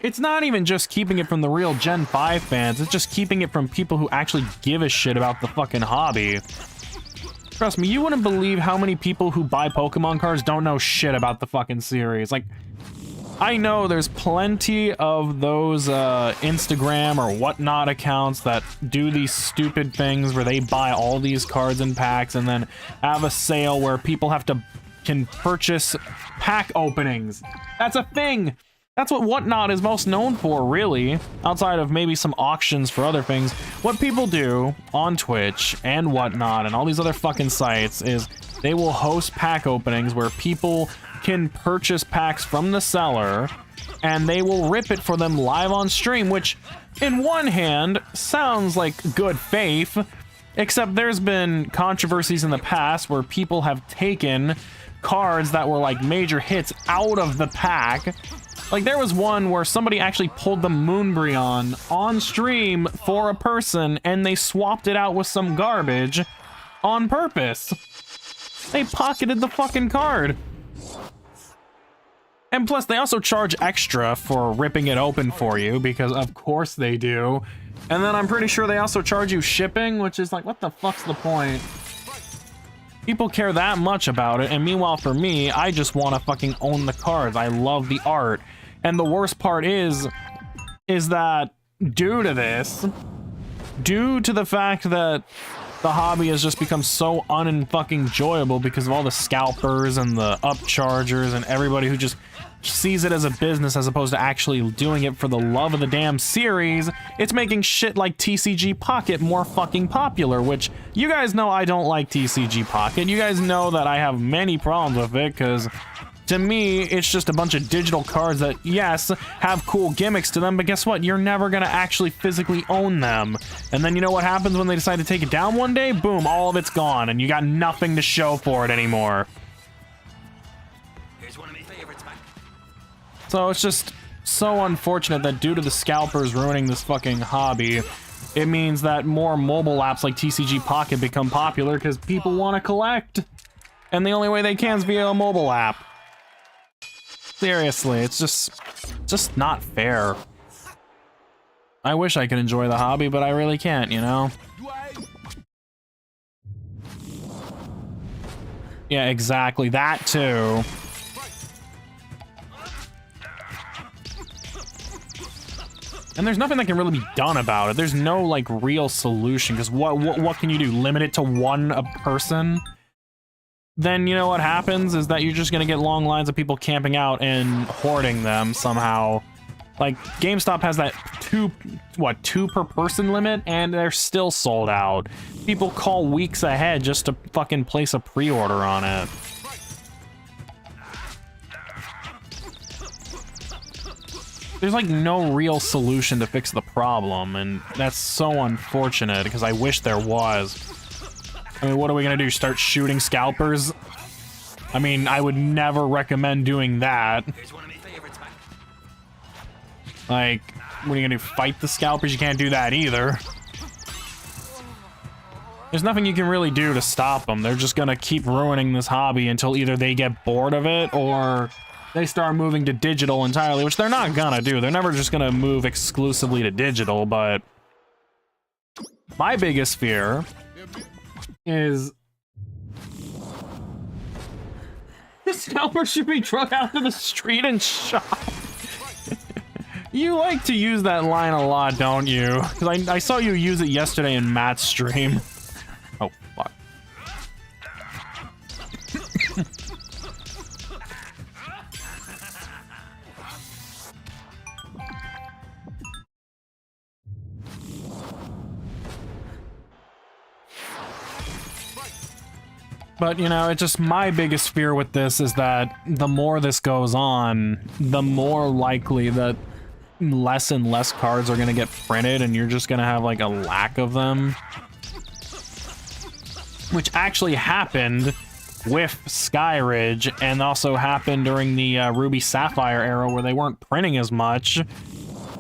It's not even just keeping it from the real Gen 5 fans, it's just keeping it from people who actually give a shit about the fucking hobby. Trust me, you wouldn't believe how many people who buy Pokemon cards don't know shit about the fucking series. Like, I know there's plenty of those Instagram or whatnot accounts that do these stupid things where they buy all these cards and packs and then have a sale where people can purchase pack openings. That's a thing. That's what Whatnot is most known for, really, outside of maybe some auctions for other things. What people do on Twitch and Whatnot and all these other fucking sites is they will host pack openings where people can purchase packs from the seller and they will rip it for them live on stream, which in one hand sounds like good faith, except there's been controversies in the past where people have taken cards that were like major hits out of the pack. Like there was one where somebody actually pulled the Moonbryon on stream for a person and they swapped it out with some garbage on purpose. They pocketed the fucking card. And plus they also charge extra for ripping it open for you, because of course they do. And then I'm pretty sure they also charge you shipping, which is like, what the fuck's the point? People care that much about it, and meanwhile for me, I just want to fucking own the cards. I love the art. And the worst part is that due to this, due to the fact that the hobby has just become so unfucking enjoyable because of all the scalpers and the upchargers and everybody who just sees it as a business as opposed to actually doing it for the love of the damn series, it's making shit like TCG Pocket more fucking popular, which you guys know I don't like TCG Pocket. You guys know that I have many problems with it because to me, it's just a bunch of digital cards that, yes, have cool gimmicks to them, but guess what? You're never gonna actually physically own them. And then you know what happens when they decide to take it down one day? Boom, all of it's gone, and you got nothing to show for it anymore. Here's one of my favorites, man. So it's just so unfortunate that due to the scalpers ruining this fucking hobby, it means that more mobile apps like TCG Pocket become popular because people want to collect. And the only way they can is via a mobile app. Seriously, it's just not fair. I wish I could enjoy the hobby, but I really can't, you know? Yeah, exactly. That too. And there's nothing that can really be done about it. There's no, like, real solution, because what can you do? Limit it to one a person? Then you know what happens is that you're just gonna get long lines of people camping out and hoarding them somehow. Like, GameStop has that two per person limit, and they're still sold out. People call weeks ahead just to fucking place a pre-order on it. There's like no real solution to fix the problem, and that's so unfortunate because I wish there was. I mean, what are we gonna do? Start shooting scalpers? I mean, I would never recommend doing that. Here's one of my favorites, man. Like, what are you gonna do? Fight the scalpers? You can't do that either. There's nothing you can really do to stop them. They're just gonna keep ruining this hobby until either they get bored of it or they start moving to digital entirely, which they're not gonna do. They're never just gonna move exclusively to digital, but my biggest fear is the scalper should be drug out to the street and shot. You like to use that line a lot, don't you? Because I saw you use it yesterday in Matt's stream. Oh, fuck. But, you know, it's just my biggest fear with this is that the more this goes on, the more likely that less and less cards are going to get printed and you're just going to have, like, a lack of them. Which actually happened with Skyridge and also happened during the Ruby Sapphire era where they weren't printing as much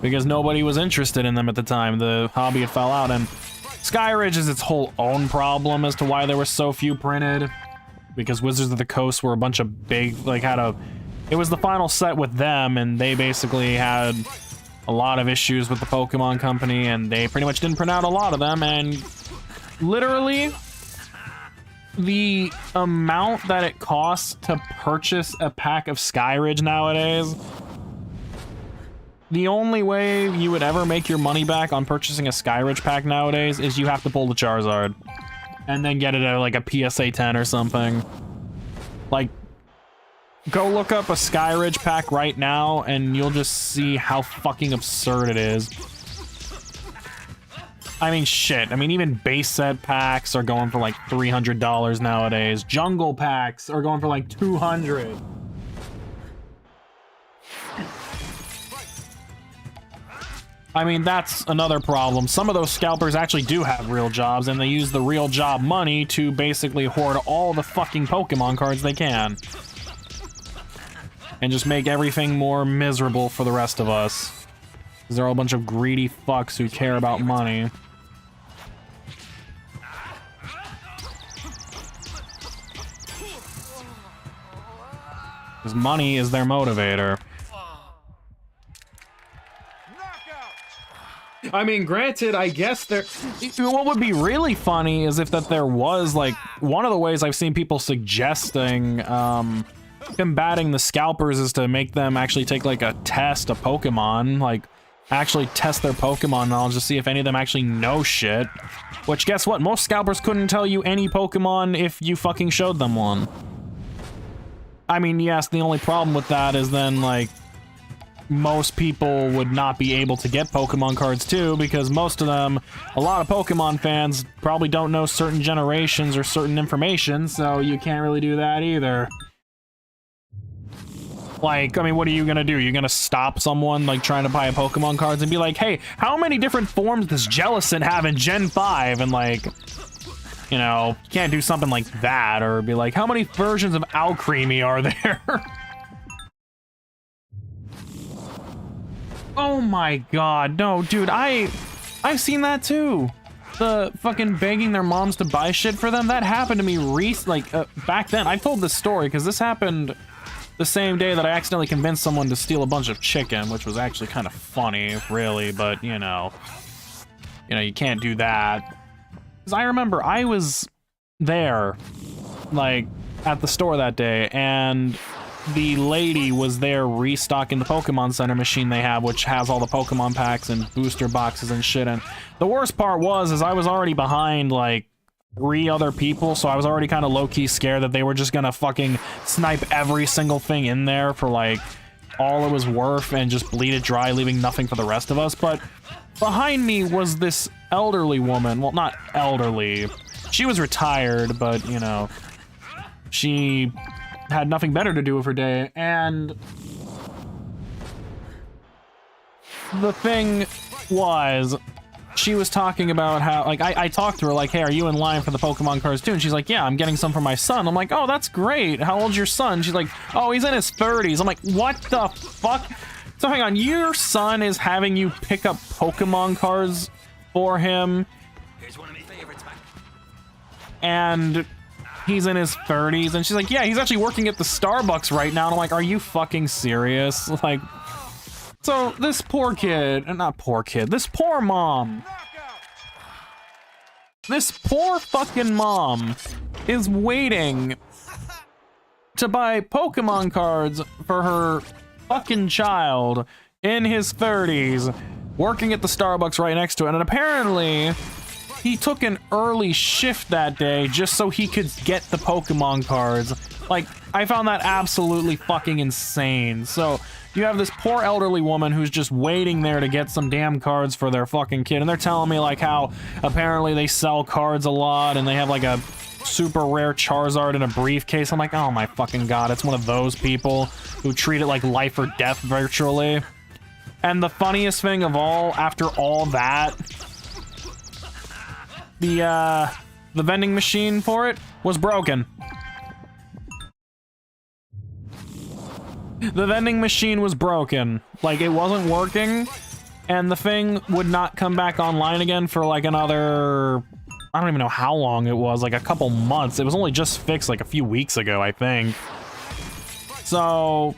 because nobody was interested in them at the time. The hobby had fell out, and Skyridge is its whole own problem as to why there were so few printed, because Wizards of the Coast were a bunch of big, like, it was the final set with them, and they basically had a lot of issues with the Pokemon Company, and they pretty much didn't print out a lot of them, and literally, the amount that it costs to purchase a pack of Skyridge nowadays the only way you would ever make your money back on purchasing a Skyridge pack nowadays is you have to pull the Charizard. And then get it at like a PSA 10 or something. Like, go look up a Skyridge pack right now and you'll just see how fucking absurd it is. I mean, shit. I mean, even base set packs are going for like $300 nowadays. Jungle packs are going for like $200. I mean, that's another problem. Some of those scalpers actually do have real jobs, and they use the real job money to basically hoard all the fucking Pokemon cards they can. And just make everything more miserable for the rest of us. Because they're all a bunch of greedy fucks who care about money. Because money is their motivator. I mean, granted, I guess there... What would be really funny is if that there was, like, one of the ways I've seen people suggesting, combating the scalpers is to make them actually take, like, a test of Pokemon, like, actually test their Pokemon knowledge to see if any of them actually know shit. Which, guess what? Most scalpers couldn't tell you any Pokemon if you fucking showed them one. I mean, yes, the only problem with that is then, like, most people would not be able to get Pokemon cards too, because most of them, a lot of Pokemon fans probably don't know certain generations or certain information, so you can't really do that either. Like, I mean, what are you gonna do? You're gonna stop someone, like, trying to buy a Pokemon cards and be like, hey, how many different forms does Jellicent have in Gen 5? And, like, you know, you can't do something like that, or be like, how many versions of Alcremie are there? Oh my god, no, dude, I've seen that too. The fucking begging their moms to buy shit for them, that happened to me back then. I told this story because this happened the same day that I accidentally convinced someone to steal a bunch of chicken, which was actually kind of funny, really, but you know, you can't do that. Because I remember I was there, like, at the store that day, and the lady was there restocking the Pokemon Center machine they have, which has all the Pokemon packs and booster boxes and shit. And the worst part was I was already behind, like, 3 other people, so I was already kind of low-key scared that they were just gonna fucking snipe every single thing in there for, like, all it was worth and just bleed it dry, leaving nothing for the rest of us. But behind me was this elderly woman. Well, not elderly. She was retired, but, you know, she had nothing better to do with her day, and the thing was, she was talking about how, like, I talked to her, like, hey, are you in line for the Pokemon cards too? And she's like, yeah, I'm getting some for my son. I'm like, oh, that's great. How old's your son? She's like, oh, he's in his 30s. I'm like, what the fuck? So hang on, your son is having you pick up Pokemon cards for him? Here's one of my favorites, man. And he's in his 30s, and she's like, yeah, he's actually working at the Starbucks right now. And I'm like, are you fucking serious? Like, so this poor kid, not poor kid, this poor mom, this poor fucking mom is waiting to buy Pokemon cards for her fucking child in his 30s, working at the Starbucks right next to it. And apparently he took an early shift that day just so he could get the Pokemon cards. Like, I found that absolutely fucking insane. So you have this poor elderly woman who's just waiting there to get some damn cards for their fucking kid, and they're telling me, like, how apparently they sell cards a lot and they have, like, a super rare Charizard in a briefcase. I'm like, oh my fucking god, it's one of those people who treat it like life or death virtually. And the funniest thing of all, after all that, the vending machine for it was broken. The vending machine was broken. Like, it wasn't working, and the thing would not come back online again for, like, another, I don't even know how long it was, like a couple months. It was only just fixed, like, a few weeks ago, I think. So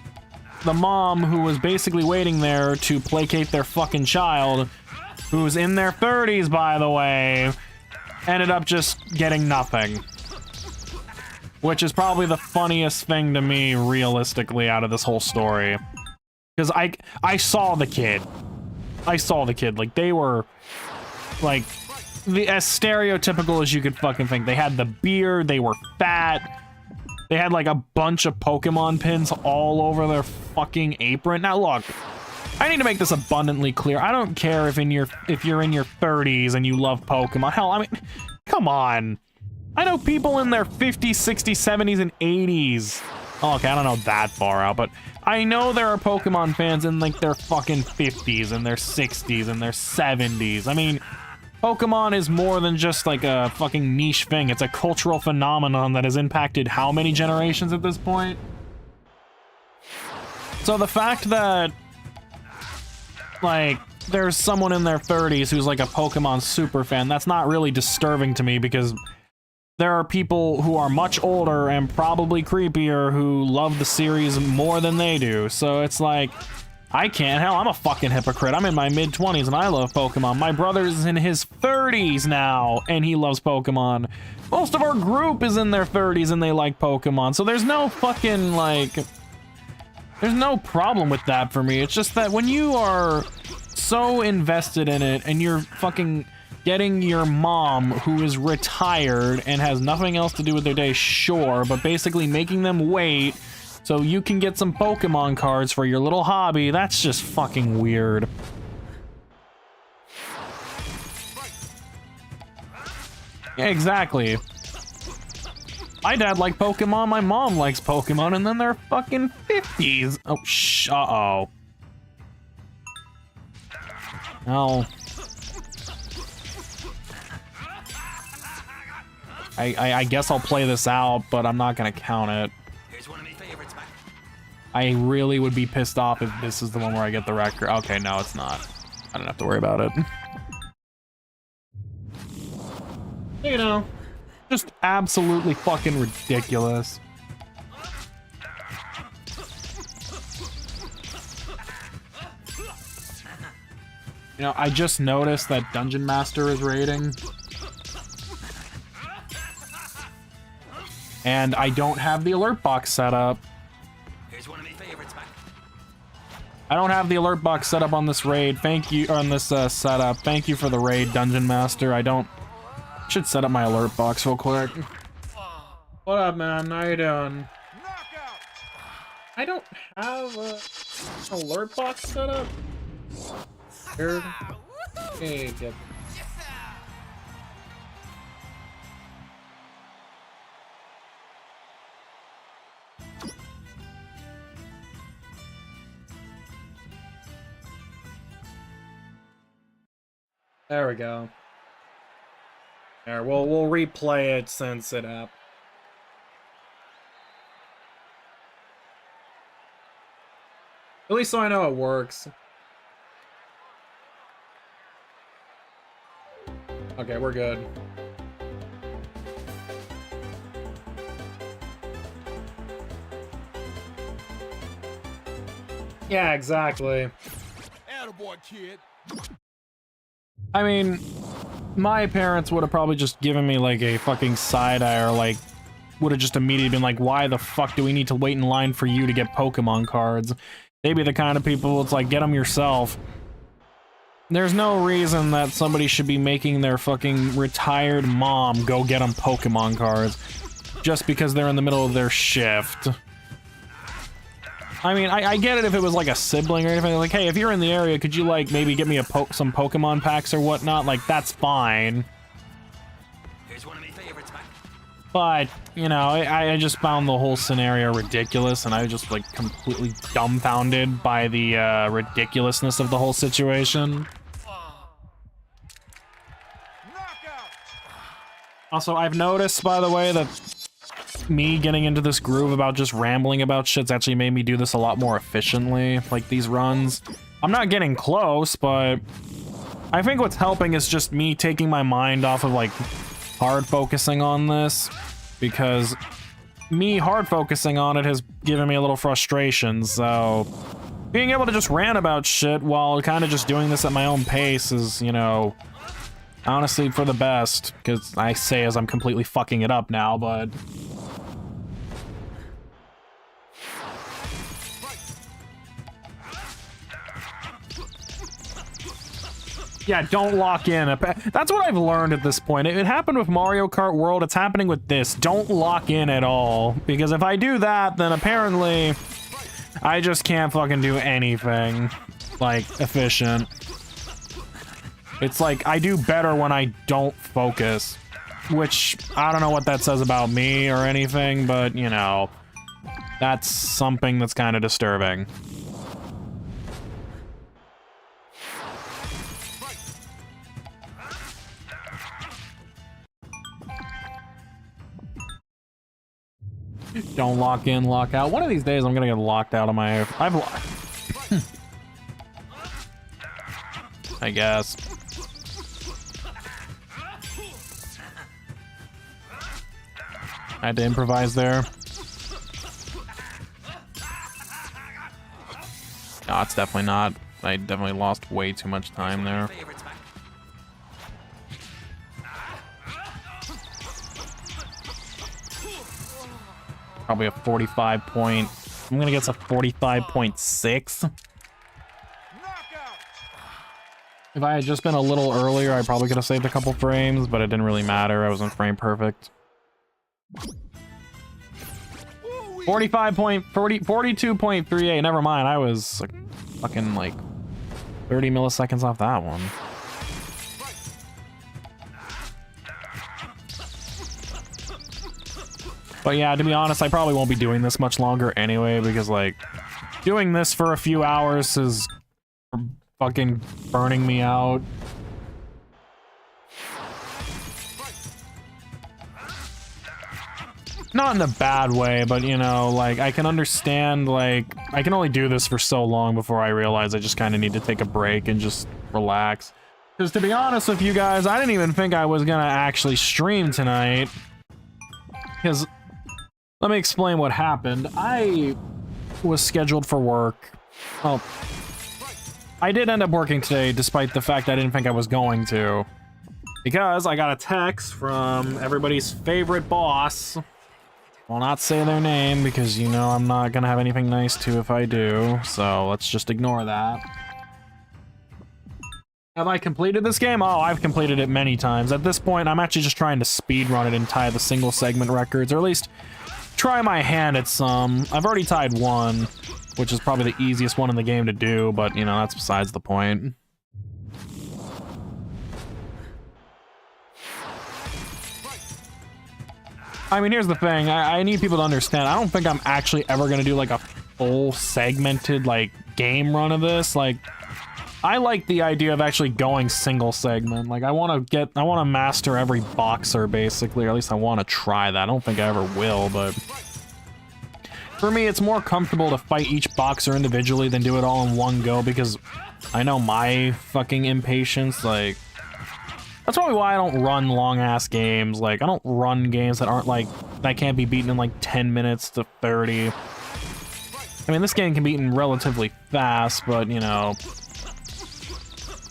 the mom, who was basically waiting there to placate their fucking child, who's in their 30s, by the way, ended up just getting nothing. Which is probably the funniest thing to me, realistically, out of this whole story. Because I saw the kid. I saw the kid. Like, they were, like, as stereotypical as you could fucking think. They had the beard, they were fat, they had, like, a bunch of Pokemon pins all over their fucking apron. Now, look, I need to make this abundantly clear. I don't care if you're in your 30s and you love Pokemon. Hell, I mean, come on. I know people in their 50s, 60s, 70s, and 80s. Oh, okay, I don't know that far out, but I know there are Pokemon fans in, like, their fucking 50s and their 60s and their 70s. I mean, Pokemon is more than just, like, a fucking niche thing. It's a cultural phenomenon that has impacted how many generations at this point? So the fact that, like, there's someone in their 30s who's, like, a Pokemon super fan, that's not really disturbing to me, because there are people who are much older and probably creepier who love the series more than they do. So it's like, I can't. Hell, I'm a fucking hypocrite. I'm in my mid-20s and I love Pokemon. My brother's in his 30s now and he loves Pokemon. Most of our group is in their 30s and they like Pokemon. So there's no fucking, like, there's no problem with that for me. It's just that when you are so invested in it and you're fucking getting your mom, who is retired and has nothing else to do with their day, sure, but basically making them wait so you can get some Pokemon cards for your little hobby, that's just fucking weird. Yeah, exactly. My dad liked Pokemon, my mom likes Pokemon, and then they're fucking 50s. Oh, uh-oh. No. I guess I'll play this out, but I'm not gonna count it. Here's one of my favorites, man. I really would be pissed off if this is the one where I get the record. Okay, no, it's not. I don't have to worry about it. You know, just absolutely fucking ridiculous. You know, I just noticed that Dungeon Master is raiding. And I don't have the alert box set up. Here's one of my favorites, man. I don't have the alert box set up on this raid. Thank you, on this setup. Thank you for the raid, Dungeon Master. Should set up my alert box real quick. What up, man? How you doing? Knockout. I don't have an alert box set up. Here. Okay, good. There we go. There, we'll replay it since it happened. At least so I know it works. Okay, we're good. Yeah, exactly. Attaboy, kid. I mean, my parents would have probably just given me like a fucking side eye, or like would have just immediately been like, why the fuck do we need to wait in line for you to get Pokemon cards? They'd be the kind of people, it's like, get them yourself. There's no reason that somebody should be making their fucking retired mom go get them Pokemon cards just because they're in the middle of their shift. I mean, I get it if it was like a sibling or anything. Like, hey, if you're in the area, could you like maybe get me some Pokemon packs or whatnot? Like, that's fine. Here's one of my favorites, man. But, you know, I just found the whole scenario ridiculous, and I was just like completely dumbfounded by the ridiculousness of the whole situation. Knockout. Also, I've noticed, by the way, that me getting into this groove about just rambling about shit's actually made me do this a lot more efficiently, like these runs. I'm not getting close, but I think what's helping is just me taking my mind off of like hard focusing on this, because me hard focusing on it has given me a little frustration. So being able to just rant about shit while kind of just doing this at my own pace is, you know, honestly for the best, because I say as I'm completely fucking it up now, but Yeah, don't lock in. That's what I've learned at this point. It happened with Mario Kart World. It's happening with this. Don't lock in at all. Because if I do that, then apparently I just can't fucking do anything, like, efficient. It's like, I do better when I don't focus. Which, I don't know what that says about me or anything, but, you know, that's something that's kind of disturbing. Don't lock in, lock out. One of these days I'm gonna get locked out of my... I guess. I had to improvise there. No, it's definitely not. I definitely lost way too much time there. Probably a 45 point. I'm gonna guess a 45.6. If I had just been a little earlier, I probably could have saved a couple frames, but it didn't really matter. I wasn't frame perfect. 42.38. Never mind. I was like, fucking like 30 milliseconds off that one. But yeah, to be honest, I probably won't be doing this much longer anyway, because like doing this for a few hours is fucking burning me out. Not in a bad way, but you know, like I can understand, like I can only do this for so long before I realize I just kind of need to take a break and just relax. Because to be honest with you guys, I didn't even think I was gonna actually stream tonight. Because let me explain what happened. I was scheduled for work. Well, I did end up working today, despite the fact I didn't think I was going to. Because I got a text from everybody's favorite boss. I'll not say their name, because you know I'm not gonna have anything nice to if I do, so let's just ignore that. Have I completed this game? Oh, I've completed it many times. At this point, I'm actually just trying to speedrun it and tie the single segment records, or at least try my hand at some. I've already tied one, which is probably the easiest one in the game to do, but, you know, that's besides the point. I mean, here's the thing. I need people to understand. I don't think I'm actually ever going to do, like, a full segmented, like, game run of this. Like, I like the idea of actually going single segment. Like, I want to master every boxer, basically, or at least I want to try that. I don't think I ever will, but for me, it's more comfortable to fight each boxer individually than do it all in one go, because I know my fucking impatience, like, that's probably why I don't run long-ass games. Like, I don't run games that aren't, like, that can't be beaten in, like, 10 minutes to 30. I mean, this game can be beaten relatively fast, but, you know,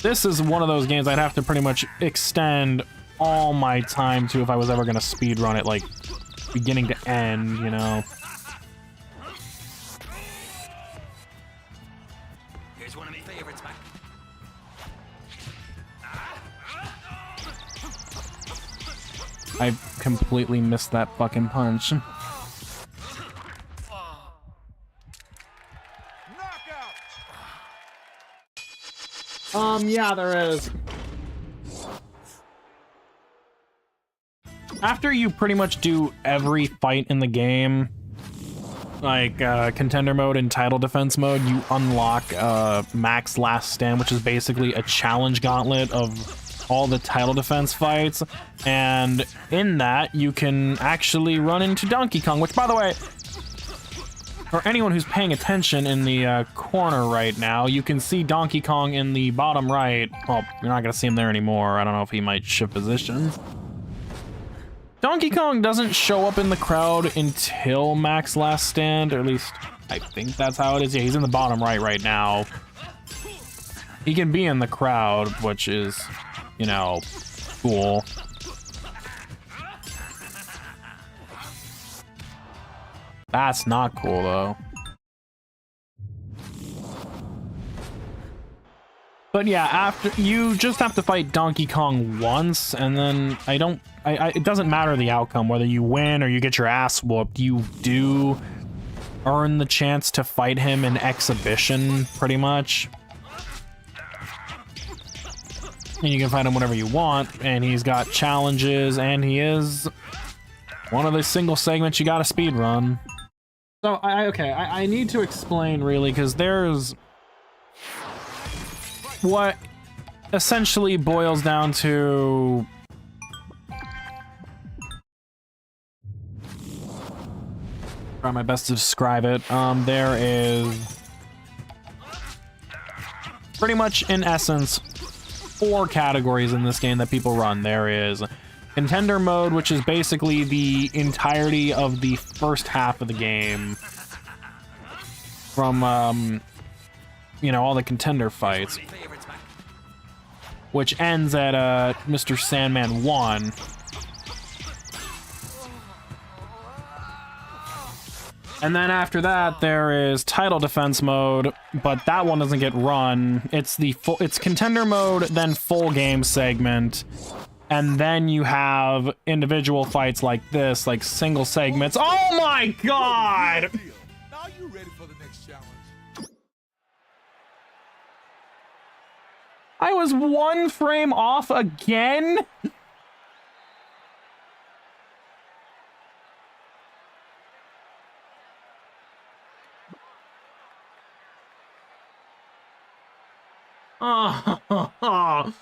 this is one of those games I'd have to pretty much extend all my time to if I was ever going to speedrun it, like, beginning to end, you know? Here's one of my favorites, Mac. I completely missed that fucking punch. Yeah, there is. After you pretty much do every fight in the game, like contender mode and title defense mode, you unlock Max Last Stand, which is basically a challenge gauntlet of all the title defense fights. And in that, you can actually run into Donkey Kong, which, by the way, for anyone who's paying attention in the corner right now, you can see Donkey Kong in the bottom right. Well, you're not going to see him there anymore. I don't know if he might shift positions. Donkey Kong doesn't show up in the crowd until Max Last Stand, or at least I think that's how it is. Yeah, he's in the bottom right now. He can be in the crowd, which is, you know, cool. That's not cool, though. But yeah, after you just have to fight Donkey Kong once, and then it doesn't matter the outcome, whether you win or you get your ass whooped, you do earn the chance to fight him in exhibition, pretty much. And you can fight him whenever you want, and he's got challenges, and he is one of the single segments you gotta speed run. So, I need to explain, really, because there's what essentially boils down to try my best to describe it. There is pretty much, in essence, 4 categories in this game that people run. There is contender mode, which is basically the entirety of the first half of the game from you know, all the contender fights, which ends at Mr. Sandman 1. And then after that, there is title defense mode, but that one doesn't get run. It's contender mode, then full game segment, and then you have individual fights like this, like single segments. Oh my god! Now you ready for the next challenge? I was 1 frame off again? Oh.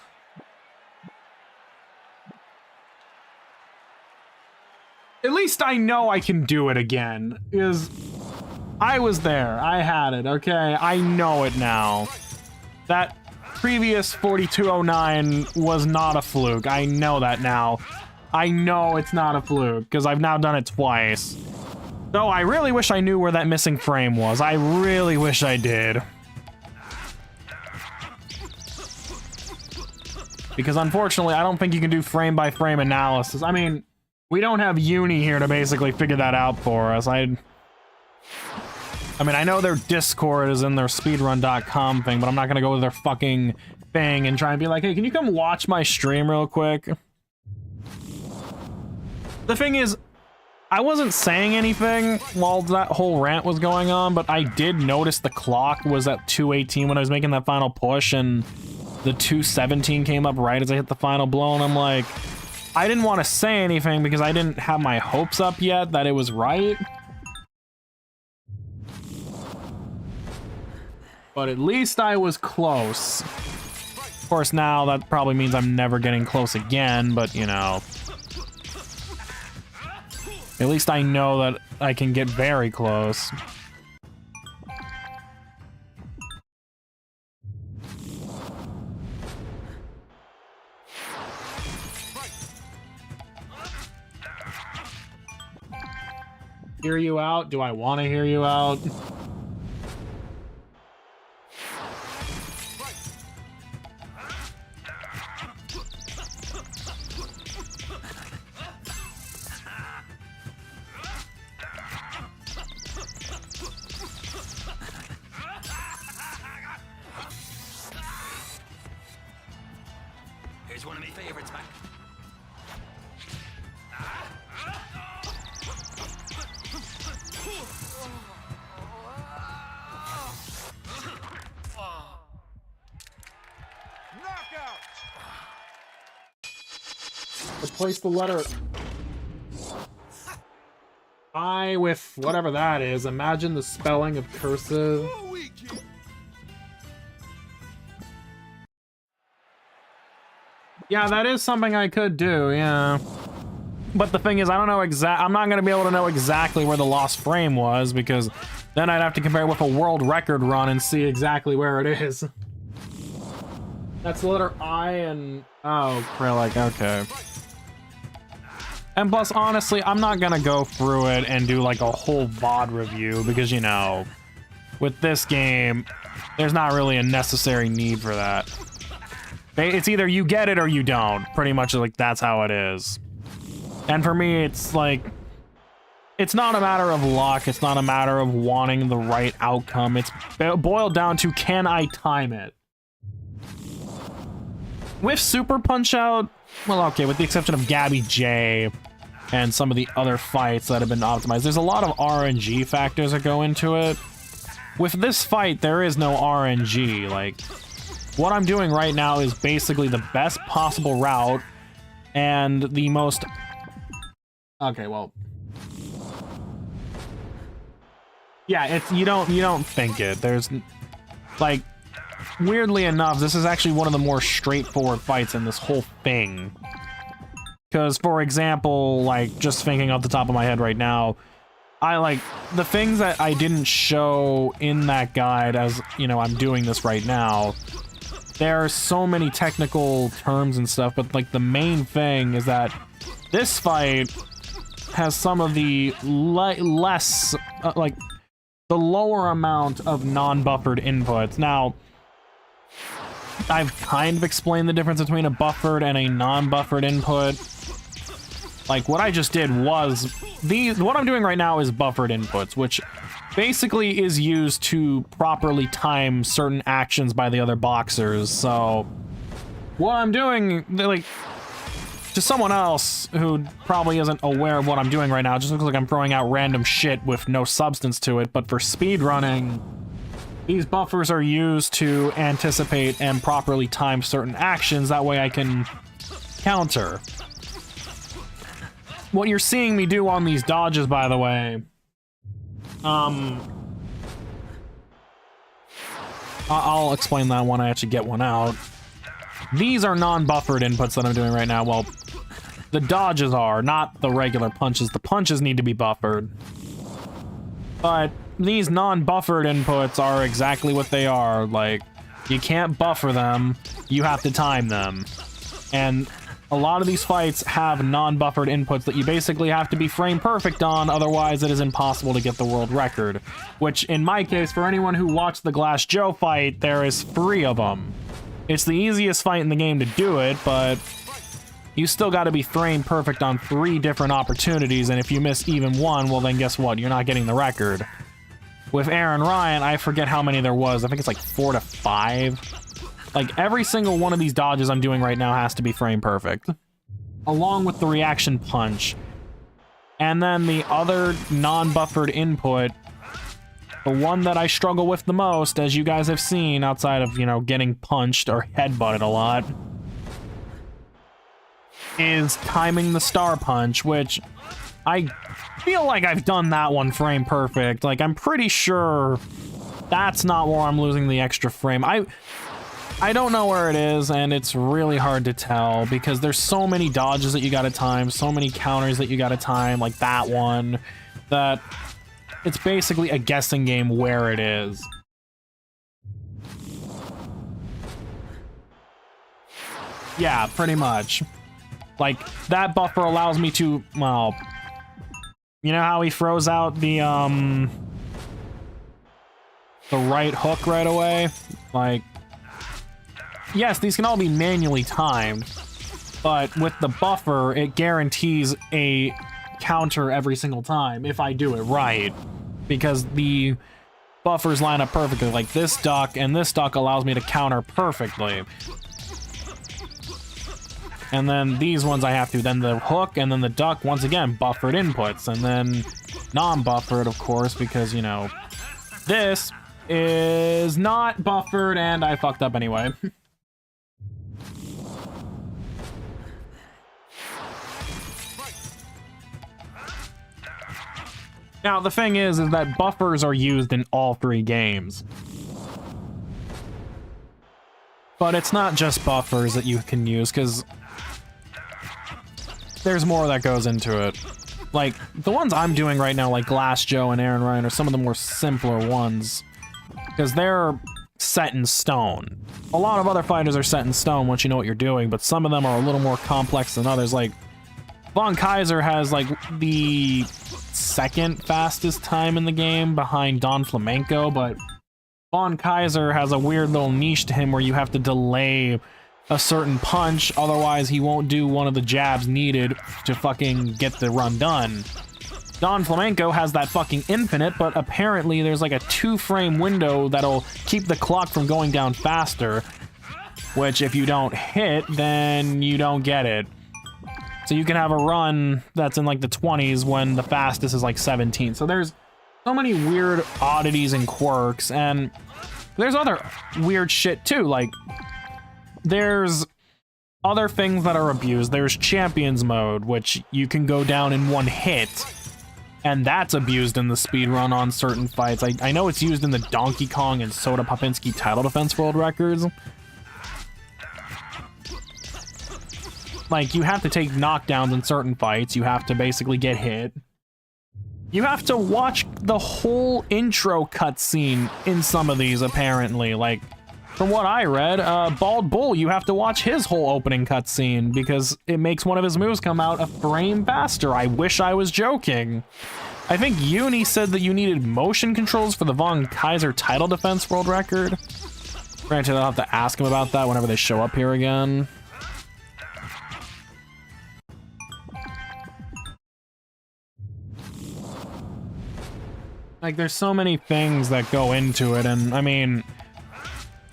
At least I know I can do it again, because I was there. I had it, okay? I know it now. That previous 4209 was not a fluke. I know that now. I know it's not a fluke, because I've now done it twice. Though I really wish I knew where that missing frame was. I really wish I did. Because unfortunately, I don't think you can do frame-by-frame analysis. I mean, we don't have Uni here to basically figure that out for us. I mean, I know their Discord is in their speedrun.com thing, but I'm not gonna go to their fucking thing and try and be like, hey, can you come watch my stream real quick? The thing is, I wasn't saying anything while that whole rant was going on, but I did notice the clock was at 2:18 when I was making that final push, and the 2:17 came up right as I hit the final blow, and I'm like, I didn't want to say anything because I didn't have my hopes up yet that it was right. But at least I was close. Of course, now that probably means I'm never getting close again, but you know. At least I know that I can get very close. Hear you out? Do I want to hear you out? Here's one of my favorites, Mac. Knockout! Replace the letter I with whatever that is. Imagine the spelling of cursive. Yeah, that is something I could do, yeah. But the thing is, I don't know I'm not gonna be able to know exactly where the lost frame was, because then I'd have to compare it with a world record run and see exactly where it is. That's the letter I and... oh, acrylic, okay. And plus, honestly, I'm not gonna go through it and do like a whole VOD review, because, you know, with this game, there's not really a necessary need for that. It's either you get it or you don't. Pretty much like that's how it is. And for me, it's like, it's not a matter of luck. It's not a matter of wanting the right outcome. It's boiled down to, can I time it? with Super Punch-Out, well, okay, with the exception of Gabby J and some of the other fights that have been optimized, there's a lot of RNG factors that go into it. With this fight, there is no RNG. Like, what I'm doing right now is basically the best possible route and the most... Okay, well... Yeah, it's you don't think it. There's like weirdly enough, this is actually one of the more straightforward fights in this whole thing. Because, for example, like just thinking off the top of my head right now, I like the things that I didn't show in that guide as, you know, I'm doing this right now. There are so many technical terms and stuff, but like the main thing is that this fight has some of the less like the lower amount of non-buffered inputs. Now, I've kind of explained the difference between a buffered and a non-buffered input. Like, what I just did was... what I'm doing right now is buffered inputs, which basically is used to properly time certain actions by the other boxers. So, what I'm doing, like... to someone else who probably isn't aware of what I'm doing right now, it just looks like I'm throwing out random shit with no substance to it, but for speedrunning, these buffers are used to anticipate and properly time certain actions, that way I can counter. What you're seeing me do on these dodges, by the way, I'll explain that when I actually get one out. These are non-buffered inputs that I'm doing right now. Well, the dodges are, not the regular punches. The punches need to be buffered. But these non-buffered inputs are exactly what they are. Like, you can't buffer them, you have to time them. And a lot of these fights have non-buffered inputs that you basically have to be frame perfect on, otherwise it is impossible to get the world record. Which, in my case, for anyone who watched the Glass Joe fight, there is 3 of them. It's the easiest fight in the game to do it, but you still got to be frame perfect on 3 different opportunities, and if you miss even one, well then guess what? You're not getting the record. With Aran Ryan, I forget how many there was. I think it's like 4 to 5. Like, every single one of these dodges I'm doing right now has to be frame perfect. Along with the reaction punch. And then the other non-buffered input, the one that I struggle with the most, as you guys have seen, outside of, you know, getting punched or headbutted a lot, is timing the star punch, which I feel like I've done that one frame perfect. Like, I'm pretty sure that's not where I'm losing the extra frame. I don't know where it is, and it's really hard to tell, because there's so many dodges that you gotta time, so many counters that you gotta time, like that one, that it's basically a guessing game where it is. Yeah, pretty much. Like, that buffer allows me to, well, you know how he throws out the right hook right away? Like, yes, these can all be manually timed, but with the buffer, it guarantees a counter every single time if I do it right, because the buffers line up perfectly. Like, this duck and this duck allows me to counter perfectly. And then these ones I have to, then the hook and then the duck, once again, buffered inputs, and then non-buffered, of course, because, you know, this is not buffered and I fucked up anyway. Now, the thing is that buffers are used in all 3 games. But it's not just buffers that you can use, because there's more that goes into it. Like, the ones I'm doing right now, like Glass Joe and Aran Ryan, are some of the more simpler ones, because they're set in stone. A lot of other fighters are set in stone once you know what you're doing, but some of them are a little more complex than others. Like, Von Kaiser has, like, the 2nd fastest time in the game behind Don Flamenco, but Von Kaiser has a weird little niche to him where you have to delay a certain punch, otherwise he won't do one of the jabs needed to fucking get the run done. Don Flamenco has that fucking infinite, but apparently there's like a 2-frame window that'll keep the clock from going down faster. which if you don't hit, then you don't get it. So you can have a run that's in like the 20s when the fastest is like 17. So there's so many weird oddities and quirks, and there's other weird shit too. Like, there's other things that are abused. There's champions mode, which you can go down in one hit, and that's abused in the speedrun on certain fights. I know it's used in the Donkey Kong and Soda Popinski title defense world records. Like, you have to take knockdowns in certain fights. You have to basically get hit. You have to watch the whole intro cutscene in some of these, apparently. Like, from what I read, Bald Bull, you have to watch his whole opening cutscene because it makes one of his moves come out a frame faster. I wish I was joking. I think Uni said that you needed motion controls for the Von Kaiser title defense world record. Granted, I'll have to ask him about that whenever they show up here again. Like, there's so many things that go into it, and I mean,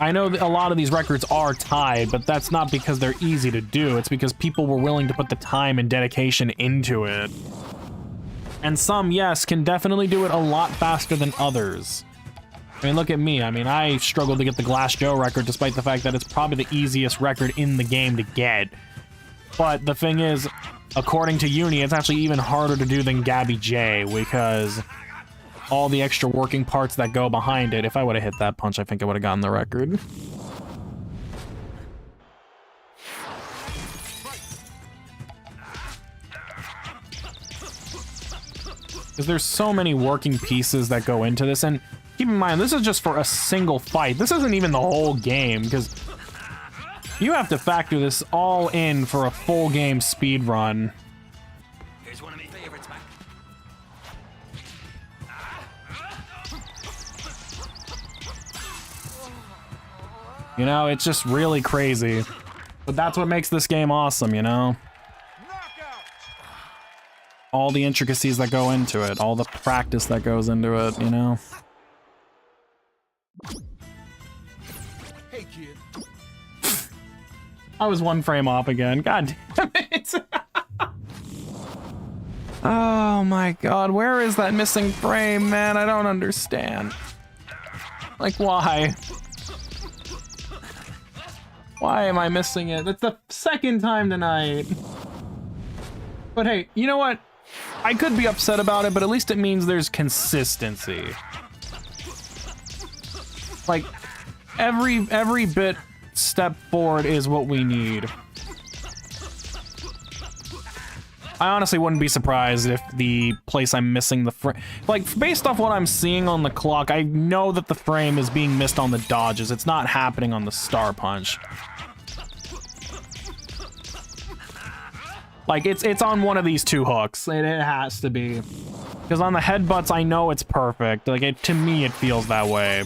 I know that a lot of these records are tied, but that's not because they're easy to do. It's because people were willing to put the time and dedication into it. And some, yes, can definitely do it a lot faster than others. I mean, look at me. I mean, I struggled to get the Glass Joe record despite the fact that it's probably the easiest record in the game to get. But the thing is, according to Uni, it's actually even harder to do than Gabby J, because all the extra working parts that go behind it. If I would have hit that punch, I think I would have gotten the record. Because there's so many working pieces that go into this, and keep in mind, this is just for a single fight. This isn't even the whole game, because you have to factor this all in for a full game speed run. Here's one of my favorites, Mac. You know, it's just really crazy. But that's what makes this game awesome, you know? Knockout. All the intricacies that go into it, all the practice that goes into it, you know? Hey, kid. I was one frame off again. God damn it. Oh my god, where is that missing frame, man? I don't understand. Like, why? Why am I missing it? That's the second time tonight. But hey, you know what? I could be upset about it, but at least it means there's consistency. Like, every bit step forward is what we need. I honestly wouldn't be surprised if the place I'm missing the frame... Like, based off what I'm seeing on the clock, I know that the frame is being missed on the dodges. It's not happening on the star punch. Like, it's on one of these two hooks. It has to be. Because on the headbutts, I know it's perfect. Like, to me, it feels that way.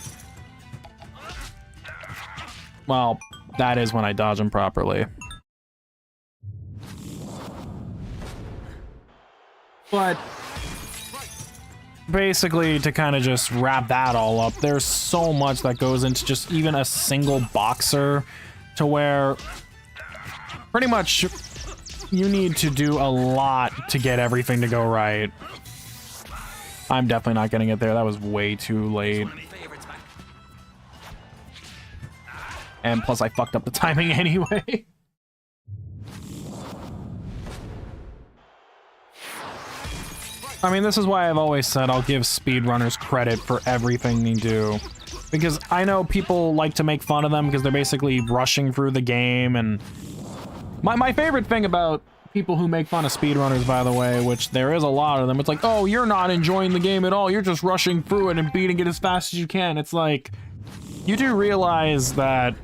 Well, that is when I dodge them properly. But basically, to kind of just wrap that all up, there's so much that goes into just even a single boxer, to where pretty much you need to do a lot to get everything to go right. I'm definitely not getting it there. That was way too late. One of my favorites, Mac. And plus I fucked up the timing anyway. I mean, this is why I've always said I'll give speedrunners credit for everything they do. Because I know people like to make fun of them because they're basically rushing through the game, and my favorite thing about people who make fun of speedrunners, by the way, which there is a lot of them, it's like, oh, you're not enjoying the game at all, you're just rushing through it and beating it as fast as you can. It's like, you do realize that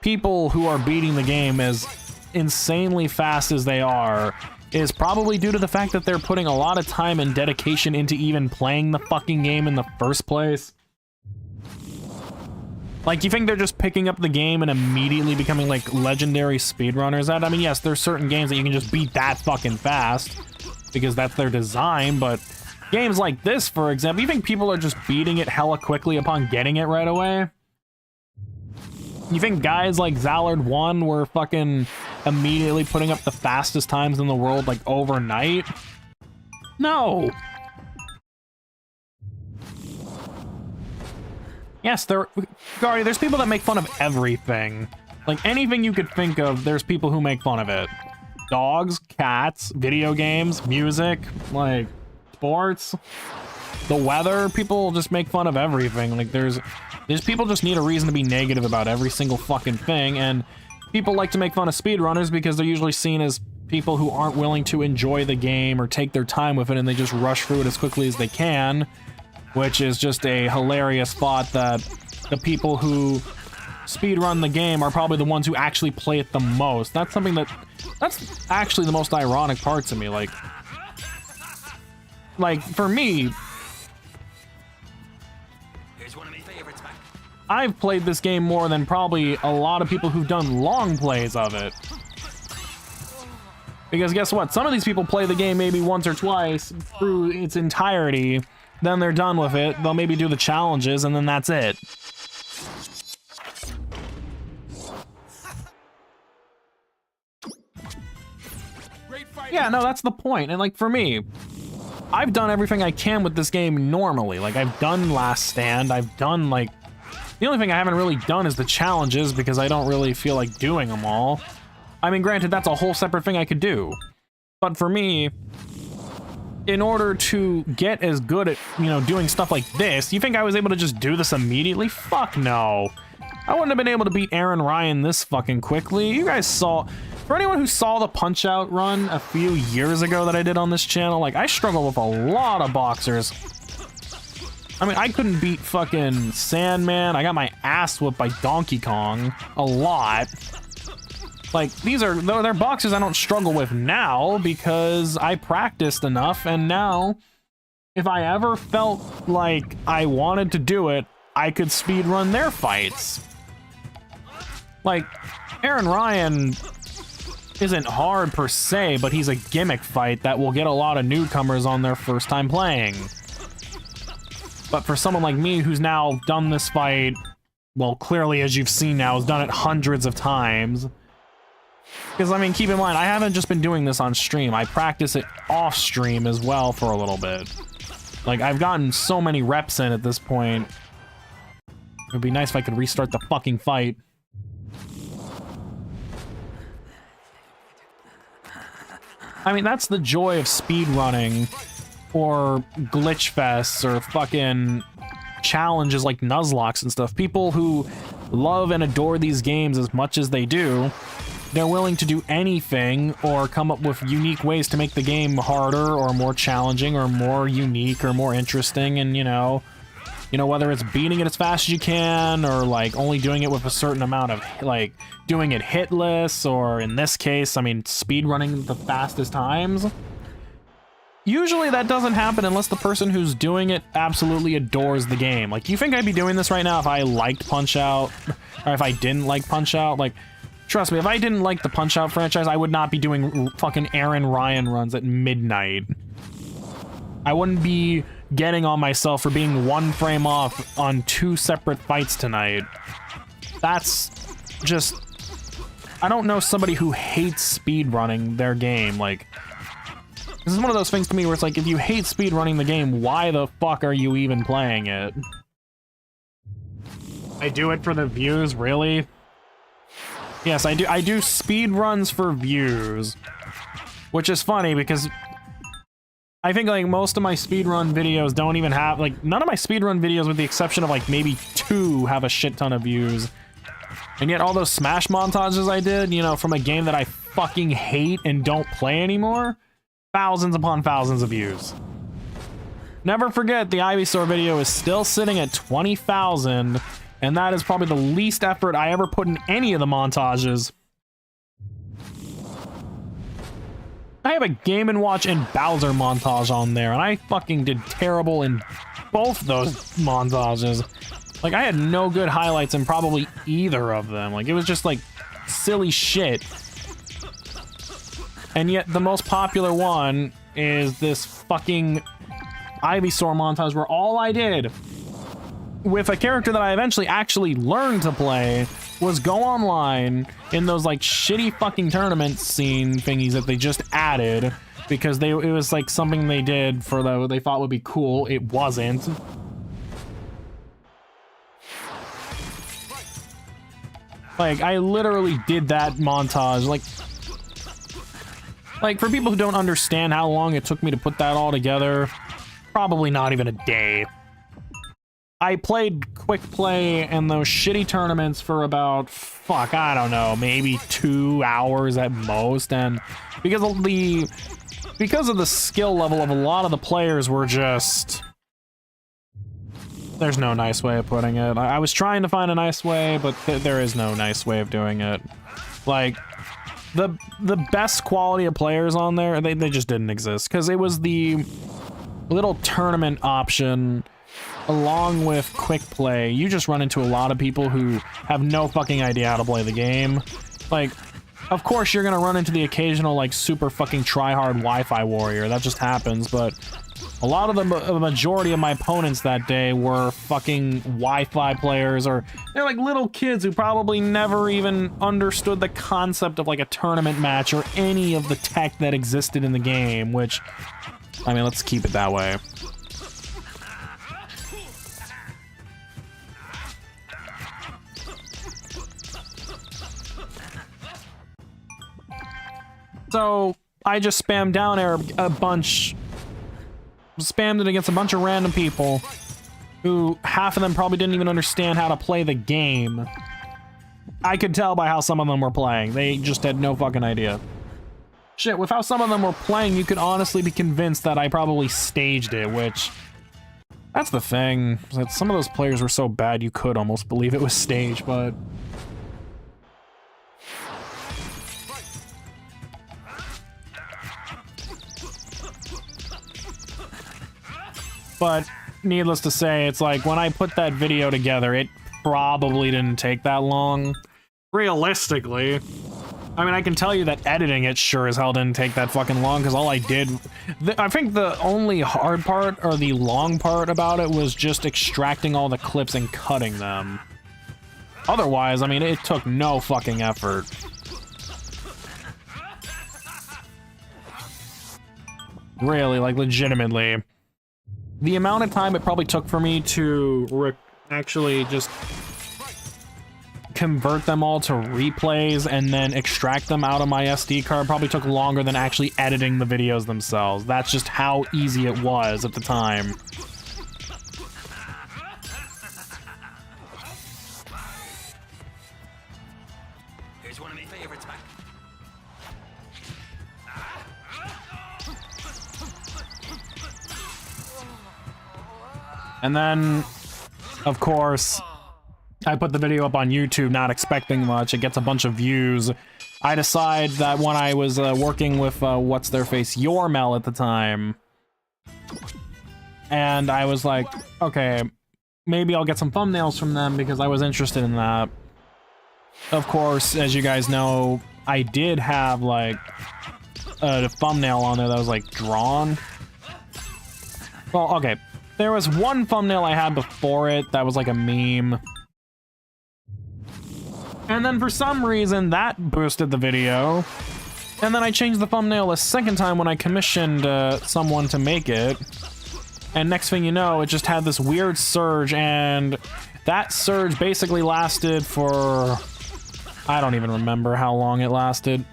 people who are beating the game as insanely fast as they are is probably due to the fact that they're putting a lot of time and dedication into even playing the fucking game in the first place. Like, you think they're just picking up the game and immediately becoming, like, legendary speedrunners at? I mean, yes, there's certain games that you can just beat that fucking fast, because that's their design, but games like this, for example, you think people are just beating it hella quickly upon getting it right away? You think guys like Zallard1 were fucking immediately putting up the fastest times in the world, like, overnight? No! Yes, Gary, there's people that make fun of everything. Like, anything you could think of, there's people who make fun of it. Dogs, cats, video games, music, like, sports, the weather. People just make fun of everything. Like, there's people just need a reason to be negative about every single fucking thing, and people like to make fun of speedrunners because they're usually seen as people who aren't willing to enjoy the game or take their time with it, and they just rush through it as quickly as they can, which is just a hilarious thought that the people who speedrun the game are probably the ones who actually play it the most. That's actually the most ironic part to me. Like for me, Here's one of my favorites, man. I've played this game more than probably a lot of people who've done long plays of it. Because guess what? Some of these people play the game maybe once or twice through its entirety, then they're done with it, they'll maybe do the challenges, and then that's it. Yeah, no, that's the point. And like for me, I've done everything I can with this game normally. Like I've done Last Stand, I've done like... The only thing I haven't really done is the challenges because I don't really feel like doing them all. I mean, granted, that's a whole separate thing I could do. But for me, in order to get as good at, you know, doing stuff like this, you think I was able to just do this immediately? Fuck no. I wouldn't have been able to beat Aran Ryan this fucking quickly. You guys saw... For anyone who saw the Punch-Out run a few years ago that I did on this channel, like, I struggle with a lot of boxers. I mean, I couldn't beat fucking Sandman. I got my ass whooped by Donkey Kong a lot. Like, they're boxers I don't struggle with now because I practiced enough, and now, if I ever felt like I wanted to do it, I could speedrun their fights. Like, Aran Ryan isn't hard per se, but he's a gimmick fight that will get a lot of newcomers on their first time playing. But for someone like me who's now done this fight, well, clearly, as you've seen now, has done it hundreds of times. Because, I mean, keep in mind, I haven't just been doing this on stream. I practice it off stream as well for a little bit. Like, I've gotten so many reps in at this point. It would be nice if I could restart the fucking fight. I mean, that's the joy of speedrunning, or glitch fests, or fucking challenges like Nuzlocke and stuff. People who love and adore these games as much as they do, they're willing to do anything or come up with unique ways to make the game harder or more challenging or more unique or more interesting. And, you know, whether it's beating it as fast as you can or like only doing it with a certain amount of like doing it hitless, or in this case, I mean, speedrunning the fastest times. Usually that doesn't happen unless the person who's doing it absolutely adores the game. Like, you think I'd be doing this right now if I liked Punch-Out, or if I didn't like Punch-Out? Like, trust me, if I didn't like the Punch-Out franchise, I would not be doing fucking Aran Ryan runs at midnight. I wouldn't be getting on myself for being 1 frame off on 2 separate fights tonight. That's just... I don't know somebody who hates speedrunning their game. Like, this is one of those things to me where it's like, if you hate speedrunning the game, why the fuck are you even playing it? I do it for the views, really? Yes, I do speed runs for views, which is funny because I think like most of my speedrun videos don't even have, like, none of my speedrun videos with the exception of like maybe 2 have a shit ton of views. And yet all those Smash montages I did, you know, from a game that I fucking hate and don't play anymore, thousands upon thousands of views. Never forget, the Ivysaur video is still sitting at 20,000, and that is probably the least effort I ever put in any of the montages. I have a Game & Watch and Bowser montage on there, and I fucking did terrible in both those montages. Like, I had no good highlights in probably either of them. Like, it was just, like, silly shit. And yet, the most popular one is this fucking Ivysaur montage where all I did with a character that I eventually actually learned to play was go online in those like shitty fucking tournament scene thingies that they just added because it was like something they did for they thought would be cool. It wasn't. Like, I literally did that montage. Like for people who don't understand how long it took me to put that all together, probably not even a day. I played quick play and those shitty tournaments for about, fuck, I don't know, maybe 2 hours at most, and because of the skill level of a lot of the players were just... There's no nice way of putting it. I was trying to find a nice way, but there is no nice way of doing it. Like, the best quality of players on there, they just didn't exist, because it was the little tournament option along with quick play. You just run into a lot of people who have no fucking idea how to play the game. Like, of course you're gonna run into the occasional, like, super fucking try-hard Wi-Fi warrior. That just happens, but a lot of the majority of my opponents that day were fucking Wi-Fi players, or they're like little kids who probably never even understood the concept of like a tournament match or any of the tech that existed in the game, which, I mean, let's keep it that way. So I just spammed down air a bunch, spammed it against a bunch of random people who half of them probably didn't even understand how to play the game. I could tell by how some of them were playing. They just had no fucking idea. Shit, with how some of them were playing, you could honestly be convinced that I probably staged it, which... That's the thing. That some of those players were so bad you could almost believe it was staged, but... But, needless to say, it's like, when I put that video together, it probably didn't take that long. Realistically. I mean, I can tell you that editing it sure as hell didn't take that fucking long, because all I did... I think the only hard part, or the long part about it, was just extracting all the clips and cutting them. Otherwise, I mean, it took no fucking effort. Really, like, legitimately. The amount of time it probably took for me to actually just convert them all to replays and then extract them out of my SD card probably took longer than actually editing the videos themselves. That's just how easy it was at the time. Here's one of my favorites, Mac. And then, of course, I put the video up on YouTube not expecting much. It gets a bunch of views. I decide that when I was working with, what's-their-face, Yormel at the time, and I was like, okay, maybe I'll get some thumbnails from them because I was interested in that. Of course, as you guys know, I did have, like, a thumbnail on there that was, like, drawn. Well, okay. There was one thumbnail I had before it that was like a meme. And then for some reason that boosted the video. And then I changed the thumbnail a second time when I commissioned someone to make it. And next thing you know, it just had this weird surge, and that surge basically lasted for... I don't even remember how long it lasted.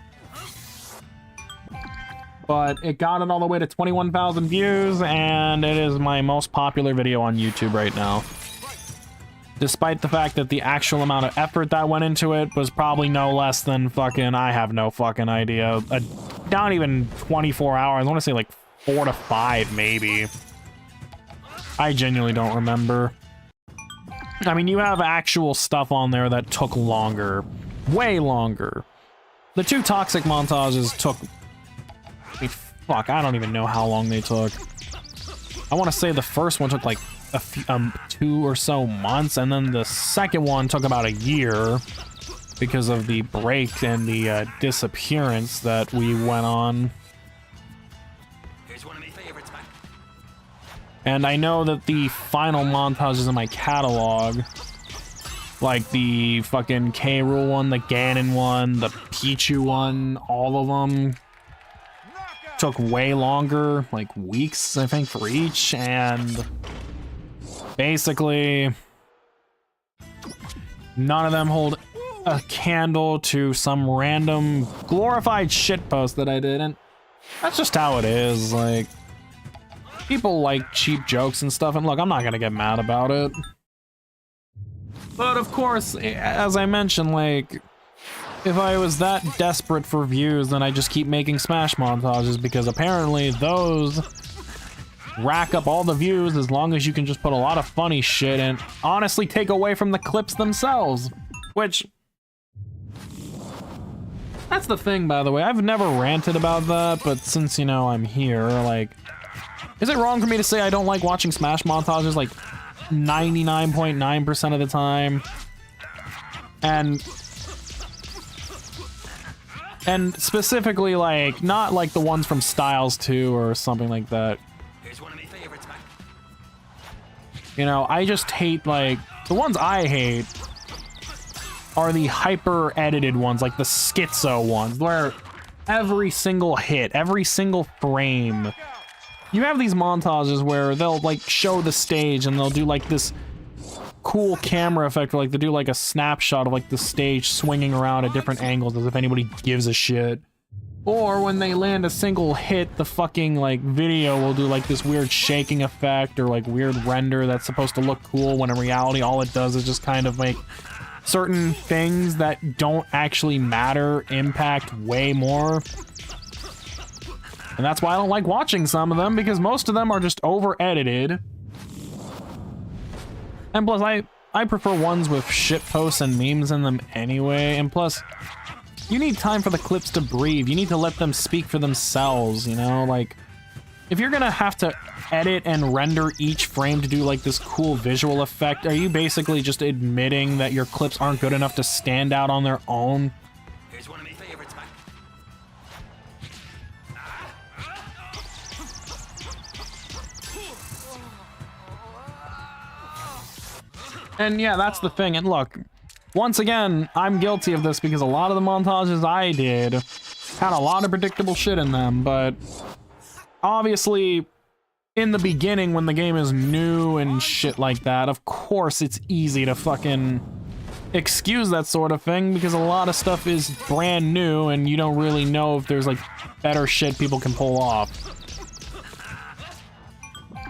But it got it all the way to 21,000 views, and it is my most popular video on YouTube right now. Despite the fact that the actual amount of effort that went into it was probably no less than fucking, I have no fucking idea. Not even 24 hours, I want to say like 4 to 5 maybe. I genuinely don't remember. I mean, you have actual stuff on there that took longer. Way longer. The 2 toxic montages took... Fuck, I don't even know how long they took. I want to say the first one took like a few, 2 or so months, and then the second one took about a year because of the break and the disappearance that we went on. Here's one of my favorites, Mac. And I know that the final montages in my catalog Like the fucking K. Rool one, the Ganon one, the Pichu one, all of them took way longer, like weeks, I think, for each, and basically none of them hold a candle to some random glorified shitpost that I did, and that's just how it is. Like, people like cheap jokes and stuff, and look, I'm not gonna get mad about it. But of course, as I mentioned, like, if I was that desperate for views, then I just keep making Smash montages, because apparently those rack up all the views as long as you can just put a lot of funny shit and honestly take away from the clips themselves. Which, that's the thing, by the way. I've never ranted about that, but since, you know, I'm here, like, is it wrong for me to say I don't like watching Smash montages, like, 99.9% of the time? And specifically, like, not like the ones from Styles 2 or something like that. Here's one of my favorites, man. You know, I just hate, like, the ones I hate are the hyper-edited ones, like the schizo ones, where every single hit, every single frame, you have these montages where they'll, like, show the stage and they'll do, like, this cool camera effect, or like they do like a snapshot of like the stage swinging around at different angles as if anybody gives a shit. Or when they land a single hit, the fucking like video will do like this weird shaking effect or like weird render that's supposed to look cool, when in reality all it does is just kind of make certain things that don't actually matter impact way more. And that's why I don't like watching some of them, because most of them are just over edited. And plus, I prefer ones with shit posts and memes in them anyway. And plus, you need time for the clips to breathe. You need to let them speak for themselves, you know? Like, if you're gonna have to edit and render each frame to do like this cool visual effect, are you basically just admitting that your clips aren't good enough to stand out on their own? Here's one of my favorites, man. And yeah, that's the thing. And look, once again, I'm guilty of this because a lot of the montages I did had a lot of predictable shit in them, but obviously in the beginning when the game is new and shit like that, of course it's easy to fucking excuse that sort of thing because a lot of stuff is brand new and you don't really know if there's like better shit people can pull off.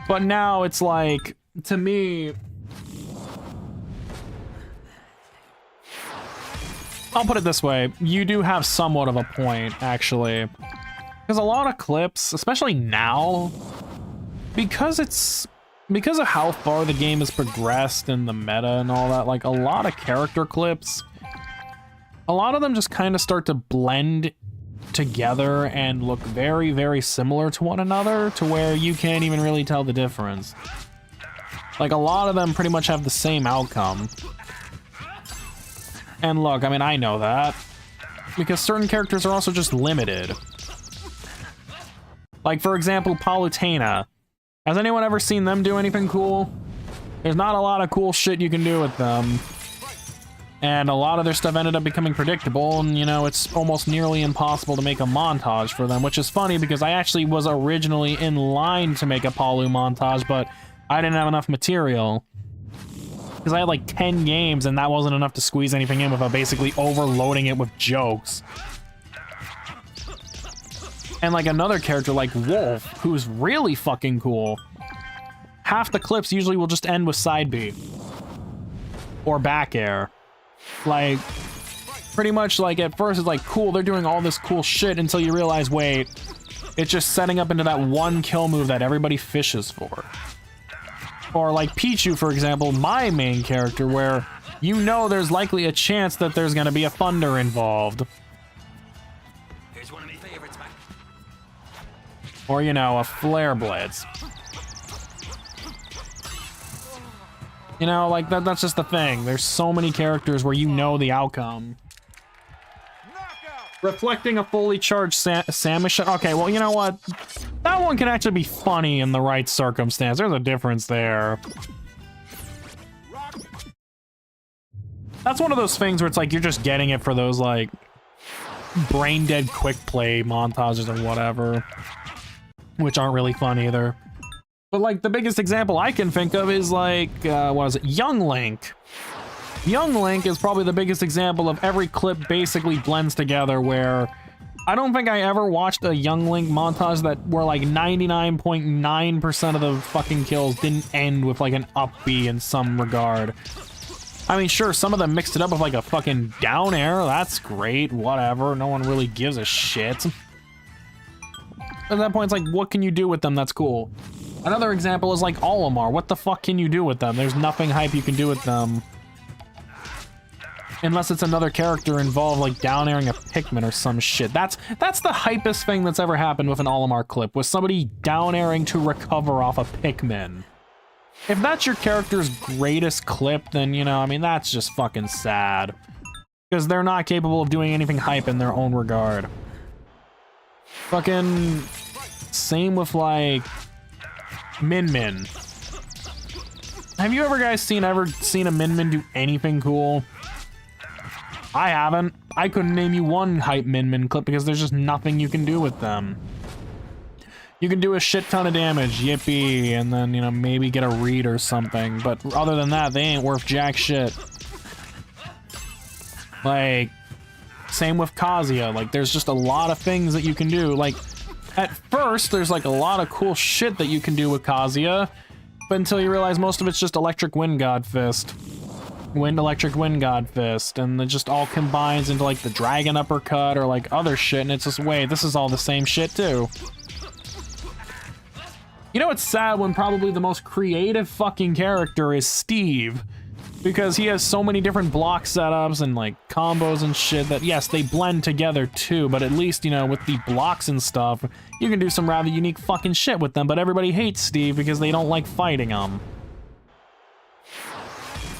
But now it's like, to me, I'll put it this way, you do have somewhat of a point, actually. Because a lot of clips, especially now, because of how far the game has progressed and the meta and all that, like a lot of character clips, a lot of them just kind of start to blend together and look very, very similar to one another, to where you can't even really tell the difference. Like, a lot of them pretty much have the same outcome. And look, I mean, I know that, because certain characters are also just limited. Like, for example, Palutena. Has anyone ever seen them do anything cool? There's not a lot of cool shit you can do with them. And a lot of their stuff ended up becoming predictable, and, you know, it's almost nearly impossible to make a montage for them, which is funny because I actually was originally in line to make a Palu montage, but I didn't have enough material. Because I had like 10 games and that wasn't enough to squeeze anything in without basically overloading it with jokes. And like another character like Wolf, who's really fucking cool, half the clips usually will just end with side B. Or back air. Like, pretty much like at first it's like, cool, they're doing all this cool shit, until you realize, wait, it's just setting up into that one kill move that everybody fishes for. Or like Pichu, for example, my main character, where you know there's likely a chance that there's gonna be a thunder involved. Here's one of my favorites, man. Or, you know, a flare blitz. You know, like, that's just the thing. There's so many characters where you know the outcome. Reflecting a fully charged Samus. Okay, well, you know what? That one can actually be funny in the right circumstance. There's a difference there. That's one of those things where it's like you're just getting it for those like brain dead quick play montages or whatever, which aren't really fun either. But like the biggest example I can think of is like what is it, Young Link. Young Link is probably the biggest example of every clip basically blends together, where I don't think I ever watched a Young Link montage that where like 99.9% of the fucking kills didn't end with like an up B in some regard. I mean, sure, some of them mixed it up with like a fucking down air. That's great, whatever. No one really gives a shit. At that point, it's like, what can you do with them that's cool? Another example is like Olimar. What the fuck can you do with them? There's nothing hype you can do with them. Unless it's another character involved, like down airing a Pikmin or some shit. That's the hypest thing that's ever happened with an Olimar clip, was somebody down airing to recover off a Pikmin. If that's your character's greatest clip, then, you know, I mean, that's just fucking sad. Because they're not capable of doing anything hype in their own regard. Fucking... Same with, like... Min Min. Have you ever seen a Min Min do anything cool? I haven't. I couldn't name you one hype Min Min clip because there's just nothing you can do with them. You can do a shit ton of damage, yippee, and then, you know, maybe get a read or something, but other than that, they ain't worth jack shit. Like, same with Kazuya, like, there's just a lot of things that you can do. Like, at first, there's like a lot of cool shit that you can do with Kazuya, but until you realize most of it's just Electric Wind God Fist. Electric Wind God Fist, and it just all combines into like the Dragon Uppercut or like other shit, and it's just, wait, this is all the same shit too. You know, it's sad when probably the most creative fucking character is Steve, because he has so many different block setups and like combos and shit that, yes, they blend together too, but at least, you know, with the blocks and stuff, you can do some rather unique fucking shit with them, but everybody hates Steve because they don't like fighting him.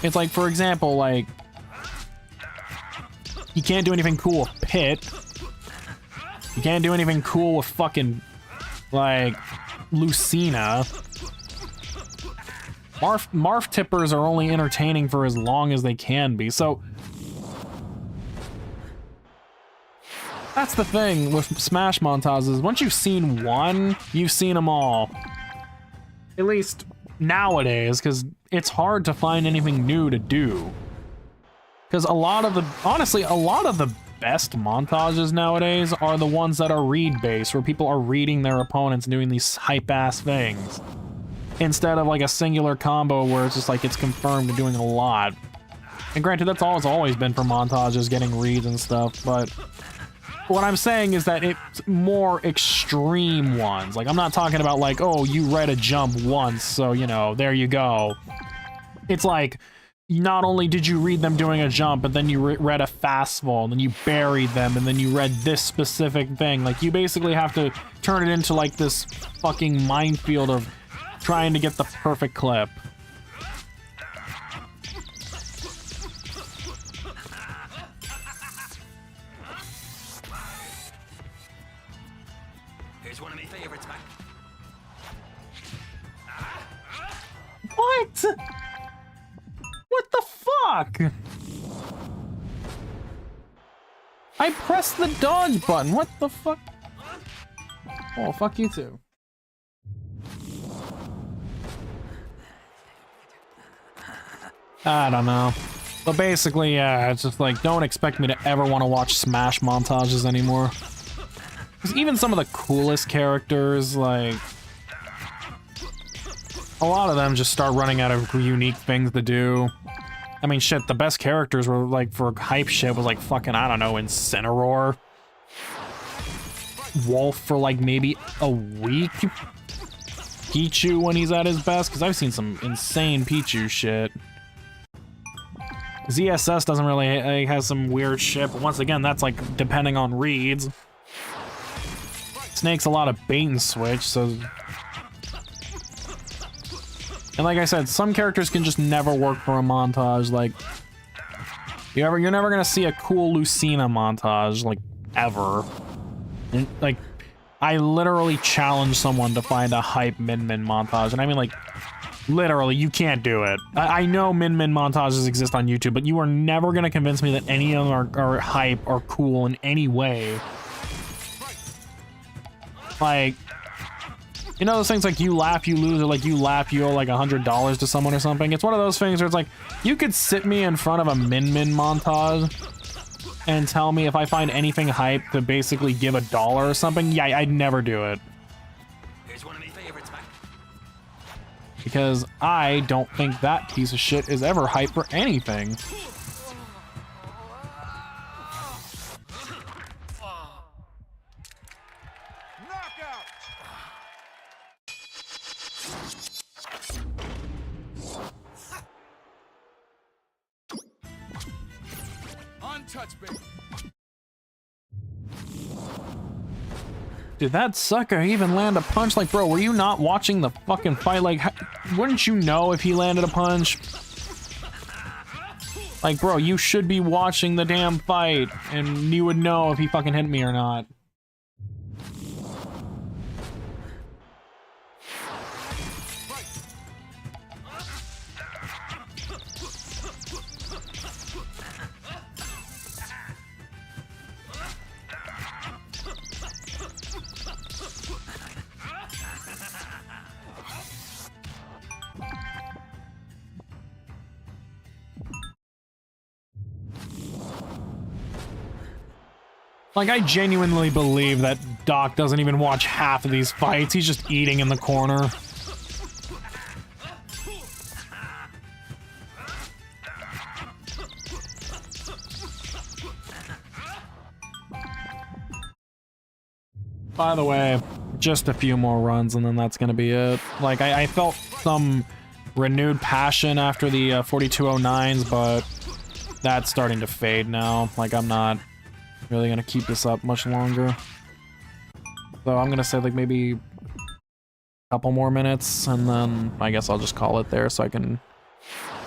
It's like, for example, like, you can't do anything cool with Pit. You can't do anything cool with fucking, like, Lucina. Marf tippers are only entertaining for as long as they can be, so... That's the thing with Smash montages. Once you've seen one, you've seen them all. At least nowadays, because it's hard to find anything new to do. Because honestly, a lot of the best montages nowadays are the ones that are read-based, where people are reading their opponents doing these hype-ass things. Instead of like a singular combo where it's just like it's confirmed doing a lot. And granted, that's all it's always been for montages, getting reads and stuff, but what I'm saying is that it's more extreme ones. Like, I'm not talking about like, oh, you read a jump once, so, you know, there you go. It's like, not only did you read them doing a jump, but then you read a fastball, and then you buried them, and then you read this specific thing. Like, you basically have to turn it into like this fucking minefield of trying to get the perfect clip. Here's one of my favorites, man. What? What the fuck? I pressed the dodge button. What the fuck? Oh, fuck you too. I don't know. But basically, yeah, it's just like, don't expect me to ever want to watch Smash montages anymore. Because even some of the coolest characters, like, a lot of them just start running out of unique things to do. I mean, shit, the best characters were, like, for hype shit was, like, fucking, I don't know, Incineroar. Wolf for, like, maybe a week. Pichu when he's at his best, because I've seen some insane Pichu shit. ZSS doesn't really, has some weird shit, but once again, that's, like, depending on reads. Snake's a lot of bait and switch, so... And like I said, some characters can just never work for a montage, like... You're never gonna see a cool Lucina montage, like, ever. And, like, I literally challenge someone to find a hype Min Min montage, and I mean, like, Literally, you can't do it. I know min montages exist on YouTube, but you are never gonna convince me that any of them are hype or cool in any way. Like, you know those things like you laugh, you lose, or like you laugh, you owe like $100 to someone or something? It's one of those things where it's like, you could sit me in front of a min montage and tell me if I find anything hype to basically give $1 or something. Yeah, I'd never do it. Here's one of my favorites, Mac. Because I don't think that piece of shit is ever hype for anything. Knockout. Untouched, baby. Did that sucker even land a punch? Like, bro, were you not watching the fucking fight? Like, wouldn't you know if he landed a punch? Like, bro, you should be watching the damn fight, and you would know if he fucking hit me or not. Like, I genuinely believe that Doc doesn't even watch half of these fights. He's just eating in the corner. By the way, just a few more runs and then that's gonna be it. Like, I felt some renewed passion after the 4209s, but that's starting to fade now. Like, I'm not really gonna keep this up much longer. So I'm gonna say like maybe a couple more minutes and then I guess I'll just call it there so I can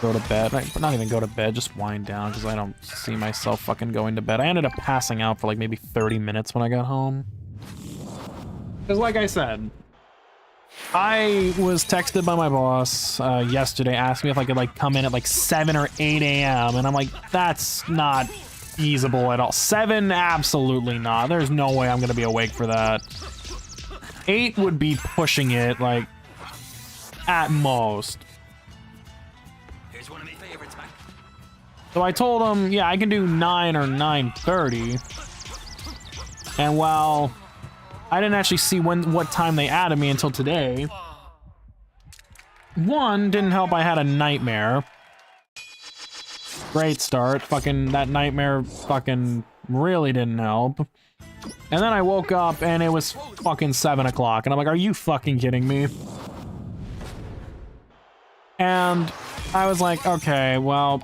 go to bed. Not even go to bed, just wind down because I don't see myself fucking going to bed. I ended up passing out for like maybe 30 minutes when I got home. Because like I said, I was texted by my boss yesterday asking me if I could like come in at like 7 or 8 a.m. and I'm like, that's not feasible at all. 7, absolutely not. There's no way I'm gonna be awake for that. 8 would be pushing it, like, at most. Here's one of my favorites, Mac. So I told him, yeah, I can do 9 or 9:30. And while I didn't actually see what time they added me until today, one, didn't help I had a nightmare. Great start. Fucking, that nightmare fucking really didn't help. And then I woke up and it was fucking 7 o'clock. And I'm like, are you fucking kidding me? And I was like, okay, well,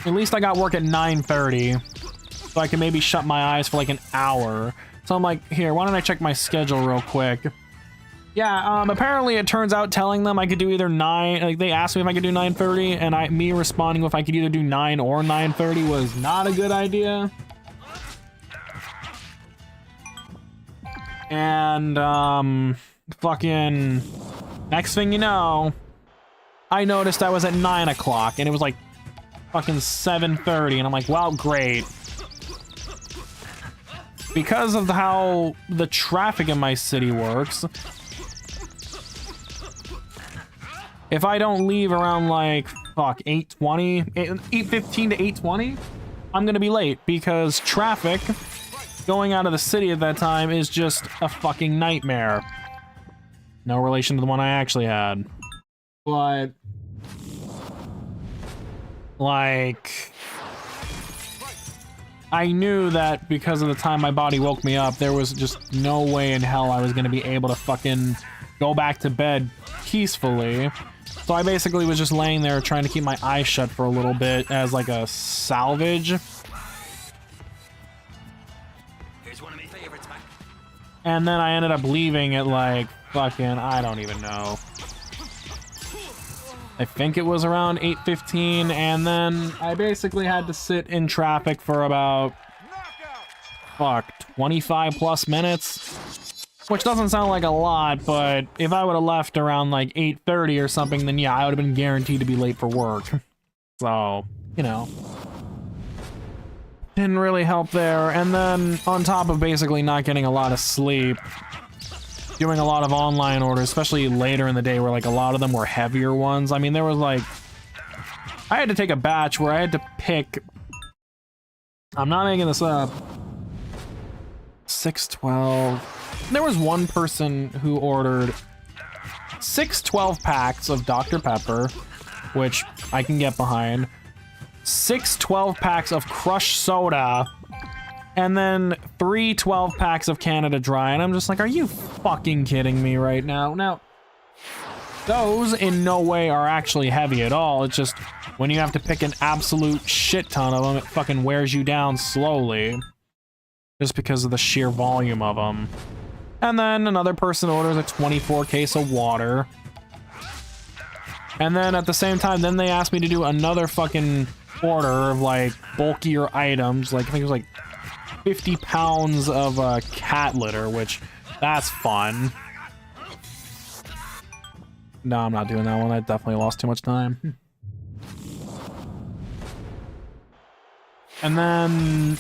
at least I got work at 9:30. So I can maybe shut my eyes for like an hour. So I'm like, here, why don't I check my schedule real quick? Yeah, apparently it turns out telling them I could do either 9, like they asked me if I could do 9:30, and me responding if I could either do 9 or 9:30 was not a good idea. And, fucking, next thing you know, I noticed I was at 9 o'clock, and it was like fucking 7:30, and I'm like, well, great. Because of how the traffic in my city works, if I don't leave around like, fuck, 8:20, 8:15 to 8:20, I'm gonna be late because traffic going out of the city at that time is just a fucking nightmare. No relation to the one I actually had. But, like, I knew that because of the time my body woke me up, there was just no way in hell I was gonna be able to fucking go back to bed peacefully. So I basically was just laying there trying to keep my eyes shut for a little bit as like a salvage. Here's one of my favorites, Mac. And then I ended up leaving at like fucking, I don't even know. I think it was around 8:15, and then I basically had to sit in traffic for about, fuck, 25 plus minutes. Which doesn't sound like a lot, but if I would have left around like 8:30 or something, then yeah, I would have been guaranteed to be late for work. So, you know. Didn't really help there. And then on top of basically not getting a lot of sleep, doing a lot of online orders, especially later in the day where like a lot of them were heavier ones. I mean, there was like, I had to take a batch where I had to pick, I'm not making this up, 612. There was one person who ordered 6 12-packs of Dr. Pepper, which I can get behind, 6 12-packs of crushed soda, and then 3 12-packs of Canada Dry, and I'm just like, are you fucking kidding me right now? Now, those in no way are actually heavy at all. It's just when you have to pick an absolute shit ton of them, it fucking wears you down slowly. Just because of the sheer volume of them. And then another person orders a 24 case of water. And then at the same time, then they asked me to do another fucking order of like bulkier items. Like I think it was like 50 pounds of cat litter, which that's fun. No, I'm not doing that one. I definitely lost too much time. And then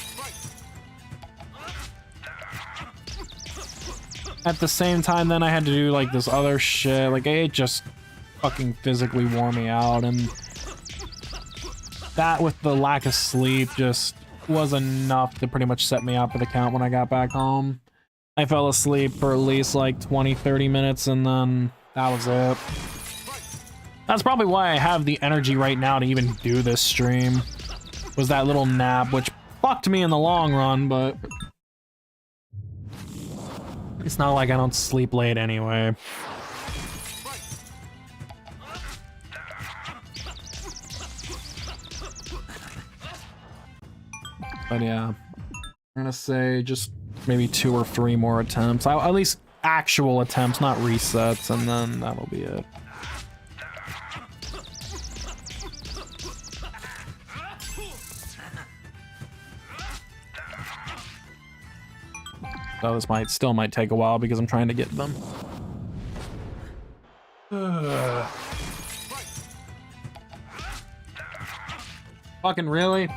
at the same time, then I had to do like this other shit. Like it just fucking physically wore me out, and that with the lack of sleep just was enough to pretty much set me up for the count when I got back home. I fell asleep for at least like 20-30 minutes, and then that was it. That's probably why I have the energy right now to even do this stream. Was that little nap, which fucked me in the long run, but it's not like I don't sleep late anyway. But yeah, I'm gonna say just maybe 2 or 3 more attempts. At least actual attempts, not resets, and then that'll be it. So this still might take a while because I'm trying to get them. Fucking really?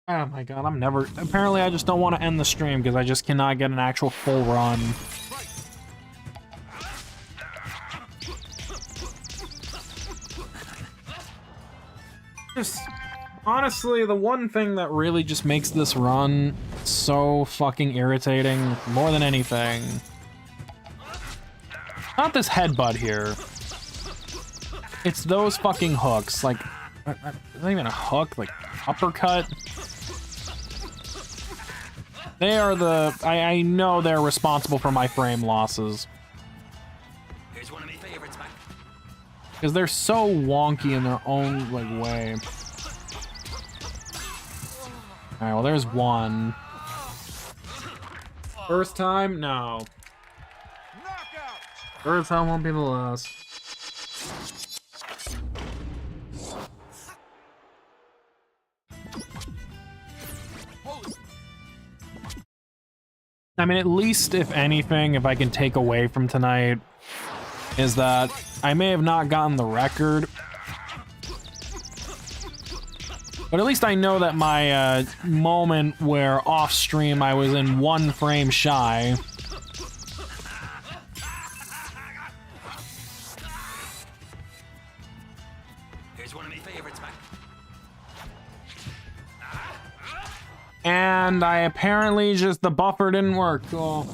Oh my god, I'm never... Apparently I just don't want to end the stream because I just cannot get an actual full run. Just... Honestly, the one thing that really just makes this run so fucking irritating, more than anything... Not this headbutt here. It's those fucking hooks, like... It's not even a hook, like, uppercut. They are the... I know they're responsible for my frame losses. Here's one of my favorites, man. Because they're so wonky in their own, like, way. Alright, well, there's one. First time? No. First time won't be the last. I mean, at least, if anything, if I can take away from tonight, is that I may have not gotten the record, but at least I know that my moment where off-stream I was in 1 frame shy. Here's one of my favorites, man. And I apparently just, the buffer didn't work. Cool.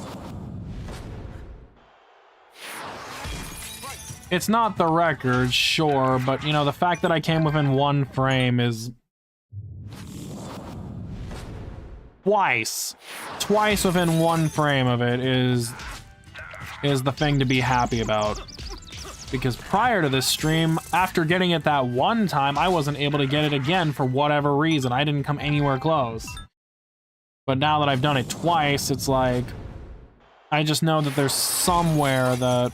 It's not the record, sure, but you know, the fact that I came within 1 frame is... Twice within 1 frame of it is is the thing to be happy about. Because prior to this stream, after getting it that one time, I wasn't able to get it again for whatever reason. I didn't come anywhere close. But now that I've done it twice, it's like, I just know that there's somewhere that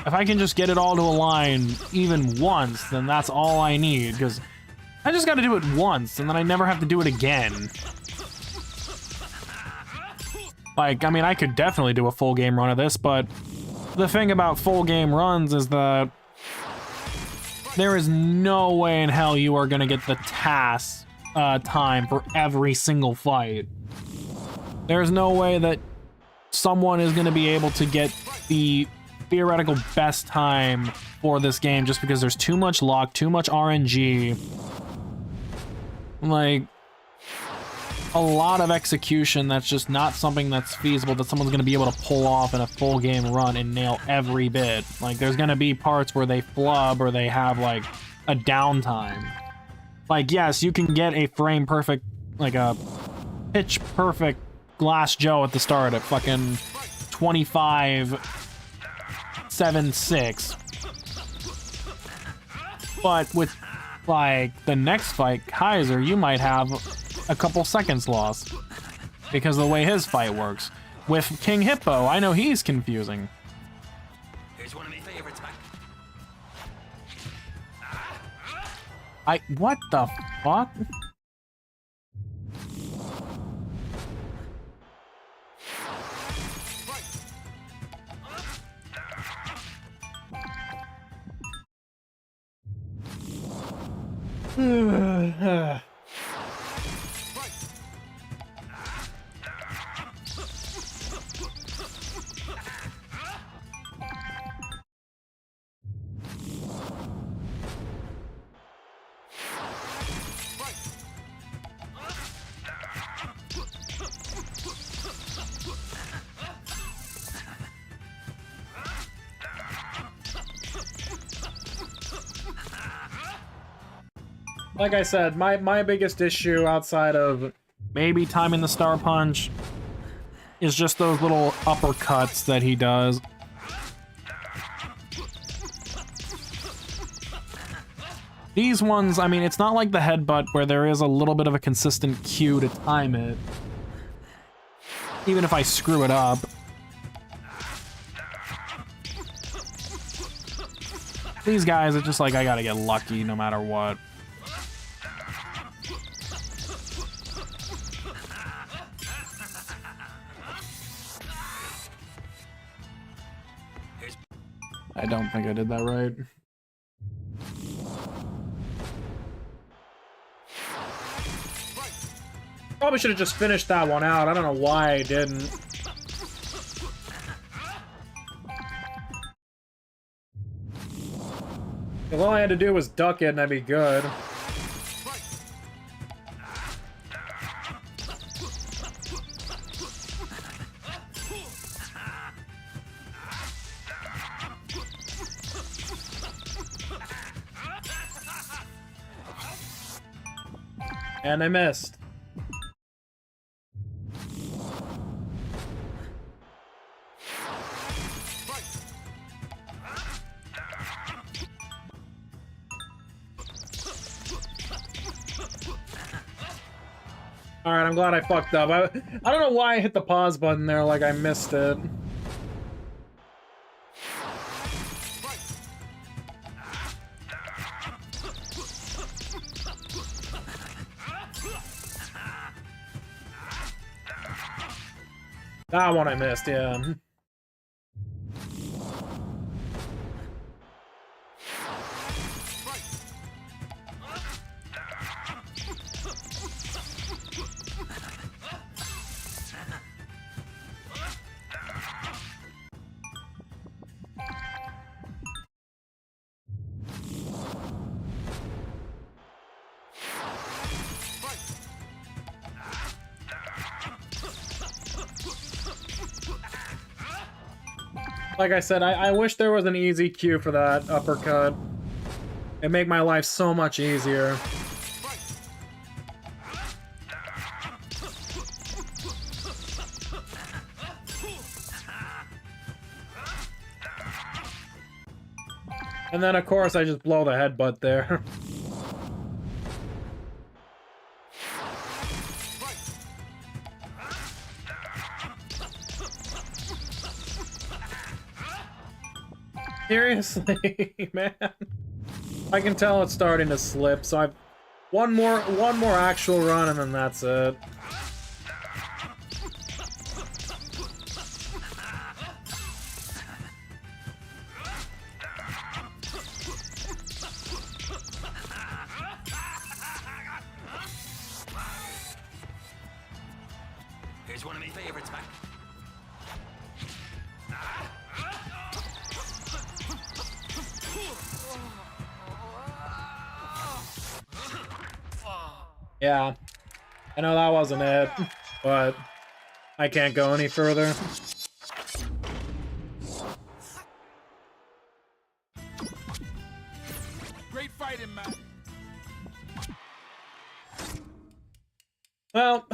if I can just get it all to align even once, then that's all I need, because I just got to do it once, and then I never have to do it again. Like, I mean, I could definitely do a full game run of this, but the thing about full game runs is that there is no way in hell you are going to get the task time for every single fight. There's no way that someone is going to be able to get the theoretical best time for this game just because there's too much luck, too much RNG. Like, a lot of execution that's just not something that's feasible that someone's going to be able to pull off in a full game run and nail every bit. Like, there's going to be parts where they flub or they have, like, a downtime. Like, yes, you can get a frame perfect, like a pitch perfect Glass Joe at the start at fucking 25-7-6. But with, like, the next fight, Kaiser, you might have a couple seconds lost because of the way his fight works. With King Hippo, I know he's confusing. Here's one of my favorites, Mike. What the fuck? Like I said, my biggest issue outside of maybe timing the Star Punch is just those little uppercuts that he does. These ones, I mean, it's not like the headbutt where there is a little bit of a consistent cue to time it. Even if I screw it up. These guys, it's just like I gotta get lucky no matter what. I don't think I did that right. Probably should have just finished that one out. I don't know why I didn't. If all I had to do was duck it and I'd be good. And I missed. Alright, I'm glad I fucked up. I don't know why I hit the pause button there like I missed it. That one I missed, yeah. Like I said, I wish there was an easy cue for that uppercut. It'd make my life so much easier. And then, of course, I just blow the headbutt there. Seriously, man. I can tell it's starting to slip, so I've one more actual run and then that's it. Here's one of my favorites, Mac. Yeah, I know that wasn't it, but I can't go any further. Great fighting, man. Well,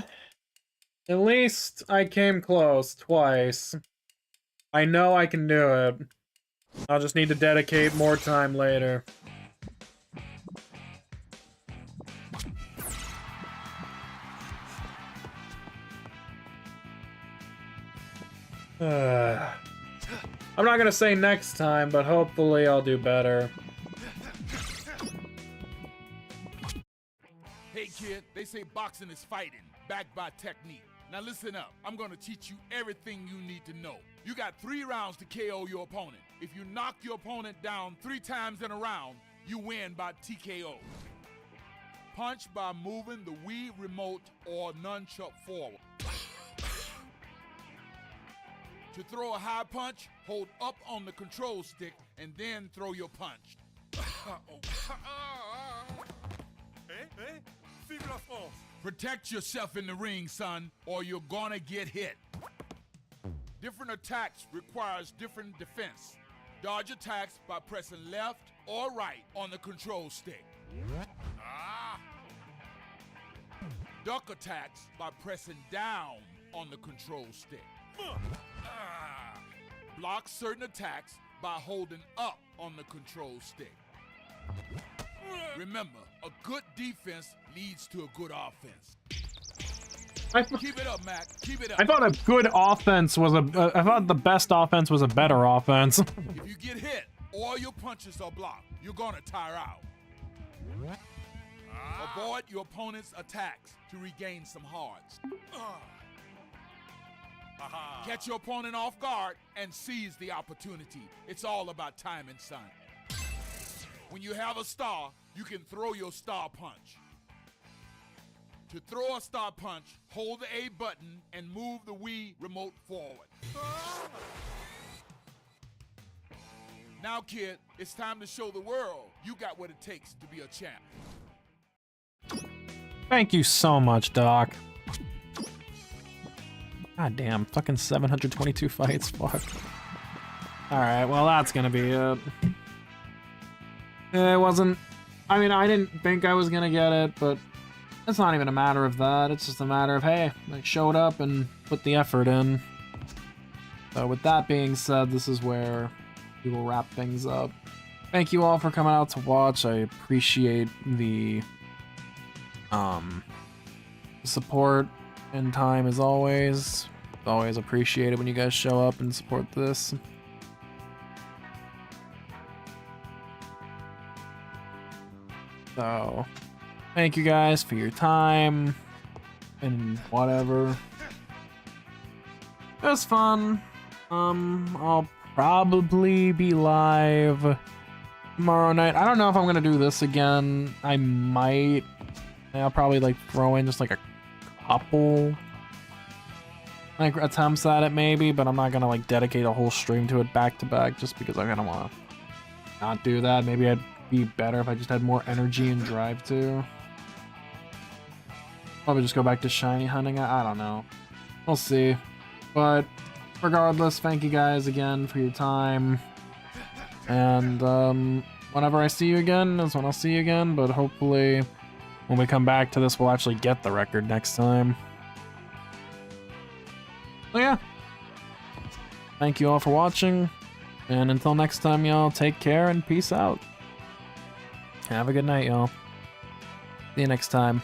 at least I came close twice. I know I can do it. I'll just need to dedicate more time later. I'm not gonna say next time, but hopefully I'll do better. Hey kid, they say boxing is fighting, backed by technique. Now listen up, I'm gonna teach you everything you need to know. You got 3 rounds to KO your opponent. If you knock your opponent down 3 times in a round, you win by TKO. Punch by moving the Wii remote or nunchuck forward. To throw a high punch, hold up on the control stick and then throw your punch. Vive la France! Protect yourself in the ring, son, or you're gonna get hit. Different attacks requires different defense. Dodge attacks by pressing left or right on the control stick. Duck attacks by pressing down on the control stick. Block certain attacks by holding up on the control stick. Remember, a good defense leads to a good offense. Keep it up, Mac. Keep it up. I thought a good offense was I thought the best offense was a better offense. If you get hit, all your punches are blocked. You're gonna tire out. Avoid your opponent's attacks to regain some hearts. Catch your opponent off guard and seize the opportunity. It's all about timing, son. When you have a star, you can throw your star punch. To throw a star punch, hold the A button and move the Wii remote forward. Now, kid, it's time to show the world you got what it takes to be a champ. Thank you so much, Doc. God damn, fucking 722 fights, fuck. Alright, well that's gonna be it. It wasn't... I mean, I didn't think I was gonna get it, but it's not even a matter of that. It's just a matter of, hey, I showed up and put the effort in. So with that being said, this is where we will wrap things up. Thank you all for coming out to watch. I appreciate the support and time as always. It's always appreciated when you guys show up and support this. So, thank you guys for your time and whatever. It was fun. I'll probably be live tomorrow night. I don't know if I'm gonna do this again. I might. I'll probably like throw in just like a couple like attempts at it maybe, but I'm not gonna like dedicate a whole stream to it back to back just because I kind of want to not do that. Maybe I'd be better if I just had more energy and drive to. Probably just go back to shiny hunting. I don't know. We'll see. But regardless, thank you guys again for your time. And whenever I see you again is when I'll see you again, but hopefully when we come back to this, we'll actually get the record next time. So yeah. Thank you all for watching. And until next time, y'all, take care and peace out. Have a good night, y'all. See you next time.